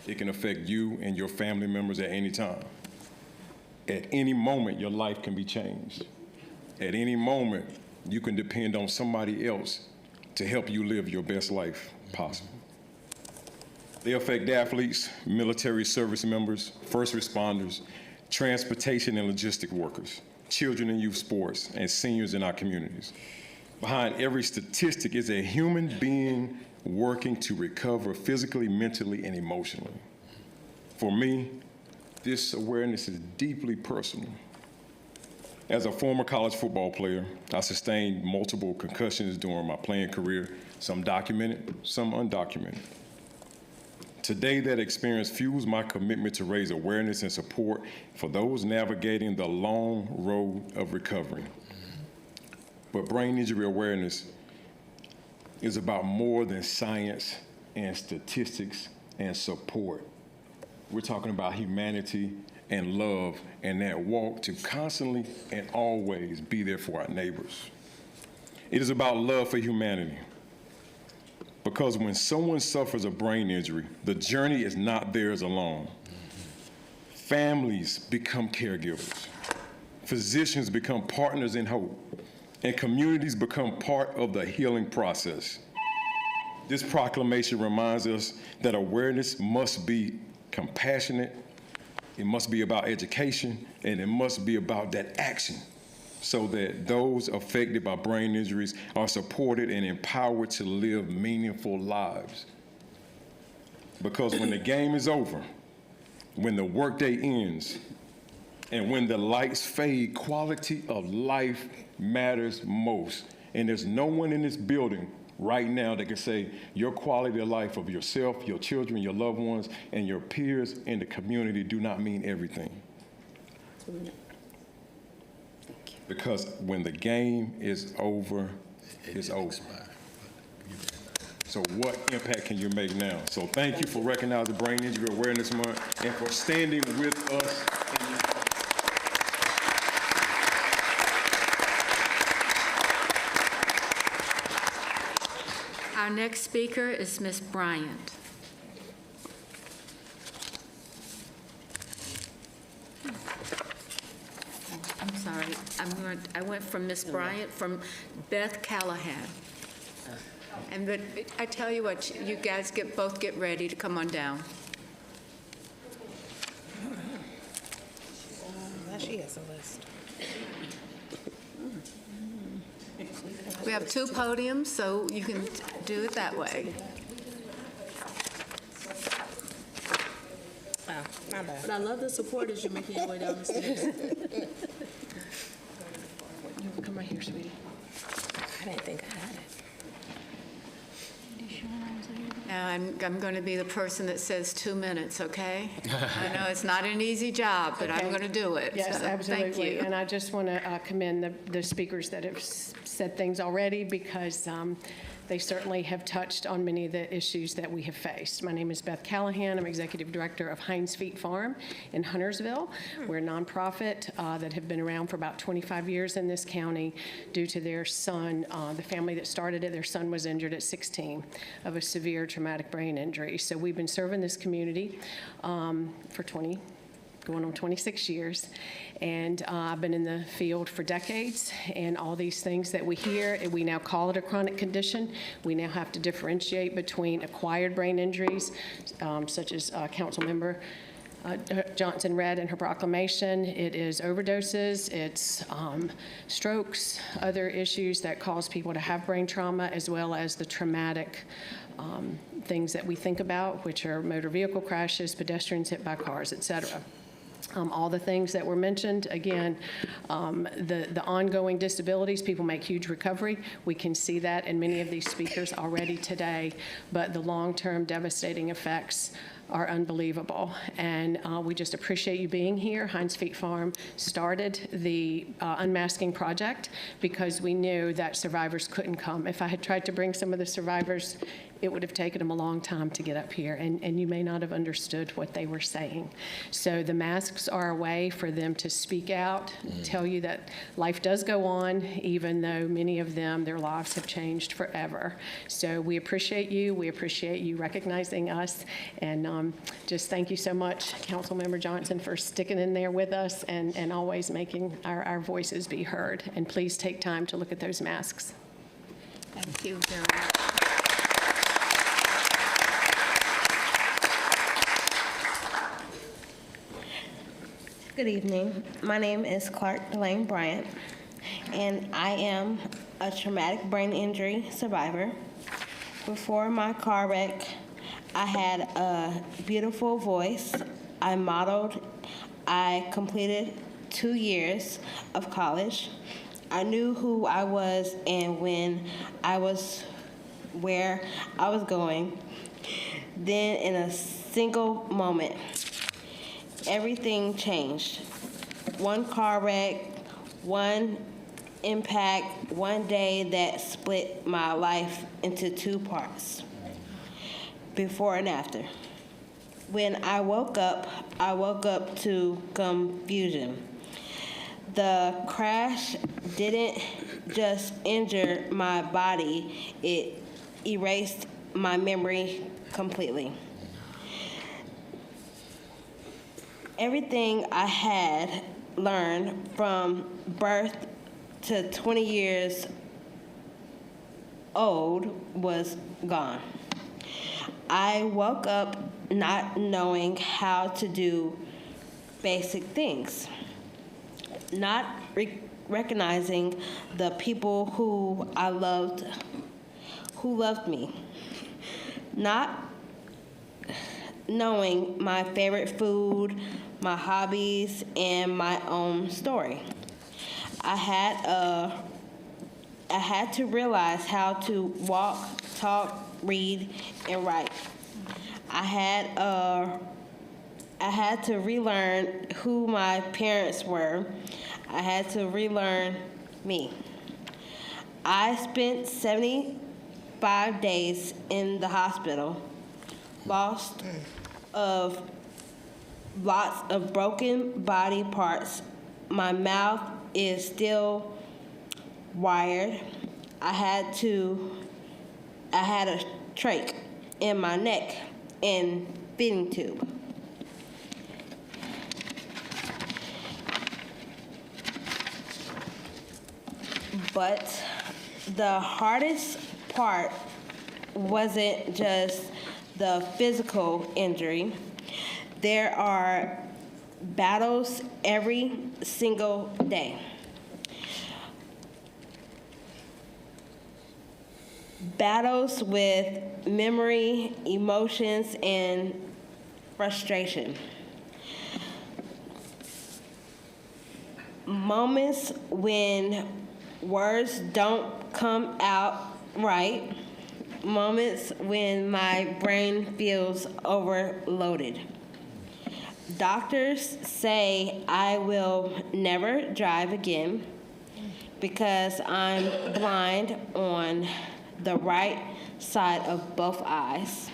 It can affect you and your family members at any time. At any moment, your life can be changed. At any moment, you can depend on somebody else to help you live your best life possible. They affect athletes, military service members, first responders, transportation and logistic workers, children in youth sports, and seniors in our communities. Behind every statistic is a human being working to recover physically, mentally, and emotionally. For me, this awareness is deeply personal. As a former college football player, I sustained multiple concussions during my playing career, some documented, some undocumented. Today, that experience fuels my commitment to raise awareness and support for those navigating the long road of recovery. But brain injury awareness is about more than science and statistics and support. We're talking about humanity and love and that walk to constantly and always be there for our neighbors. It is about love for humanity. Because when someone suffers a brain injury, the journey is not theirs alone. Families become caregivers. Physicians become partners in hope. And communities become part of the healing process. This proclamation reminds us that awareness must be compassionate, it must be about education, and it must be about that action so that those affected by brain injuries are supported and empowered to live meaningful lives. Because when the game is over, when the workday ends, and when the lights fade, quality of life matters most. And there's no one in this building right now that can say your quality of life of yourself, your children, your loved ones, and your peers in the community do not mean everything. Because when the game is over, it's over. So what impact can you make now? So thank you for recognizing Brain Injury Awareness Month and for standing with us. Our next speaker is Ms. Bryant. I'm sorry, I went from Ms. Bryant, from Beth Callahan. And but I tell you what, you guys both get ready to come on down. She has a list. We have two podiums, so you can do it that way. Oh, my bad. But I love the support as you're making your way down the stairs. You come right here, sweetie. I didn't think I had it. Now, I'm going to be the person that says 2 minutes, okay? I know it's not an easy job, but I'm going to do it. Yes, so, absolutely. Thank you. And I just want to commend the speakers that have said things already, because they certainly have touched on many of the issues that we have faced. My name is Beth Callahan. I'm Executive Director of Heinz Feet Farm in Huntersville. We're a nonprofit that have been around for about 25 years in this county due to their son, the family that started it, their son was injured at 16 of a severe traumatic brain injury. So we've been serving this community for going on 26 years. And I've been in the field for decades, and all these things that we hear, and we now call it a chronic condition. We now have to differentiate between acquired brain injuries, such as Councilmember Johnson read in her proclamation. It is overdoses, it's strokes, other issues that cause people to have brain trauma, as well as the traumatic things that we think about, which are motor vehicle crashes, pedestrians hit by cars, et cetera. All the things that were mentioned, again, the ongoing disabilities, people make huge recovery. We can see that in many of these speakers already today, but the long-term devastating effects are unbelievable. And we just appreciate you being here. Heinz Feet Farm started the Unmasking Project because we knew that survivors couldn't come. If I had tried to bring some of the survivors, it would have taken them a long time to get up here, and you may not have understood what they were saying. So the masks are a way for them to speak out, tell you that life does go on, even though many of them, their lives have changed forever. So we appreciate you. We appreciate you recognizing us. And just thank you so much, Councilmember Johnson, for sticking in there with us and always making our voices be heard. And please take time to look at those masks. Thank you very much. Good evening. My name is Clark Delane Bryant, and I am a traumatic brain injury survivor. Before my car wreck, I had a beautiful voice. I modeled. I completed 2 years of college. I knew who I was and when I was where I was going. Then in a single moment, everything changed. One car wreck, one impact, one day that split my life into 2 parts, before and after. When I woke up to confusion. The crash didn't just injure my body, it erased my memory completely. Everything I had learned from birth to 20 years old was gone. I woke up not knowing how to do basic things, not recognizing the people who I loved, who loved me, not knowing my favorite food, my hobbies, and my own story. I had to realize how to walk, talk, read, and write. I had to relearn who my parents were. I had to relearn me. I spent 75 days in the hospital, lots of broken body parts. My mouth is still wired. I had a trach in my neck and feeding tube. But the hardest part wasn't just the physical injury. There are battles every single day. Battles with memory, emotions, and frustration. Moments when words don't come out right. Moments when my brain feels overloaded. Doctors say I will never drive again because I'm blind on the right side of both eyes.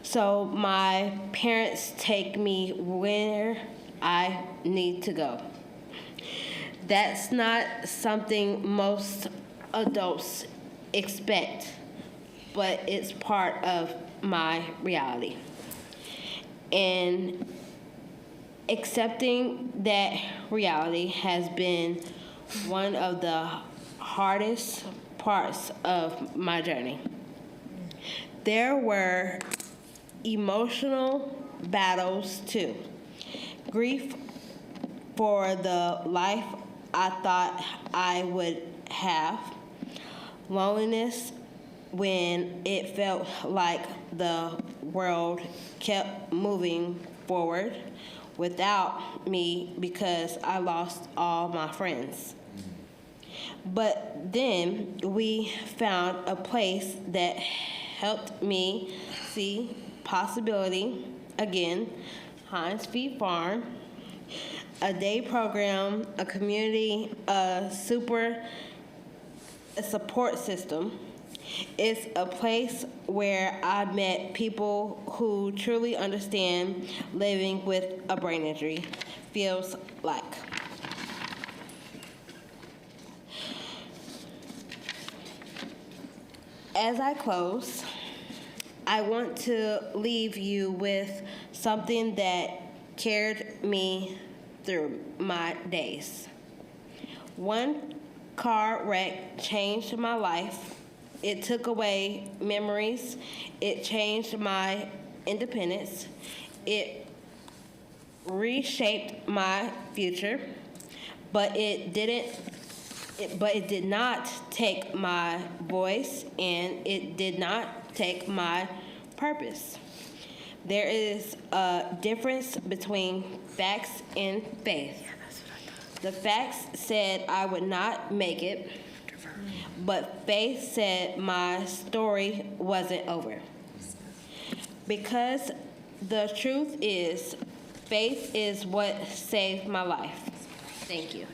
So my parents take me where I need to go. That's not something most adults expect, but it's part of my reality. And accepting that reality has been one of the hardest parts of my journey. There were emotional battles too. Grief for the life I thought I would have. Loneliness when it felt like the world kept moving forward without me because I lost all my friends. But then we found a place that helped me see possibility again. Heinz Feed Farm, a day program, a community, a support system. It's a place where I met people who truly understand living with a brain injury feels like. As I close, I want to leave you with something that carried me through my days. One car wreck changed my life. It took away memories. It changed my independence. It reshaped my future, but it did not take my voice, and it did not take my purpose. There is a difference between facts and faith. The facts said I would not make it, but faith said my story wasn't over. Because the truth is, faith is what saved my life. Thank you.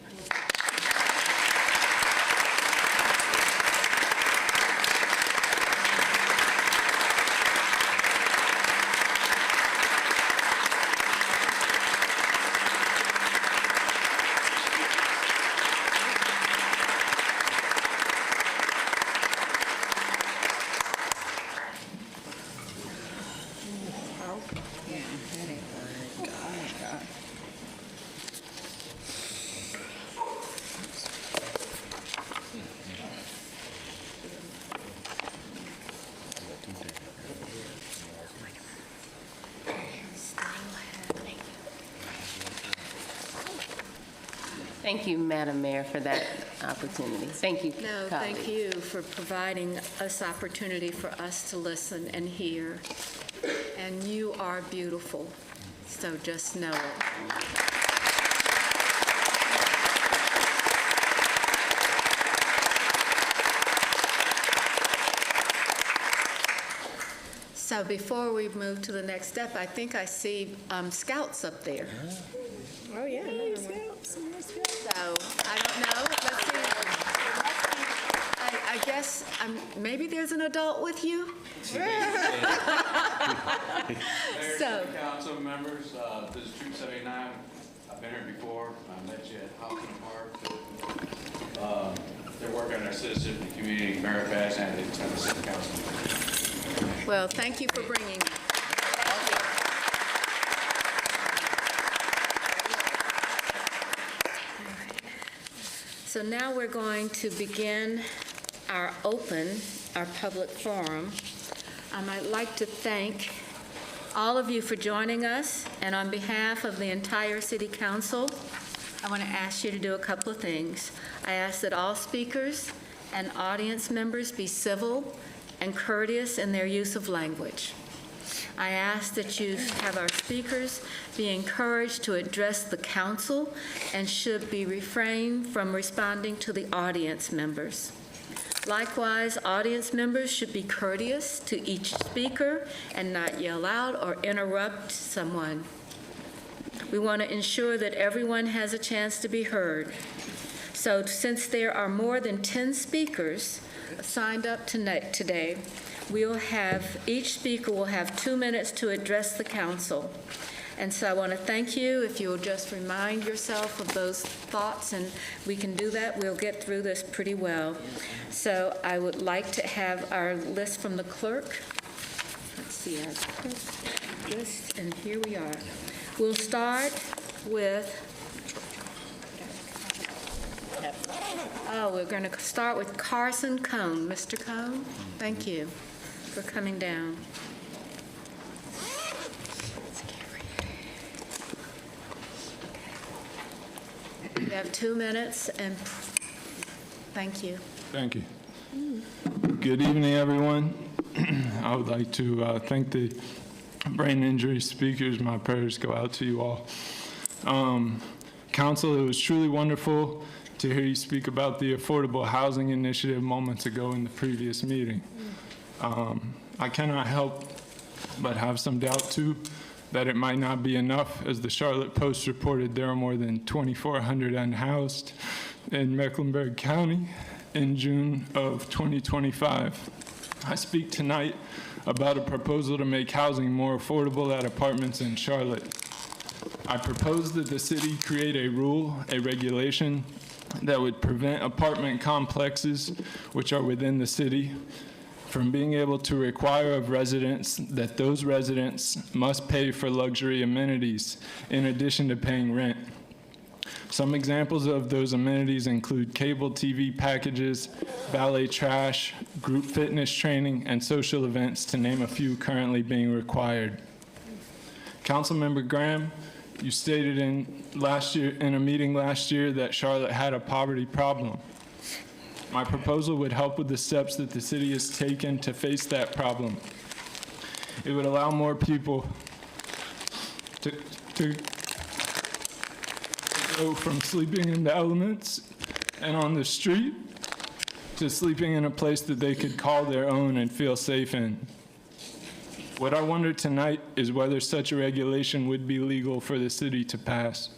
Thank you, Madam Mayor, for that opportunity. Thank you, No, colleagues. thank you for providing us opportunity for us to listen and hear. And you are beautiful, so just know it. So before we move to the next step, I think I see scouts up there. Oh, yeah. So, I don't know, let's see. I guess, maybe there's an adult with you? Mayor, So- council members, this is Troop 79. I've been here before. I met you at Hopkins Park. They're working on their citizen and community merit pass and it's going to city council. Well, thank you for bringing me. So now we're going to begin our public forum. I'd like to thank all of you for joining us, and on behalf of the entire City Council, I want to ask you to do a couple of things. I ask that all speakers and audience members be civil and courteous in their use of language. I ask that you have our speakers be encouraged to address the council and should be refrained from responding to the audience members. Likewise, audience members should be courteous to each speaker and not yell out or interrupt someone. We want to ensure that everyone has a chance to be heard. So since there are more than 10 speakers signed up today, each speaker will have 2 minutes to address the council. And so I want to thank you. If you will just remind yourself of those thoughts, and we can do that, we'll get through this pretty well. So I would like to have our list from the clerk. Let's see, our clerk list, and here we are. We'll start with, we're going to start with Carson Cone. Mr. Cone, thank you for coming down. You have 2 minutes, and thank you. Thank you. Good evening, everyone. I would like to thank the brain injury speakers. My prayers go out to you all. Council, it was truly wonderful to hear you speak about the Affordable Housing Initiative moments ago in the previous meeting. I cannot help but have some doubt, too, that it might not be enough. As the Charlotte Post reported, there are more than 2,400 unhoused in Mecklenburg County in June of 2025. I speak tonight about a proposal to make housing more affordable at apartments in Charlotte. I propose that the city create a rule, a regulation, that would prevent apartment complexes, which are within the city, from being able to require of residents that those residents must pay for luxury amenities in addition to paying rent. Some examples of those amenities include cable TV packages, valet trash, group fitness training, and social events, to name a few currently being required. Councilmember Graham, you stated in a meeting last year that Charlotte had a poverty problem. My proposal would help with the steps that the city has taken to face that problem. It would allow more people to go from sleeping in the elements and on the street to sleeping in a place that they could call their own and feel safe in. What I wonder tonight is whether such a regulation would be legal for the city to pass.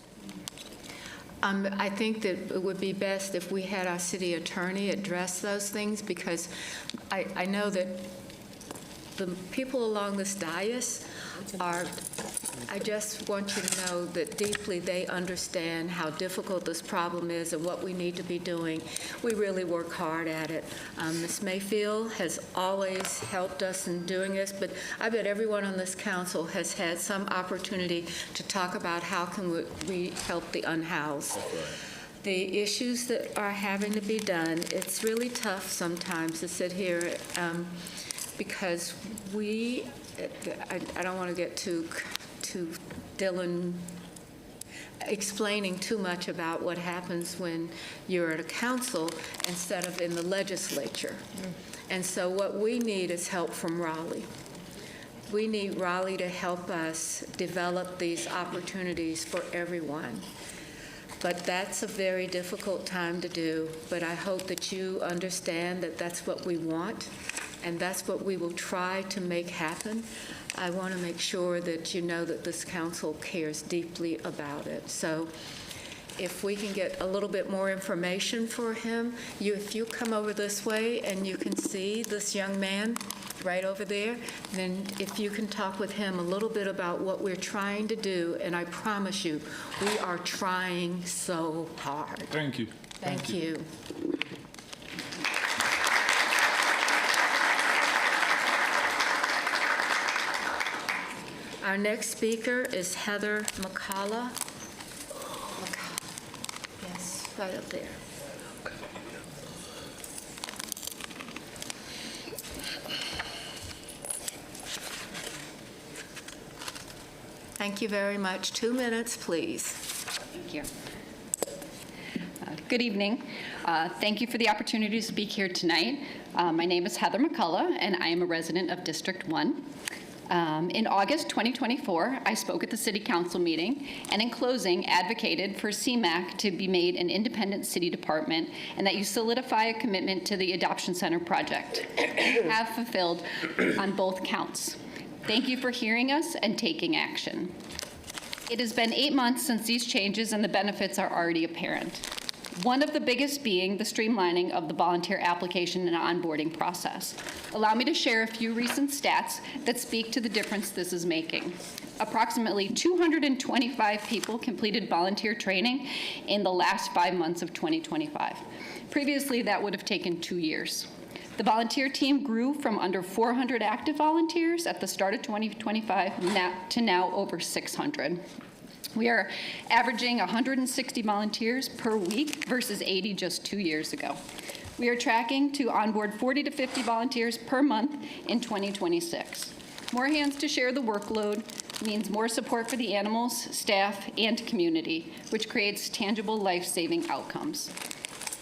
I think that it would be best if we had our city attorney address those things, because I know that the people along this dais are, I just want you to know that deeply they understand how difficult this problem is and what we need to be doing. We really work hard at it. Ms. Mayfield has always helped us in doing this, but I bet everyone on this council has had some opportunity to talk about how can we help the unhoused. The issues that are having to be done, it's really tough sometimes to sit here because I don't want to get to Dylan explaining too much about what happens when you're at a council instead of in the legislature. And so what we need is help from Raleigh. We need Raleigh to help us develop these opportunities for everyone. But that's a very difficult time to do. But I hope that you understand that that's what we want, and that's what we will try to make happen. I want to make sure that you know that this council cares deeply about it. So if we can get a little bit more information for him, if you come over this way and you can see this young man right over there, then if you can talk with him a little bit about what we're trying to do, and I promise you, we are trying so hard. Thank you. Thank you. Our next speaker is Heather McCullough. Yes, right up there. Thank you very much. 2 minutes, please. Thank you. Good evening. Thank you for the opportunity to speak here tonight. My name is Heather McCullough, and I am a resident of District 1. In August 2024, I spoke at the City Council meeting, and in closing, advocated for CMAQ to be made an independent city department and that you solidify a commitment to the Adoption Center project. You have fulfilled on both counts. Thank you for hearing us and taking action. It has been 8 months since these changes, and the benefits are already apparent. One of the biggest being the streamlining of the volunteer application and onboarding process. Allow me to share a few recent stats that speak to the difference this is making. Approximately 225 people completed volunteer training in the last 5 months of 2025. Previously, that would have taken 2 years. The volunteer team grew from under 400 active volunteers at the start of 2025 to now over 600. We are averaging 160 volunteers per week versus 80 just 2 years ago. We are tracking to onboard 40 to 50 volunteers per month in 2026. More hands to share the workload, means more support for the animals, staff, and community, which creates tangible life-saving outcomes.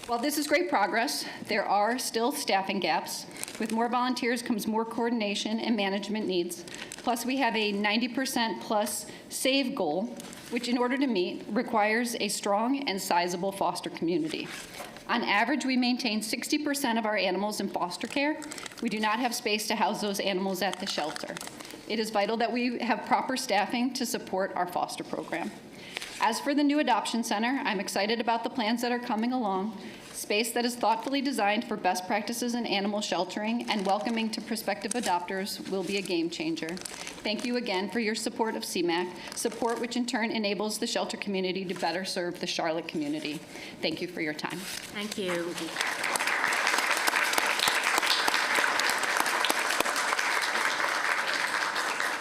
While this is great progress, there are still staffing gaps. With more volunteers comes more coordination and management needs. Plus, we have a 90% plus save goal, which in order to meet requires a strong and sizable foster community. On average, we maintain 60% of our animals in foster care. We do not have space to house those animals at the shelter. It is vital that we have proper staffing to support our foster program. As for the new adoption center, I'm excited about the plans that are coming along. Space that is thoughtfully designed for best practices in animal sheltering and welcoming to prospective adopters will be a game changer. Thank you again for your support of CMAC, support which in turn enables the shelter community to better serve the Charlotte community. Thank you for your time. Thank you.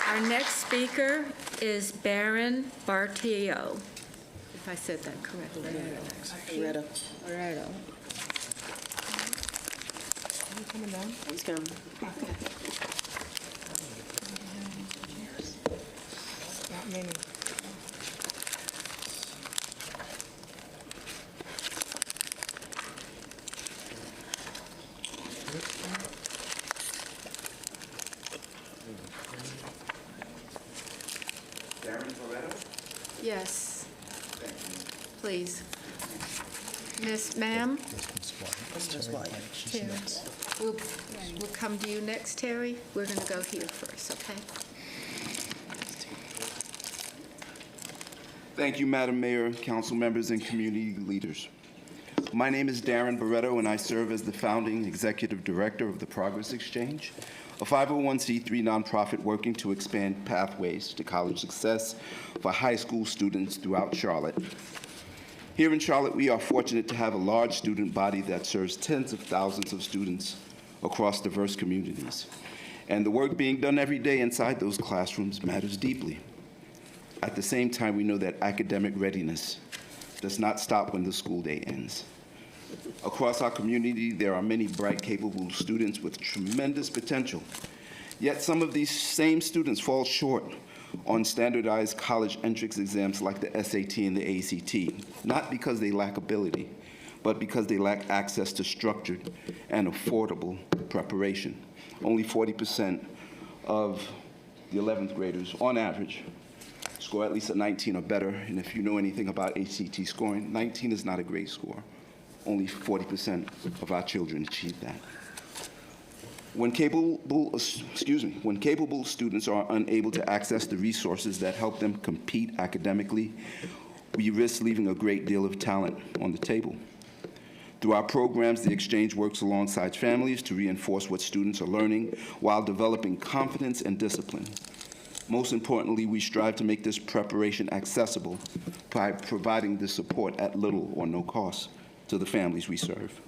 Our next speaker is Baron Bartillo, if I said that correctly. Barreto. He's coming. Not many. Yes, please. Miss, ma'am? Terry. We'll come to you next, Terry. We're going to go here first, okay? Thank you, Madam Mayor, council members, and community leaders. My name is Darren Barreto, and I serve as the founding executive director of the Progress Exchange, a 501c3 nonprofit working to expand pathways to college success for high school students throughout Charlotte. Here in Charlotte, we are fortunate to have a large student body that serves tens of thousands of students across diverse communities. And the work being done every day inside those classrooms matters deeply. At the same time, we know that academic readiness does not stop when the school day ends. Across our community, there are many bright, capable students with tremendous potential. Yet some of these same students fall short on standardized college entrance exams like the SAT and the ACT, not because they lack ability, but because they lack access to structured and affordable preparation. Only 40% of the 11th graders, on average, score at least a 19 or better, and if you know anything about ACT scoring, 19 is not a great score. Only 40% of our children achieve that. When capable students are unable to access the resources that help them compete academically, we risk leaving a great deal of talent on the table. Through our programs, the Exchange works alongside families to reinforce what students are learning while developing confidence and discipline. Most importantly, we strive to make this preparation accessible by providing the support at little or no cost to the families we serve.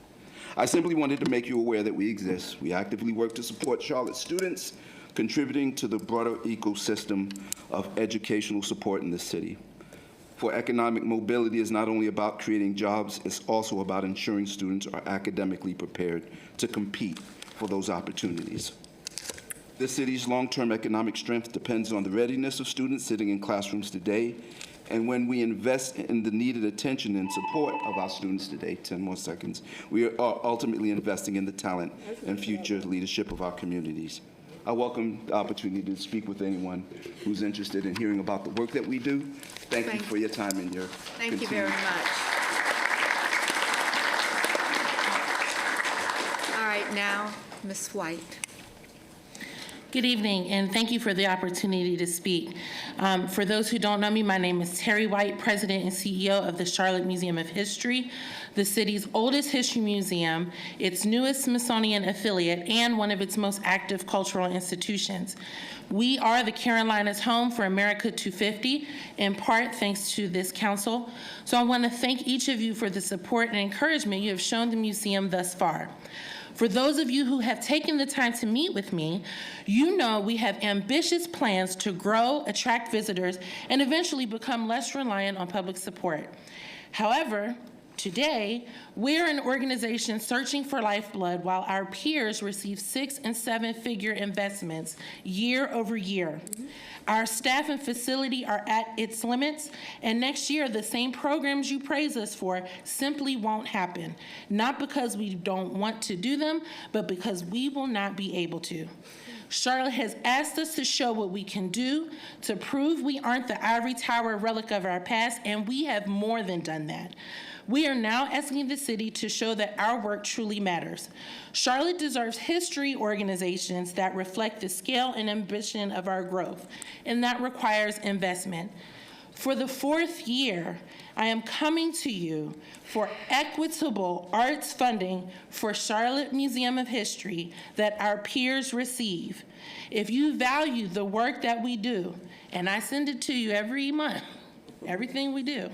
I simply wanted to make you aware that we exist. We actively work to support Charlotte students, contributing to the broader ecosystem of educational support in this city. For economic mobility is not only about creating jobs, it's also about ensuring students are academically prepared to compete for those opportunities. This city's long-term economic strength depends on the readiness of students sitting in classrooms today. And when we invest in the needed attention and support of our students today, 10 more seconds, we are ultimately investing in the talent and future leadership of our communities. I welcome the opportunity to speak with anyone who's interested in hearing about the work that we do. Thank you for your time and your Thank you very much. All right, now, Ms. White. Good evening, and thank you for the opportunity to speak. For those who don't know me, my name is Terry White, President and CEO of the Charlotte Museum of History, the city's oldest history museum, its newest Smithsonian affiliate, and one of its most active cultural institutions. We are the Carolinas' home for America 250, in part thanks to this council. So I want to thank each of you for the support and encouragement you have shown the museum thus far. For those of you who have taken the time to meet with me, you know we have ambitious plans to grow, attract visitors, and eventually become less reliant on public support. However, Today, we're an organization searching for lifeblood while our peers receive 6- and 7-figure investments year over year. Our staff and facility are at its limits, and next year, the same programs you praise us for simply won't happen, not because we don't want to do them, but because we will not be able to. Charlotte has asked us to show what we can do, to prove we aren't the ivory tower relic of our past, and we have more than done that. We are now asking the city to show that our work truly matters. Charlotte deserves history organizations that reflect the scale and ambition of our growth, and that requires investment. For the 4th year, I am coming to you for equitable arts funding for Charlotte Museum of History that our peers receive. If you value the work that we do, and I send it to you every month, everything we do,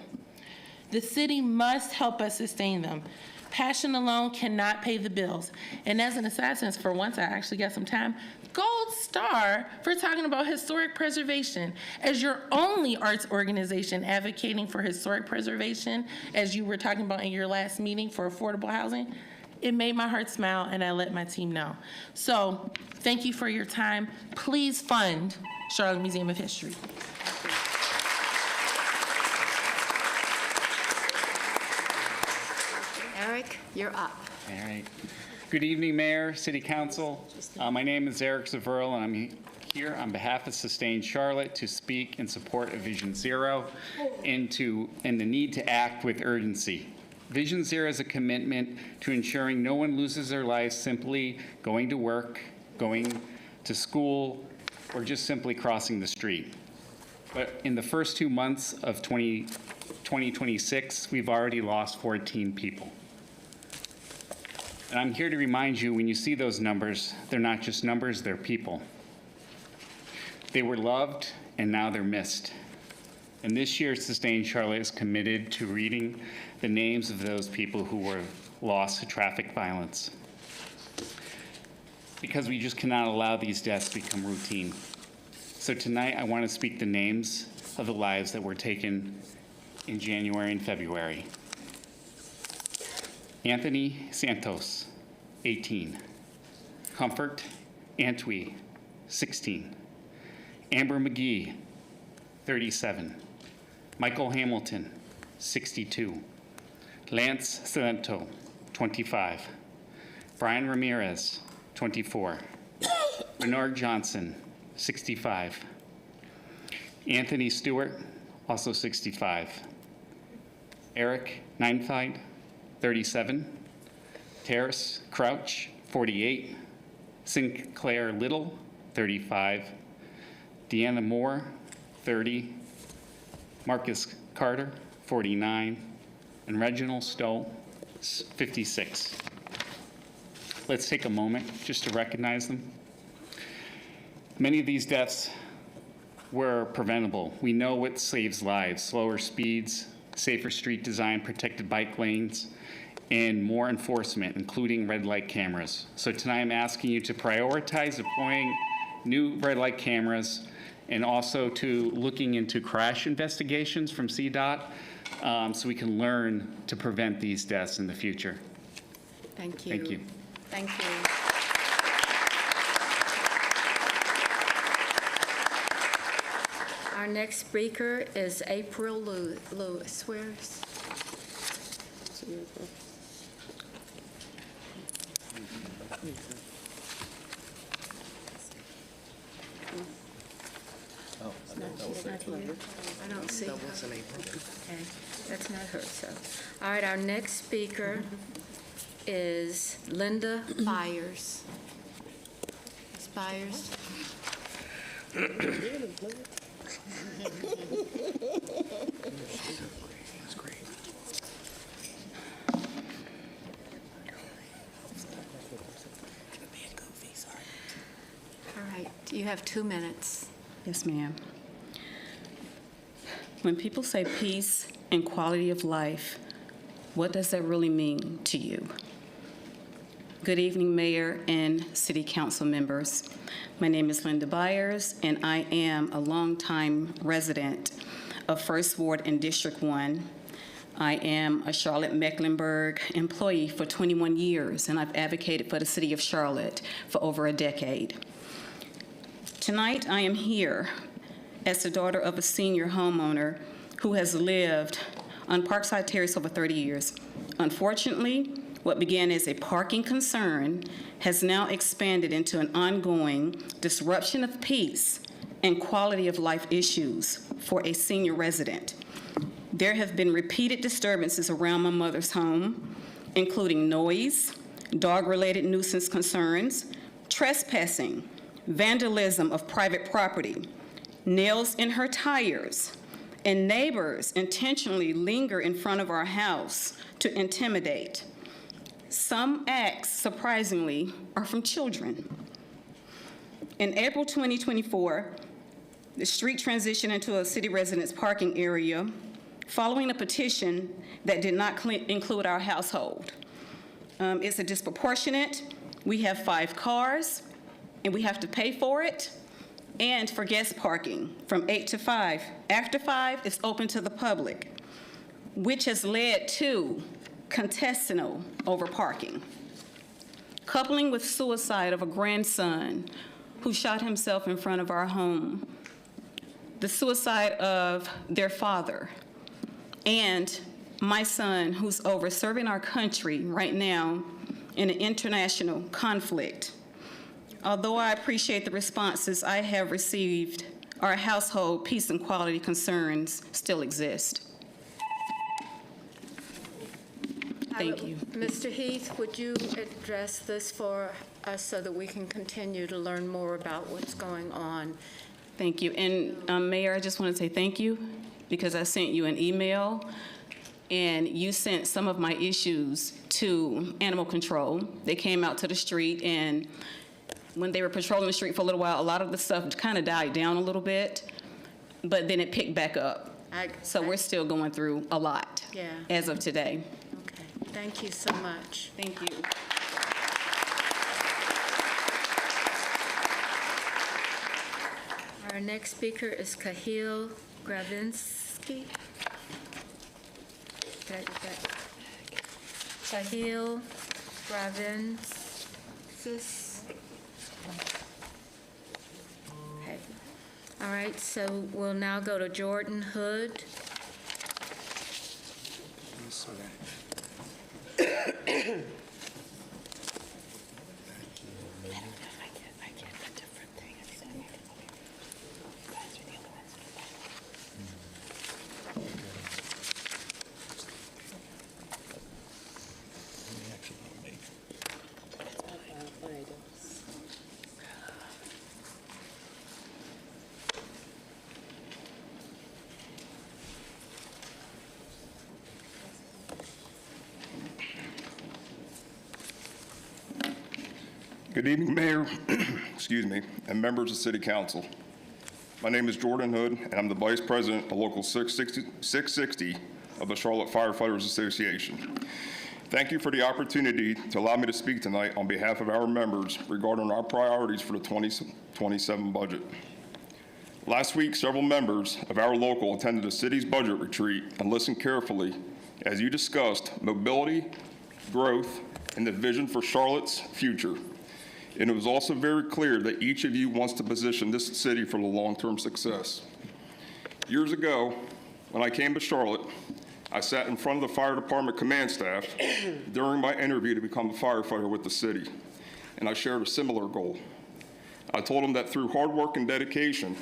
the city must help us sustain them. Passion alone cannot pay the bills. And as an aside, since for once I actually got some time, gold star for talking about historic preservation. As your only arts organization advocating for historic preservation, as you were talking about in your last meeting for affordable housing, it made my heart smile and I let my team know. So thank you for your time. Please fund Charlotte Museum of History. Eric, you're up. All right. Good evening, Mayor, City Council. My name is Eric Zaverl, and I'm here on behalf of Sustain Charlotte to speak in support of Vision Zero and the need to act with urgency. Vision Zero is a commitment to ensuring no one loses their life simply going to work, going to school, or just simply crossing the street. But in the first 2 months of 2026, we've already lost 14 people. And I'm here to remind you, when you see those numbers, they're not just numbers, they're people. They were loved, and now they're missed. And this year, Sustain Charlotte is committed to reading the names of those people who were lost to traffic violence. Because we just cannot allow these deaths to become routine. So tonight, I want to speak the names of the lives that were taken in January and February. Anthony Santos, 18. Comfort Antwi, 16. Amber McGee, 37. Michael Hamilton, 62. Lance Cilento, 25. Brian Ramirez, 24. Bernard Johnson, 65. Anthony Stewart, also 65. Eric Neinfeld, 37. Terrace Crouch, 48. Sinclair Little, 35. Deanna Moore, 30. Marcus Carter, 49. And Reginald Stowe, 56. Let's take a moment just to recognize them. Many of these deaths were preventable. We know what saves lives: slower speeds, safer street design, protected bike lanes, and more enforcement, including red light cameras. So tonight I'm asking you to prioritize deploying new red light cameras and also to looking into crash investigations from CDOT so we can learn to prevent these deaths in the future. Thank you. Thank you. Thank you. Our next speaker is April Lewis. Where's? She's not here. I don't see her. Okay, that's not her, so. All right, our next speaker is Linda Byers. Ms. Byers? All right, you have 2 minutes. Yes, ma'am. When people say peace and quality of life, what does that really mean to you? Good evening, Mayor and City Council members. My name is Linda Byers, and I am a longtime resident of First Ward in District 1. I am a Charlotte-Mecklenburg employee for 21 years, and I've advocated for the city of Charlotte for over a decade. Tonight, I am here as the daughter of a senior homeowner who has lived on Parkside Terrace over 30 years. Unfortunately, what began as a parking concern has now expanded into an ongoing disruption of peace and quality of life issues for a senior resident. There have been repeated disturbances around my mother's home, including noise, dog-related nuisance concerns, trespassing, vandalism of private property, nails in her tires, and neighbors intentionally linger in front of our house to intimidate. Some acts, surprisingly, are from children. In April 2024, the street transitioned into a city residence parking area following a petition that did not include our household. It's a disproportionate. We have 5 cars, and we have to pay for it, and for guest parking from 8 to 5. After 5, it's open to the public, which has led to contestant over parking, coupling with suicide of a grandson who shot himself in front of our home, the suicide of their father, and my son who's over serving our country right now in an international conflict. Although I appreciate the responses I have received, our household peace and quality concerns still exist. Thank you. Mr. Heath, would you address this for us so that we can continue to learn more about what's going on? Thank you. And Mayor, I just want to say thank you because I sent you an email and you sent some of my issues to animal control. They came out to the street, and when they were patrolling the street for a little while, a lot of the stuff kind of died down a little bit, but then it picked back up. So we're still going through a lot as of today. Okay. Thank you so much. Thank you. Our next speaker is Kahil Gravinsky. Kahil Gravinsky. Okay. All right, so we'll now go to Jordan Hood. Good evening, Mayor, excuse me, and members of City Council. My name is Jordan Hood, and I'm the Vice President of Local 660 of the Charlotte Firefighters Association. Thank you for the opportunity to allow me to speak tonight on behalf of our members regarding our priorities for the 2027 budget. Last week, several members of our local attended the city's budget retreat and listened carefully as you discussed mobility, growth, and the vision for Charlotte's future. And it was also very clear that each of you wants to position this city for the long-term success. Years ago, when I came to Charlotte, I sat in front of the fire department command staff during my interview to become a firefighter with the city, and I shared a similar goal. I told them that through hard work and dedication,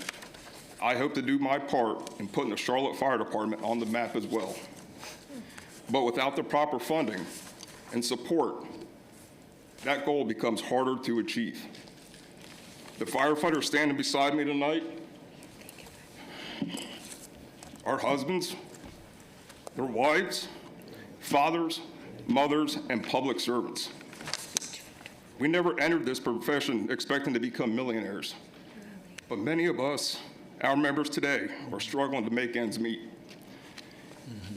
I hope to do my part in putting the Charlotte Fire Department on the map as well. But without the proper funding and support, that goal becomes harder to achieve. The firefighters standing beside me tonight are husbands, their wives, fathers, mothers, and public servants. We never entered this profession expecting to become millionaires, but many of us, our members today, are struggling to make ends meet.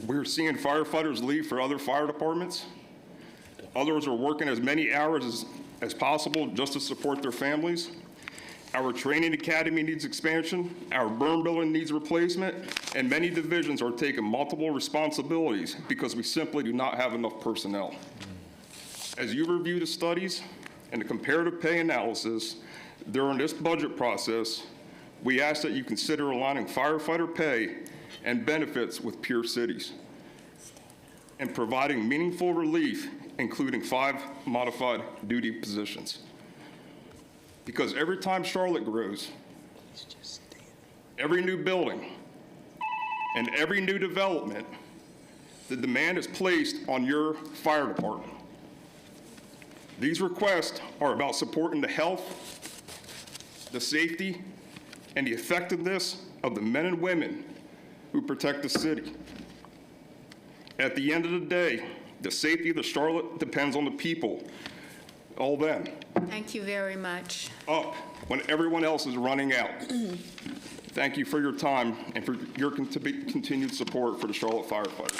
We're seeing firefighters leave for other fire departments. Others are working as many hours as possible just to support their families. Our training academy needs expansion, our burn building needs replacement, and many divisions are taking multiple responsibilities because we simply do not have enough personnel. As you review the studies and the comparative pay analysis during this budget process, we ask that you consider aligning firefighter pay and benefits with peer cities and providing meaningful relief, including 5 modified duty positions. Because every time Charlotte grows, every new building and every new development, the demand is placed on your fire department. These requests are about supporting the health, the safety, and the effectiveness of the men and women who protect the city. At the end of the day, the safety of the Charlotte depends on the people, all them, Thank you very much. up when everyone else is running out. Thank you for your time and for your continued support for the Charlotte firefighters.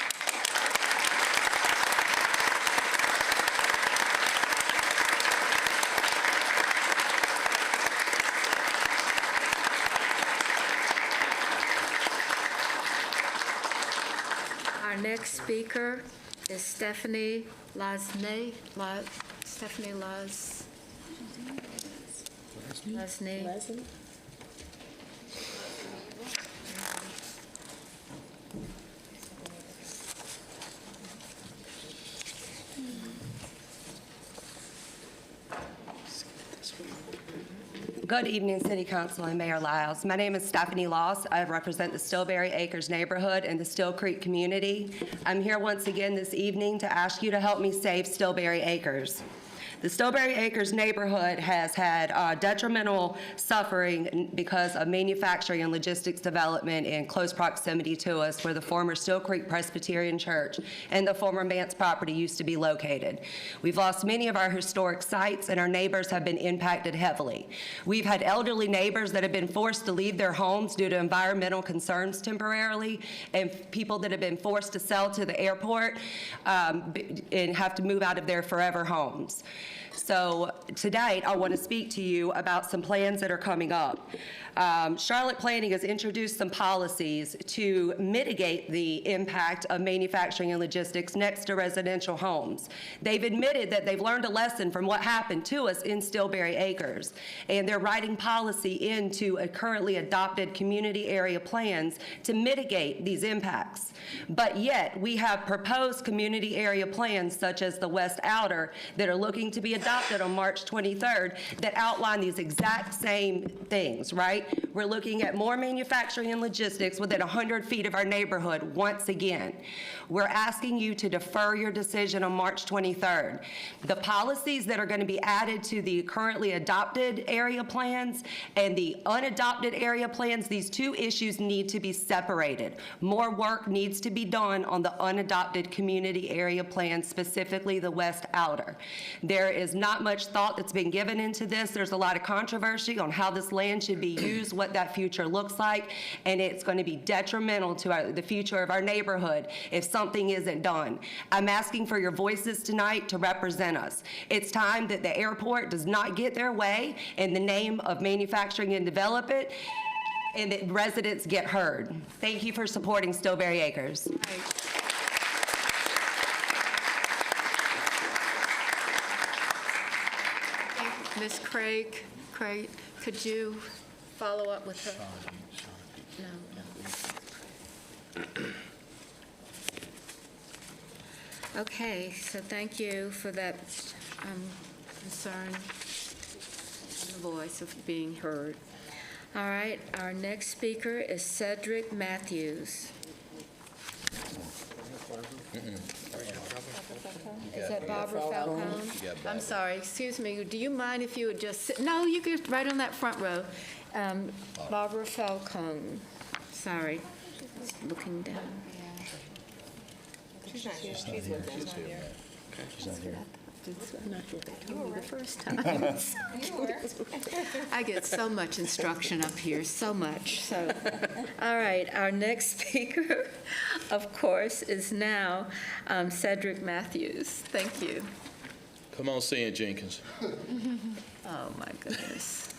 Our next speaker is Stephanie Lasney. Stephanie Lasney. Good evening, City Council and Mayor Lyles. My name is Stephanie Loss. I represent the Stillberry Acres neighborhood and the Still Creek community. I'm here once again this evening to ask you to help me save Stillberry Acres. The Stillberry Acres neighborhood has had detrimental suffering because of manufacturing and logistics development in close proximity to us, where the former Still Creek Presbyterian Church and the former Mance property used to be located. We've lost many of our historic sites, and our neighbors have been impacted heavily. We've had elderly neighbors that have been forced to leave their homes due to environmental concerns temporarily, and people that have been forced to sell to the airport and have to move out of their forever homes. So tonight, I want to speak to you about some plans that are coming up. Charlotte Planning has introduced some policies to mitigate the impact of manufacturing and logistics next to residential homes. They've admitted that they've learned a lesson from what happened to us in Stillberry Acres, and they're writing policy into a currently adopted community area plans to mitigate these impacts. But yet, we have proposed community area plans such as the West Outer that are looking to be adopted on March 23rd that outline these exact same things, right? We're looking at more manufacturing and logistics within 100 feet of our neighborhood once again. We're asking you to defer your decision on March 23rd. The policies that are going to be added to the currently adopted area plans and the unadopted area plans, these two issues need to be separated. More work needs to be done on the unadopted community area plans, specifically the West Outer. There is not much thought that's been given into this. There's a lot of controversy on how this land should be used, what that future looks like, and it's going to be detrimental to the future of our neighborhood if something isn't done. I'm asking for your voices tonight to represent us. It's time that the airport does not get their way in the name of manufacturing and development, and that residents get heard. Thank you for supporting Stillberry Acres. Ms. Craig, could you follow up with her? No. Okay, so thank you for that concern, the voice of being heard. All right, our next speaker is Cedric Matthews. Is that Barbara Falcone? I'm sorry, excuse me. Do you mind if you would just sit? No, you could right on that front row. Barbara Falcone. Sorry, looking down. She's not here. She's with them. She's here. She's not here. I'm not sure they told me the first time. I get so much instruction up here, so much. So, all right, our next speaker, of course, is now Cedric Matthews. Thank you. Come on, sing it, Jenkins. Oh, my goodness.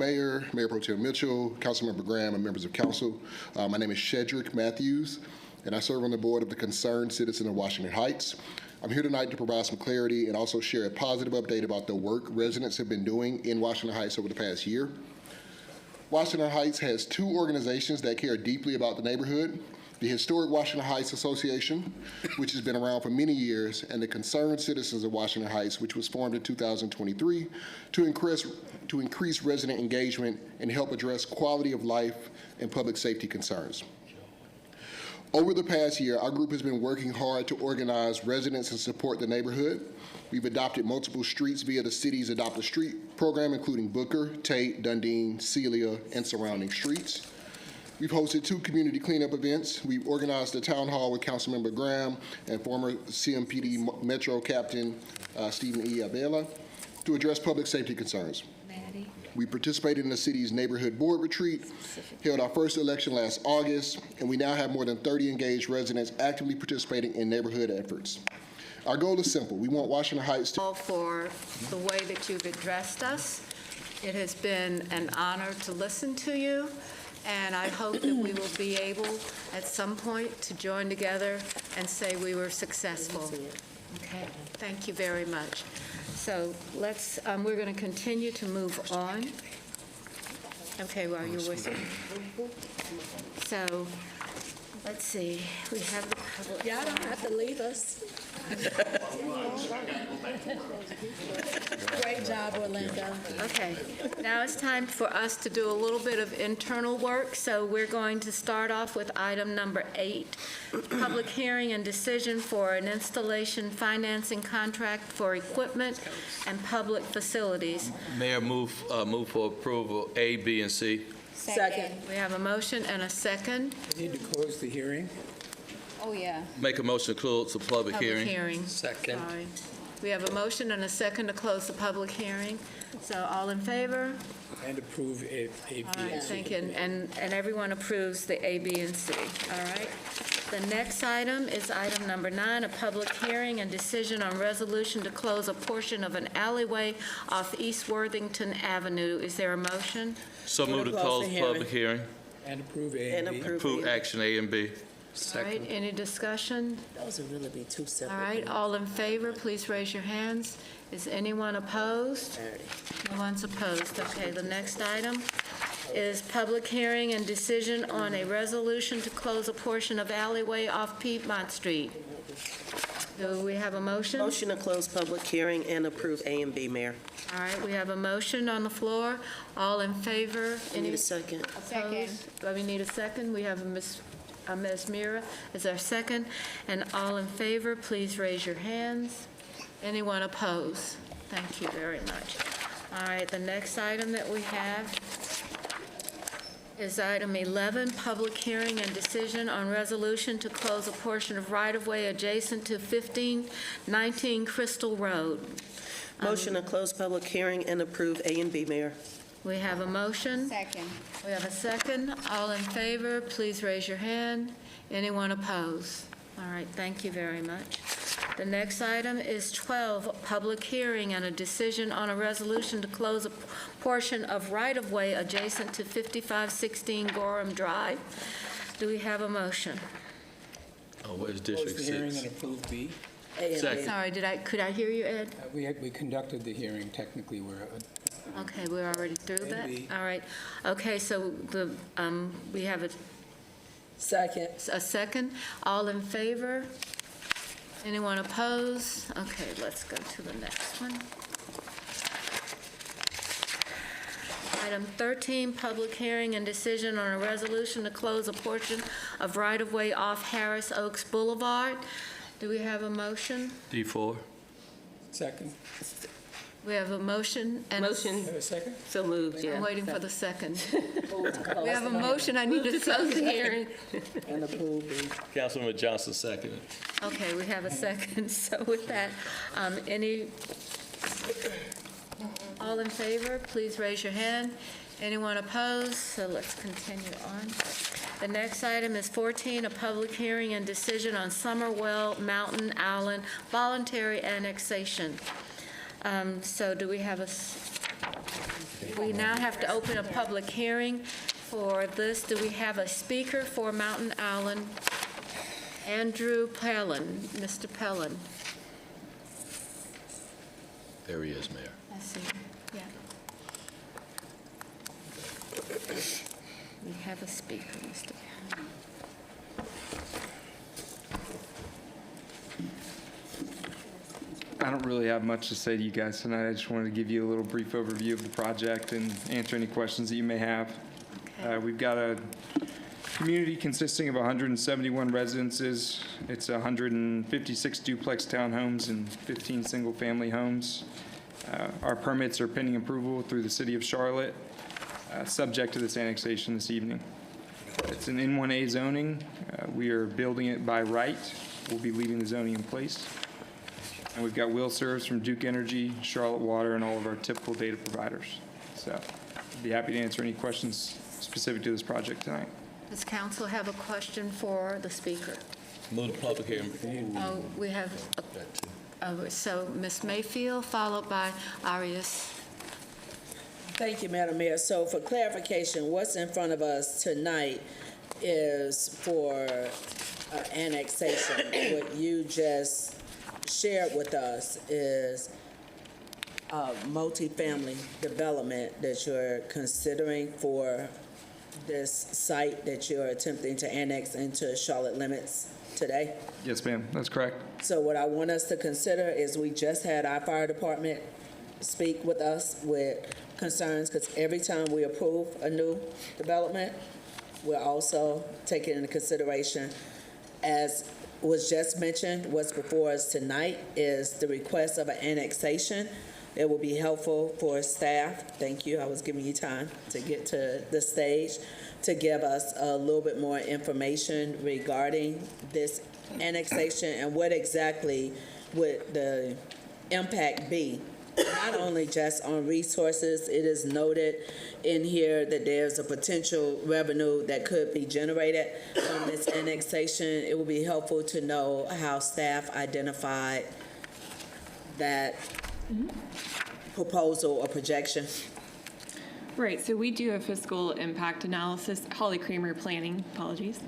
Mayor, Mayor Pro Tem Mitchell, Councilmember Graham, and members of council. My name is Shedrick Matthews, and I serve on the board of the Concerned Citizen of Washington Heights. I'm here tonight to provide some clarity and also share a positive update about the work residents have been doing in Washington Heights over the past year. Washington Heights has two organizations that care deeply about the neighborhood: the Historic Washington Heights Association, which has been around for many years, and the Concerned Citizens of Washington Heights, which was formed in 2023 to increase resident engagement and help address quality of life and public safety concerns. Over the past year, our group has been working hard to organize residents and support the neighborhood. We've adopted multiple streets via the city's Adopt a Street program, including Booker, Tate, Dundee, Celia, and surrounding streets. We've hosted 2 community cleanup events. We've organized a town hall with Councilmember Graham and former CMPD Metro Captain Stephen E. Abela to address public safety concerns. We participated in the city's neighborhood board retreat, held our first election last August, and we now have more than 30 engaged residents actively participating in neighborhood efforts. Our goal is simple. We want Washington Heights to... For the way that you've addressed us. It has been an honor to listen to you, and I hope that we will be able at some point to join together and say we were successful. Okay, thank you very much. So let's, we're going to continue to move on. Okay, while you're whistling. So, let's see, we have the public. Y'all don't have to leave us. Great job, Orlando. Okay, now it's time for us to do a little bit of internal work, so we're going to start off with item number 8, public hearing and decision for an installation financing contract for equipment and public facilities. Mayor, move for approval A, B, and C. Second. We have a motion and a second. We need to close the hearing. Oh, yeah. Make a motion to close the public hearing. Public hearing. Second. Sorry. We have a motion and a second to close the public hearing. So all in favor? And approve A, B, All right, and C. thank you. And everyone approves the A, B, and C. All right. The next item is item number 9, a public hearing and decision on resolution to close a portion of an alleyway off East Worthington Avenue. Is there a motion? So move to close the public hearing. And approve A and B. Approve action A and B. All right, any discussion? Those would really be 2 separate. All right, all in favor, please raise your hands. Is anyone opposed? No one's opposed. Okay, the next item is public hearing and decision on a resolution to close a portion of alleyway off Piedmont Street. Do we have a motion? Motion to close public hearing and approve A and B, Mayor. All right, we have a motion on the floor. All in favor? We need a second. Opposed? Do we need a second? We have a Ms. Mira is our second. And all in favor, please raise your hands. Anyone opposed? Thank you very much. All right, the next item that we have is item 11, public hearing and decision on resolution to close a portion of right-of-way adjacent to 1519 Crystal Road. Motion to close public hearing and approve A and B, Mayor. We have a motion. Second. We have a second. All in favor, please raise your hand. Anyone opposed? All right, thank you very much. The next item is 12, public hearing and a decision on a resolution to close a portion of right-of-way adjacent to 5516 Gorham Drive. Do we have a motion? Oh, where's District Close the hearing 6? and approve B. Second. Sorry, could I hear you, Ed? We conducted the hearing. Technically, Okay, we're already through that? Maybe. All right. Okay, so we have Second. a second. All in favor? Anyone opposed? Okay, let's go to the next one. Item 13, public hearing and decision on a resolution to close a portion of right-of-way off Harris Oaks Boulevard. Do we have a motion? D4. second. We have a motion and Motion. Have a second? So moved, I'm waiting for the second. We have a motion, I need to close the hearing. And approve B. Councilman Johnson, second. Okay, we have a second. So with that, all in favor, please raise your hand. Anyone opposed? So let's continue on. The next item is 14, a public hearing and decision on Summerwell Mountain Island voluntary annexation. So do we have We now have to open a public hearing for this. Do we have a speaker for Mountain Island? Andrew Pellin. Mr. Pellin. There he is, Mayor. I see. Yeah. We have a speaker, Mr. Pellin. I don't really have much to say to you guys tonight. I just wanted to give you a little brief overview of the project and answer any questions that you may have. We've got a community consisting of 171 residences. It's 156 duplex townhomes and 15 single-family homes. Our permits are pending approval through the City of Charlotte, subject to this annexation this evening. It's an N1A zoning. We are building it by right. We'll be leaving the zoning in place. And we've got will serves from Duke Energy, Charlotte Water, and all of our typical data providers. So I'd be happy to answer any questions specific to this project tonight. Does council have a question for the speaker? Move the public hearing. Oh, we have, so Ms. Mayfield, followed by Arias. Thank you, Madam Mayor. So for clarification, what's in front of us tonight is for annexation. What you just shared with us is multifamily development that you're considering for this site that you're attempting to annex into Charlotte limits today? Yes, ma'am. That's correct. So what I want us to consider is we just had our fire department speak with us with concerns, because every time we approve a new development, we're also taking into consideration, as was just mentioned, what's before us tonight is the request of an annexation. It will be helpful for staff, thank you, I was giving you time to get to the stage, to give us a little bit more information regarding this annexation and what exactly would the impact be. Not only just on resources, it is noted in here that there's a potential revenue that could be generated from this annexation. It will be helpful to know how staff identified that proposal or projection. Right, so we do a fiscal impact analysis, Holly Kramer Planning, apologies.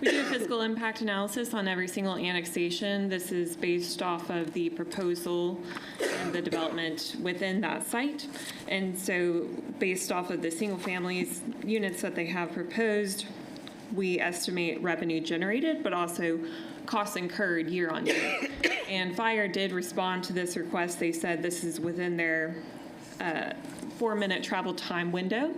We do a fiscal impact analysis on every single annexation. This is based off of the proposal and the development within that site. And so based off of the single families units that they have proposed, we estimate revenue generated, but also costs incurred year on year. And Fire did respond to this request. They said this is within their 4-minute travel time window,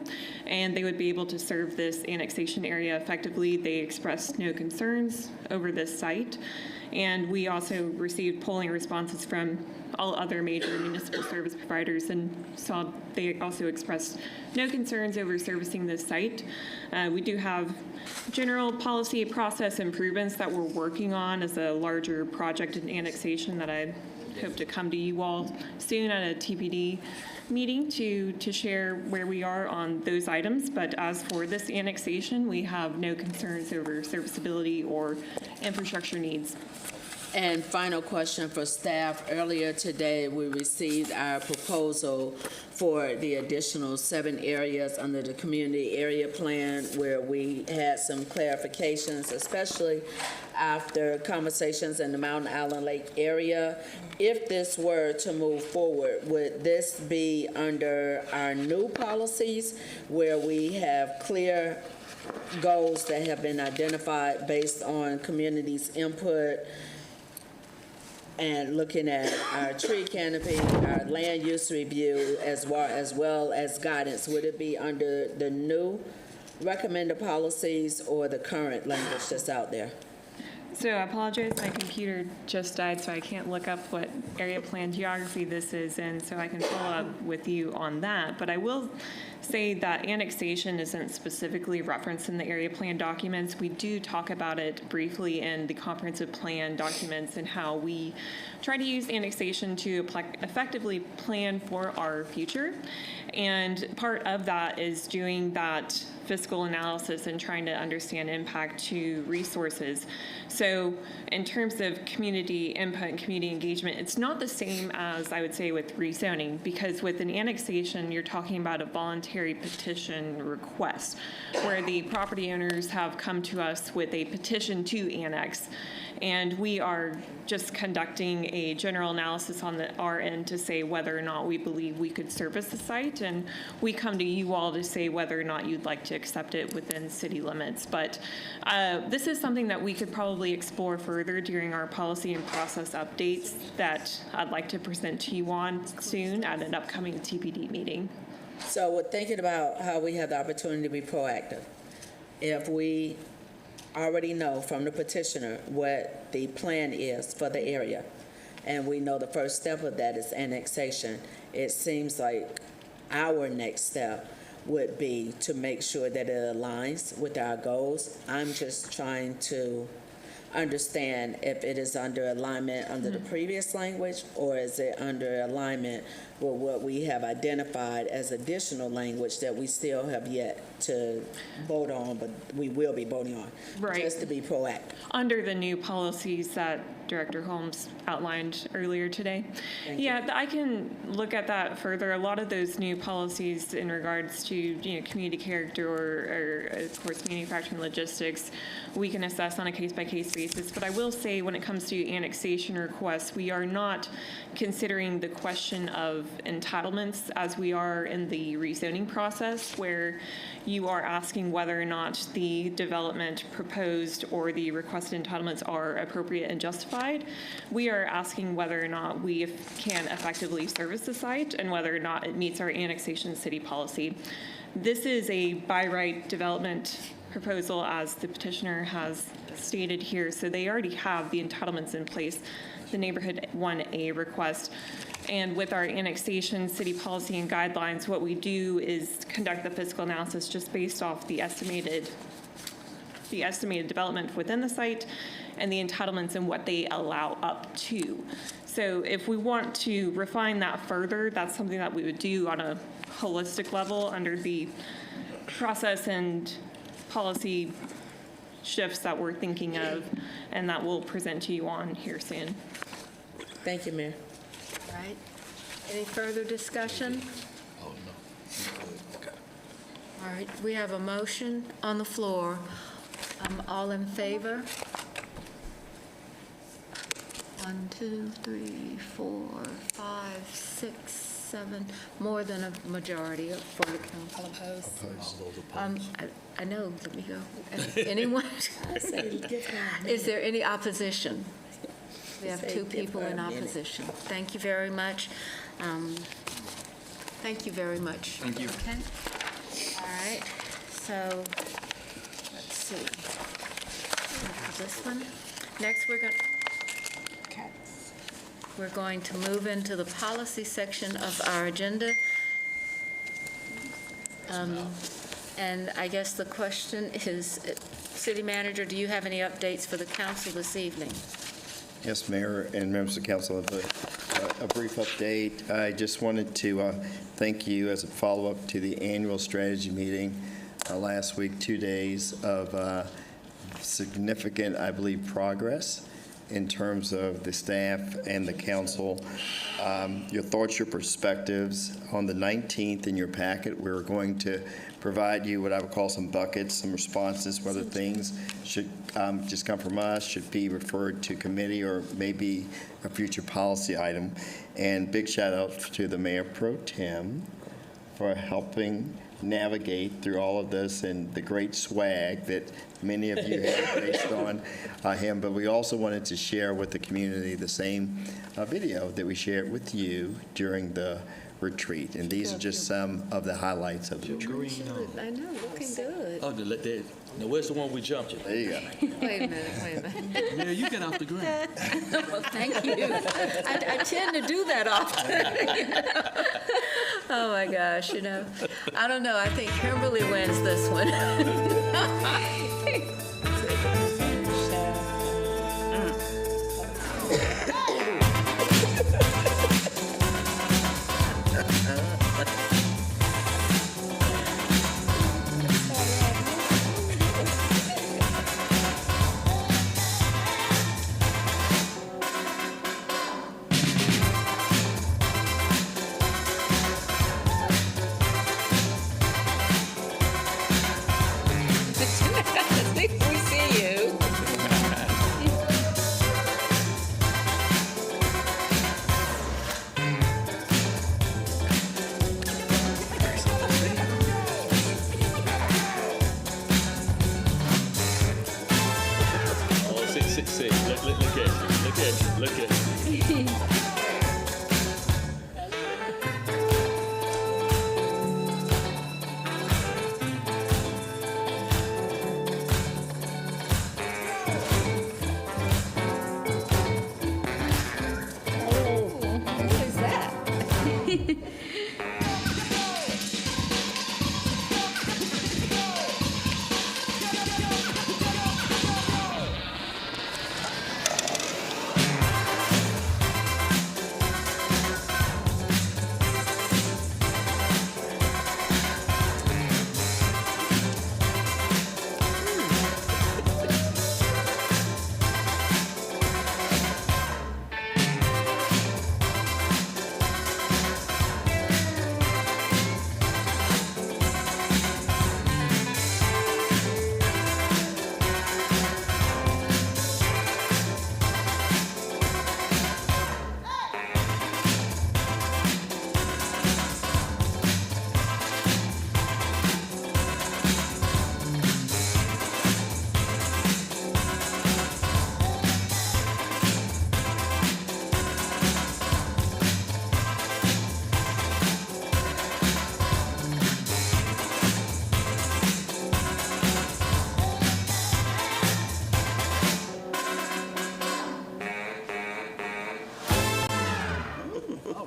and they would be able to serve this annexation area effectively. They expressed no concerns over this site. And we also received polling responses from all other major municipal service providers, and saw they also expressed no concerns over servicing this site. We do have general policy process improvements that we're working on as a larger project and annexation that I hope to come to you all soon at a TPD meeting to share where we are on those items. But as for this annexation, we have no concerns over serviceability or infrastructure needs. And final question for staff. Earlier today, we received our proposal for the additional 7 areas under the community area plan, where we had some clarifications, especially after conversations in the Mountain Island Lake area. If this were to move forward, would this be under our new policies where we have clear goals that have been identified based on community's input, and looking at our tree canopy, our land use review, as well as guidance? Would it be under the new recommended policies or the current language that's out there? So I apologize, my computer just died, so I can't look up what area plan geography this is in, so I can follow up with you on that. But I will say that annexation isn't specifically referenced in the area plan documents. We do talk about it briefly in the comprehensive plan documents and how we try to use annexation to effectively plan for our future. And part of that is doing that fiscal analysis and trying to understand impact to resources. So in terms of community input and community engagement, it's not the same as I would say with rezoning, because with an annexation, you're talking about a voluntary petition request where the property owners have come to us with a petition to annex. And we are just conducting a general analysis on our end to say whether or not we believe we could service the site. And we come to you all to say whether or not you'd like to accept it within city limits. But this is something that we could probably explore further during our policy and process updates that I'd like to present to you on soon at an upcoming TPD meeting. So we're thinking about how we have the opportunity to be proactive. If we already know from the petitioner what the plan is for the area, and we know the first step of that is annexation, it seems like our next step would be to make sure that it aligns with our goals. I'm just trying to understand if it is under alignment under the previous language, or is it under alignment with what we have identified as additional language that we still have yet to vote on, but we will be voting on, Right. just to be proactive. Under the new policies that Director Holmes outlined earlier today. Yeah, I can look at that further. A lot of those new policies in regards to, community character or of course, manufacturing logistics, we can assess on a case-by-case basis. But I will say when it comes to annexation requests, we are not considering the question of entitlements as we are in the rezoning process, where you are asking whether or not the development proposed or the requested entitlements are appropriate and justified. We are asking whether or not we can effectively service the site and whether or not it meets our annexation city policy. This is a by right development proposal, as the petitioner has stated here, so they already have the entitlements in place, the neighborhood 1A request. And with our annexation city policy and guidelines, what we do is conduct the fiscal analysis just based off the estimated development within the site and the entitlements and what they allow up to. So if we want to refine that further, that's something that we would do on a holistic level under the process and policy shifts that we're thinking of, and that we'll present to you on here soon. Thank you, Mayor. All right. Any further discussion? All right, we have a motion on the floor. All in favor? 1, 2, 3, 4, 5, 6, 7, more than a majority for the council. Opposed. I know, let me go. Anyone? Is there any opposition? We have 2 people in opposition. Thank you very much. Thank you very much. Thank you. Okay. All right, so, let's see. This one. Next, we're going to move into the policy section of our agenda. And I guess the question is, City Manager, do you have any updates for the council this evening? Yes, Mayor and members of the council, a brief update. I just wanted to thank you as a follow-up to the annual strategy meeting last week, 2 days of significant, I believe, progress in terms of the staff and the council. Your thoughts, your perspectives. On the 19th in your packet, we're going to provide you what I would call some buckets, some responses, whether things should just come from us, should be referred to committee, or maybe a future policy item. And big shout out to the Mayor Pro Tem for helping navigate through all of this and the great swag that many of you have based on him. But we also wanted to share with the community the same video that we shared with you during the retreat. And these are just some of the highlights of the retreat. I know, looking good. Oh, now where's the one we jumped in? There you go. Wait a minute. Yeah, you get off the ground. Well, thank you. I tend to do that often. Oh, my gosh, I don't know. I think Kimberly wins this one.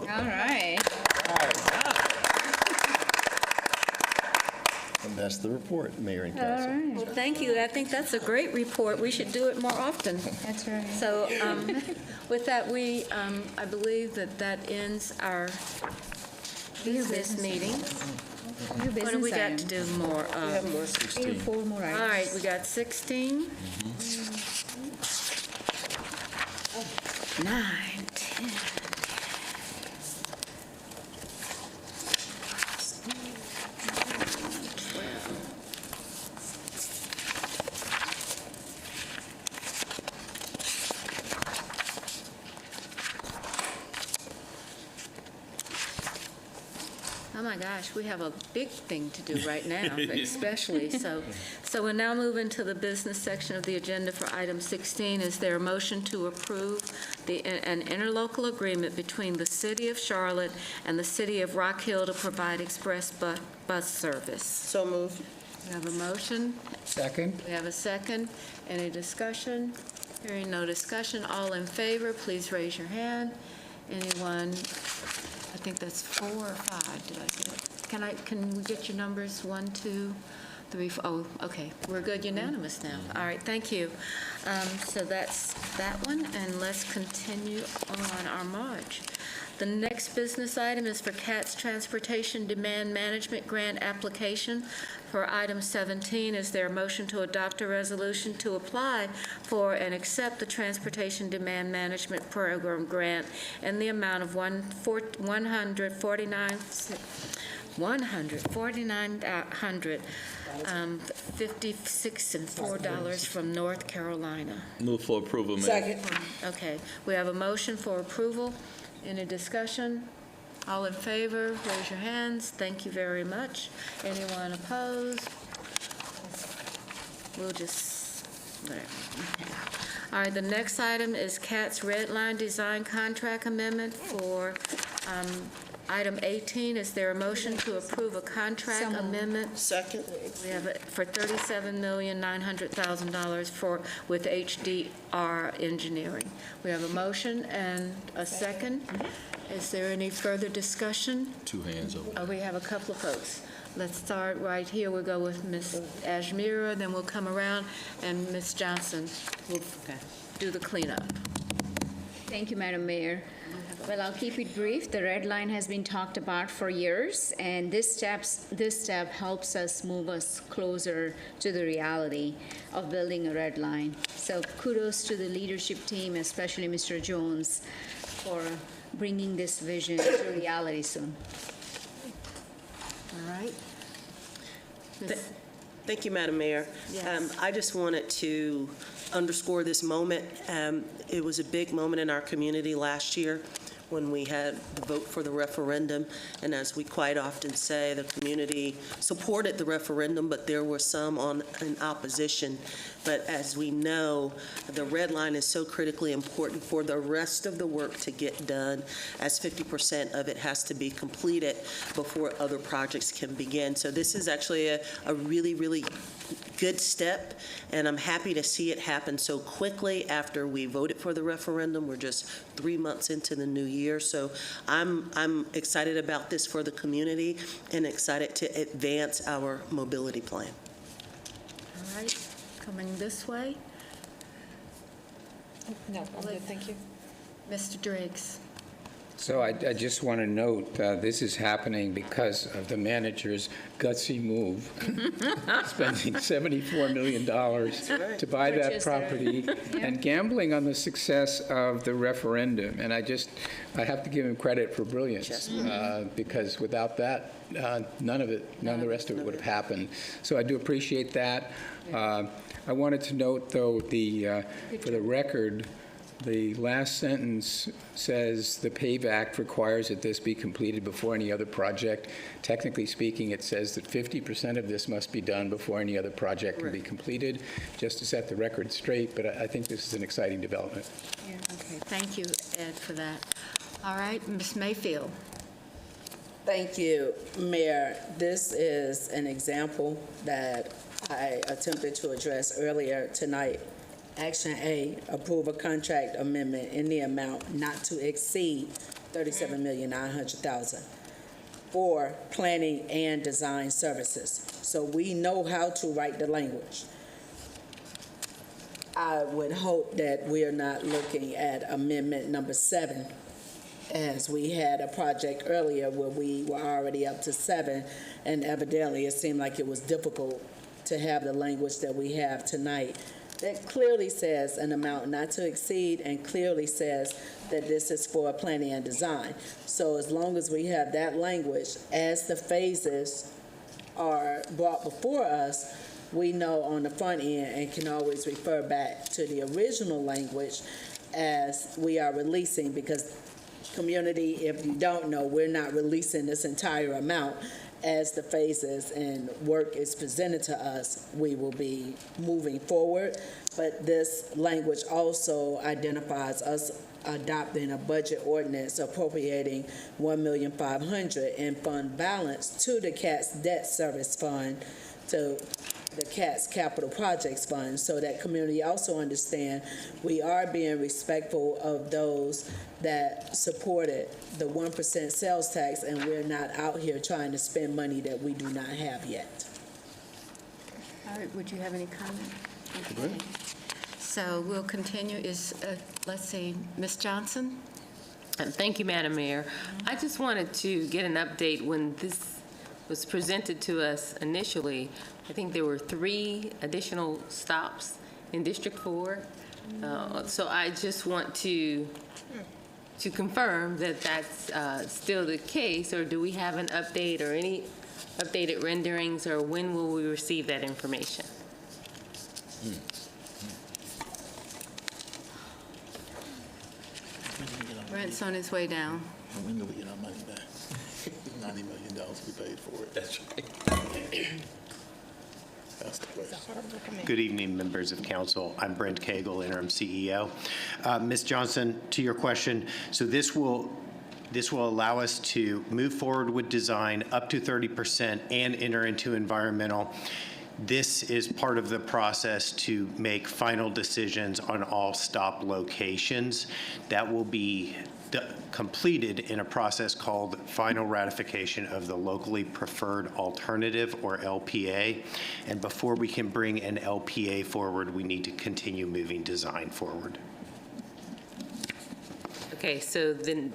All right. And that's the report, Mayor and All Council. right, well, thank you. I think that's a great report. We should do it more often. That's right. So with that, I believe that ends our business meeting. What do we got to do more of? We have more. 3 or 4 more items. All right, we got 16. 9, 10. Oh my gosh, we have a big thing to do right now, especially. So we're now moving to the business section of the agenda for item 16. Is there a motion to approve an interlocal agreement between the City of Charlotte and the City of Rock Hill to provide express bus service? So moved. We have a motion. Second? We have a second. Any discussion? Hearing no discussion, all in favor, please raise your hand. Anyone? I think that's 4 or 5, did I get it? Can we get your numbers, 1, 2, 3, 4? Oh, okay, we're good, unanimous now. All right, thank you. So that's that one, and let's continue on our march. The next business item is for CATS Transportation Demand Management Grant Application. For item 17, is there a motion to adopt a resolution to apply for and accept the Transportation Demand Management Program grant in the amount of $149,56 from North Carolina? Move for approval, Mayor. Second. Okay, we have a motion for approval. Any discussion? All in favor, raise your hands. Thank you very much. Anyone opposed? We'll just, there. All right, the next item is CATS Red Line Design Contract Amendment for item 18. Is there a motion to approve a contract amendment? Second. We have it for $37,900,000 with HDR Engineering. We have a motion and a second. Is there any further discussion? 2 hands over. Oh, we have a couple of folks. Let's start right here. We'll go with Ms. Ashmira, then we'll come around, and Ms. Johnson will do the cleanup. Thank you, Madam Mayor. Well, I'll keep it brief. The red line has been talked about for years, and this step helps us move us closer to the reality of building a red line. So kudos to the leadership team, especially Mr. Jones, for bringing this vision to reality soon. All right. Thank you, Madam Mayor. Yes. I just wanted to underscore this moment. It was a big moment in our community last year when we had the vote for the referendum. And as we quite often say, the community supported the referendum, but there were some in opposition. But as we know, the red line is so critically important for the rest of the work to get done, as 50% of it has to be completed before other projects can begin. So this is actually a really, really good step, and I'm happy to see it happen so quickly after we voted for the referendum. We're just 3 months into the new year, so I'm excited about this for the community and excited to advance our mobility plan. All right. Coming this way. No, I'm good, thank you. Mr. Driggs. So I just want to note, this is happening because of the manager's gutsy move, spending $74 million to buy that Purchase property and gambling on the success of the referendum. And I have to give him credit for brilliance, because without that, none of the rest of it would have happened. So I do appreciate that. I wanted to note, though, for the record, the last sentence says the PAVE Act requires that this be completed before any other project. Technically speaking, it says that 50% of this must be done before any other project can be completed, just to set the record straight. But I think this is an exciting development. Yeah, okay. Thank you, Ed, for that. All right, Ms. Mayfield. Thank you, Mayor. This is an example that I attempted to address earlier tonight. Action A, approve a contract amendment in the amount not to exceed $37,900,000 for planning and design services. So we know how to write the language. I would hope that we are not looking at amendment number 7, as we had a project earlier where we were already up to 7, and evidently it seemed like it was difficult to have the language that we have tonight that clearly says an amount not to exceed and clearly says that this is for planning and design. So as long as we have that language, as the phases are brought before us, we know on the front end and can always refer back to the original language as we are releasing, because community, if you don't know, we're not releasing this entire amount. As the phases and work is presented to us, we will be moving forward. But this language also identifies us adopting a budget ordinance appropriating $1,500,000 in fund balance to the CATS Debt Service Fund, to the CATS Capital Projects Fund, so that community also understand we are being respectful of those that supported the 1% sales tax, and we're not out here trying to spend money that we do not have yet. All right, would you have any comment? Okay. So we'll continue. Let's see, Ms. Johnson? Thank you, Madam Mayor. I just wanted to get an update. When this was presented to us initially, I think there were 3 additional stops in District 4. So I just want to confirm that that's still the case, or do we have an update or any updated renderings, or when will we receive that information? Brent's on his way down. When do we get our money back? $90 million we paid for it. That's right. That's the place. Good evening, members of council. I'm Brent Cagle, interim CEO. Ms. Johnson, to your question, so this will allow us to move forward with design up to 30% and enter into environmental. This is part of the process to make final decisions on all stop locations. That will be completed in a process called final ratification of the locally preferred alternative, or LPA. And before we can bring an LPA forward, we need to continue moving design forward. Okay, so then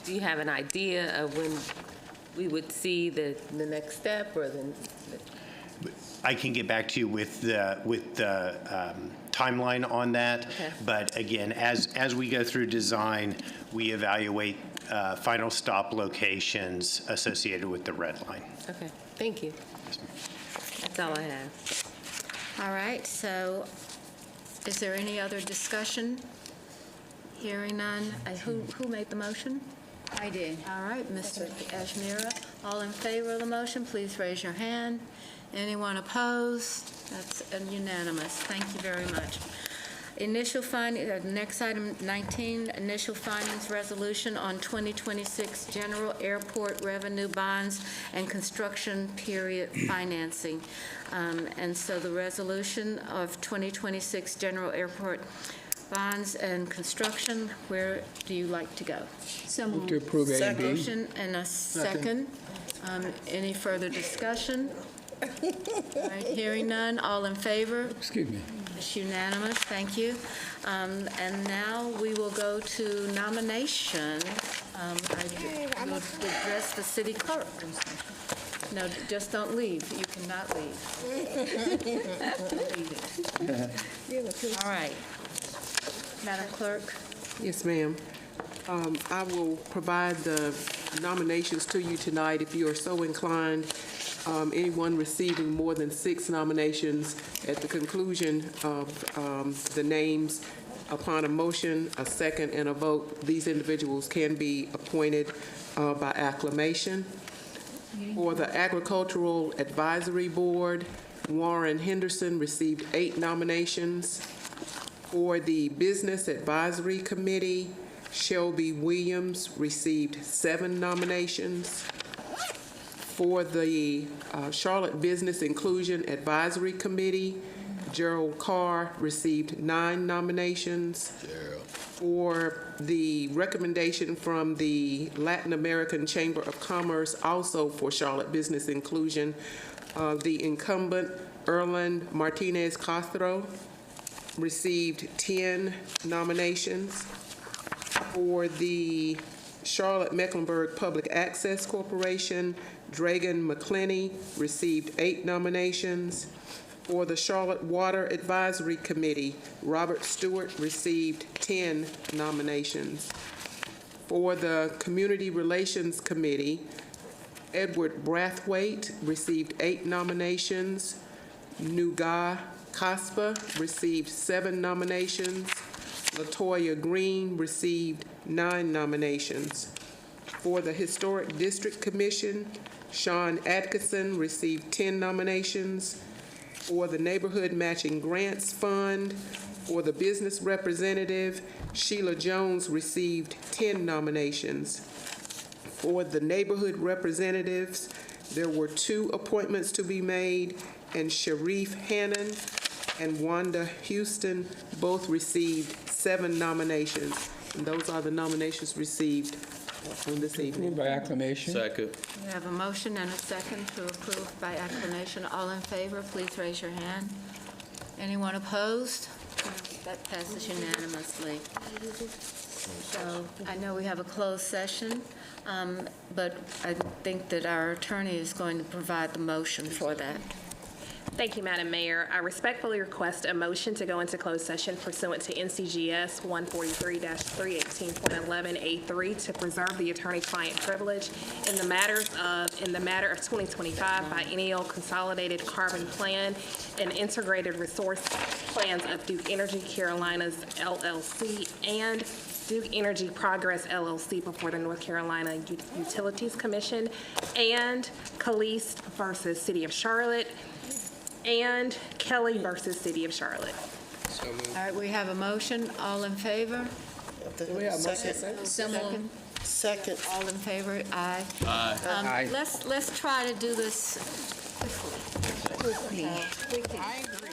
do you have an idea of when we would see the next step, or the I can get back to you with the timeline on that. Okay. But again, as we go through design, we evaluate final stop locations associated with the red line. Okay, thank you. That's all I have. All right, so is there any other discussion? Hearing none. Who made the motion? I did. All right, Mr. Ashmira. All in favor of the motion, please raise your hand. Anyone opposed? That's unanimous. Thank you very much. Initial finding, next item 19, initial findings resolution on 2026 general airport revenue bonds and construction period financing. And so the resolution of 2026 general airport bonds and construction, where do you like to go? So Move to approve A and B. Motion and a second. Any further discussion? All right, hearing none, all in favor? Excuse me. It's unanimous, thank you. And now we will go to nomination. I will address the city clerk. No, just don't leave, you cannot leave. All right. Madam Clerk? Yes, ma'am. I will provide the nominations to you tonight if you are so inclined. Anyone receiving more than 6 nominations at the conclusion of the names, upon a motion, a second, and a vote, these individuals can be appointed by acclamation. For the Agricultural Advisory Board, Warren Henderson received 8 nominations. For the Business Advisory Committee, Shelby Williams received 7 nominations. For the Charlotte Business Inclusion Advisory Committee, Gerald Carr received 9 nominations. For the recommendation from the Latin American Chamber of Commerce, also for Charlotte Business Inclusion, the incumbent Erland Martinez Castro received 10 nominations. For the Charlotte Mecklenburg Public Access Corporation, Dragan McClenny received 8 nominations. For the Charlotte Water Advisory Committee, Robert Stewart received 10 nominations. For the Community Relations Committee, Edward Brathwaite received 8 nominations. Nuga Kaspa received 7 nominations. Latoya Green received 9 nominations. For the Historic District Commission, Sean Atkinson received 10 nominations. For the Neighborhood Matching Grants Fund, for the Business Representative, Sheila Jones received 10 nominations. For the Neighborhood Representatives, there were 2 appointments to be made, and Sharif Hannon and Wanda Houston both received 7 nominations. And those are the nominations received on this evening. Approved by acclamation. Second. We have a motion and a second to approve by acclamation. All in favor, please raise your hand. Anyone opposed? That passes unanimously. So I know we have a closed session, but I think that our attorney is going to provide the motion for that. Thank you, Madam Mayor. I respectfully request a motion to go into closed session pursuant to NCGS 143-318.11A3 to preserve the attorney-client privilege in the matter of 2025 biennial consolidated carbon plan and integrated resource plans of Duke Energy Carolinas LLC and Duke Energy Progress LLC before the North Carolina Utilities Commission, and Caliste versus City of Charlotte, and Kelly versus City of Charlotte. All right, we have a motion. All in favor? Second. Second. All in favor? Aye. Aye. Let's try to do this quickly. I agree.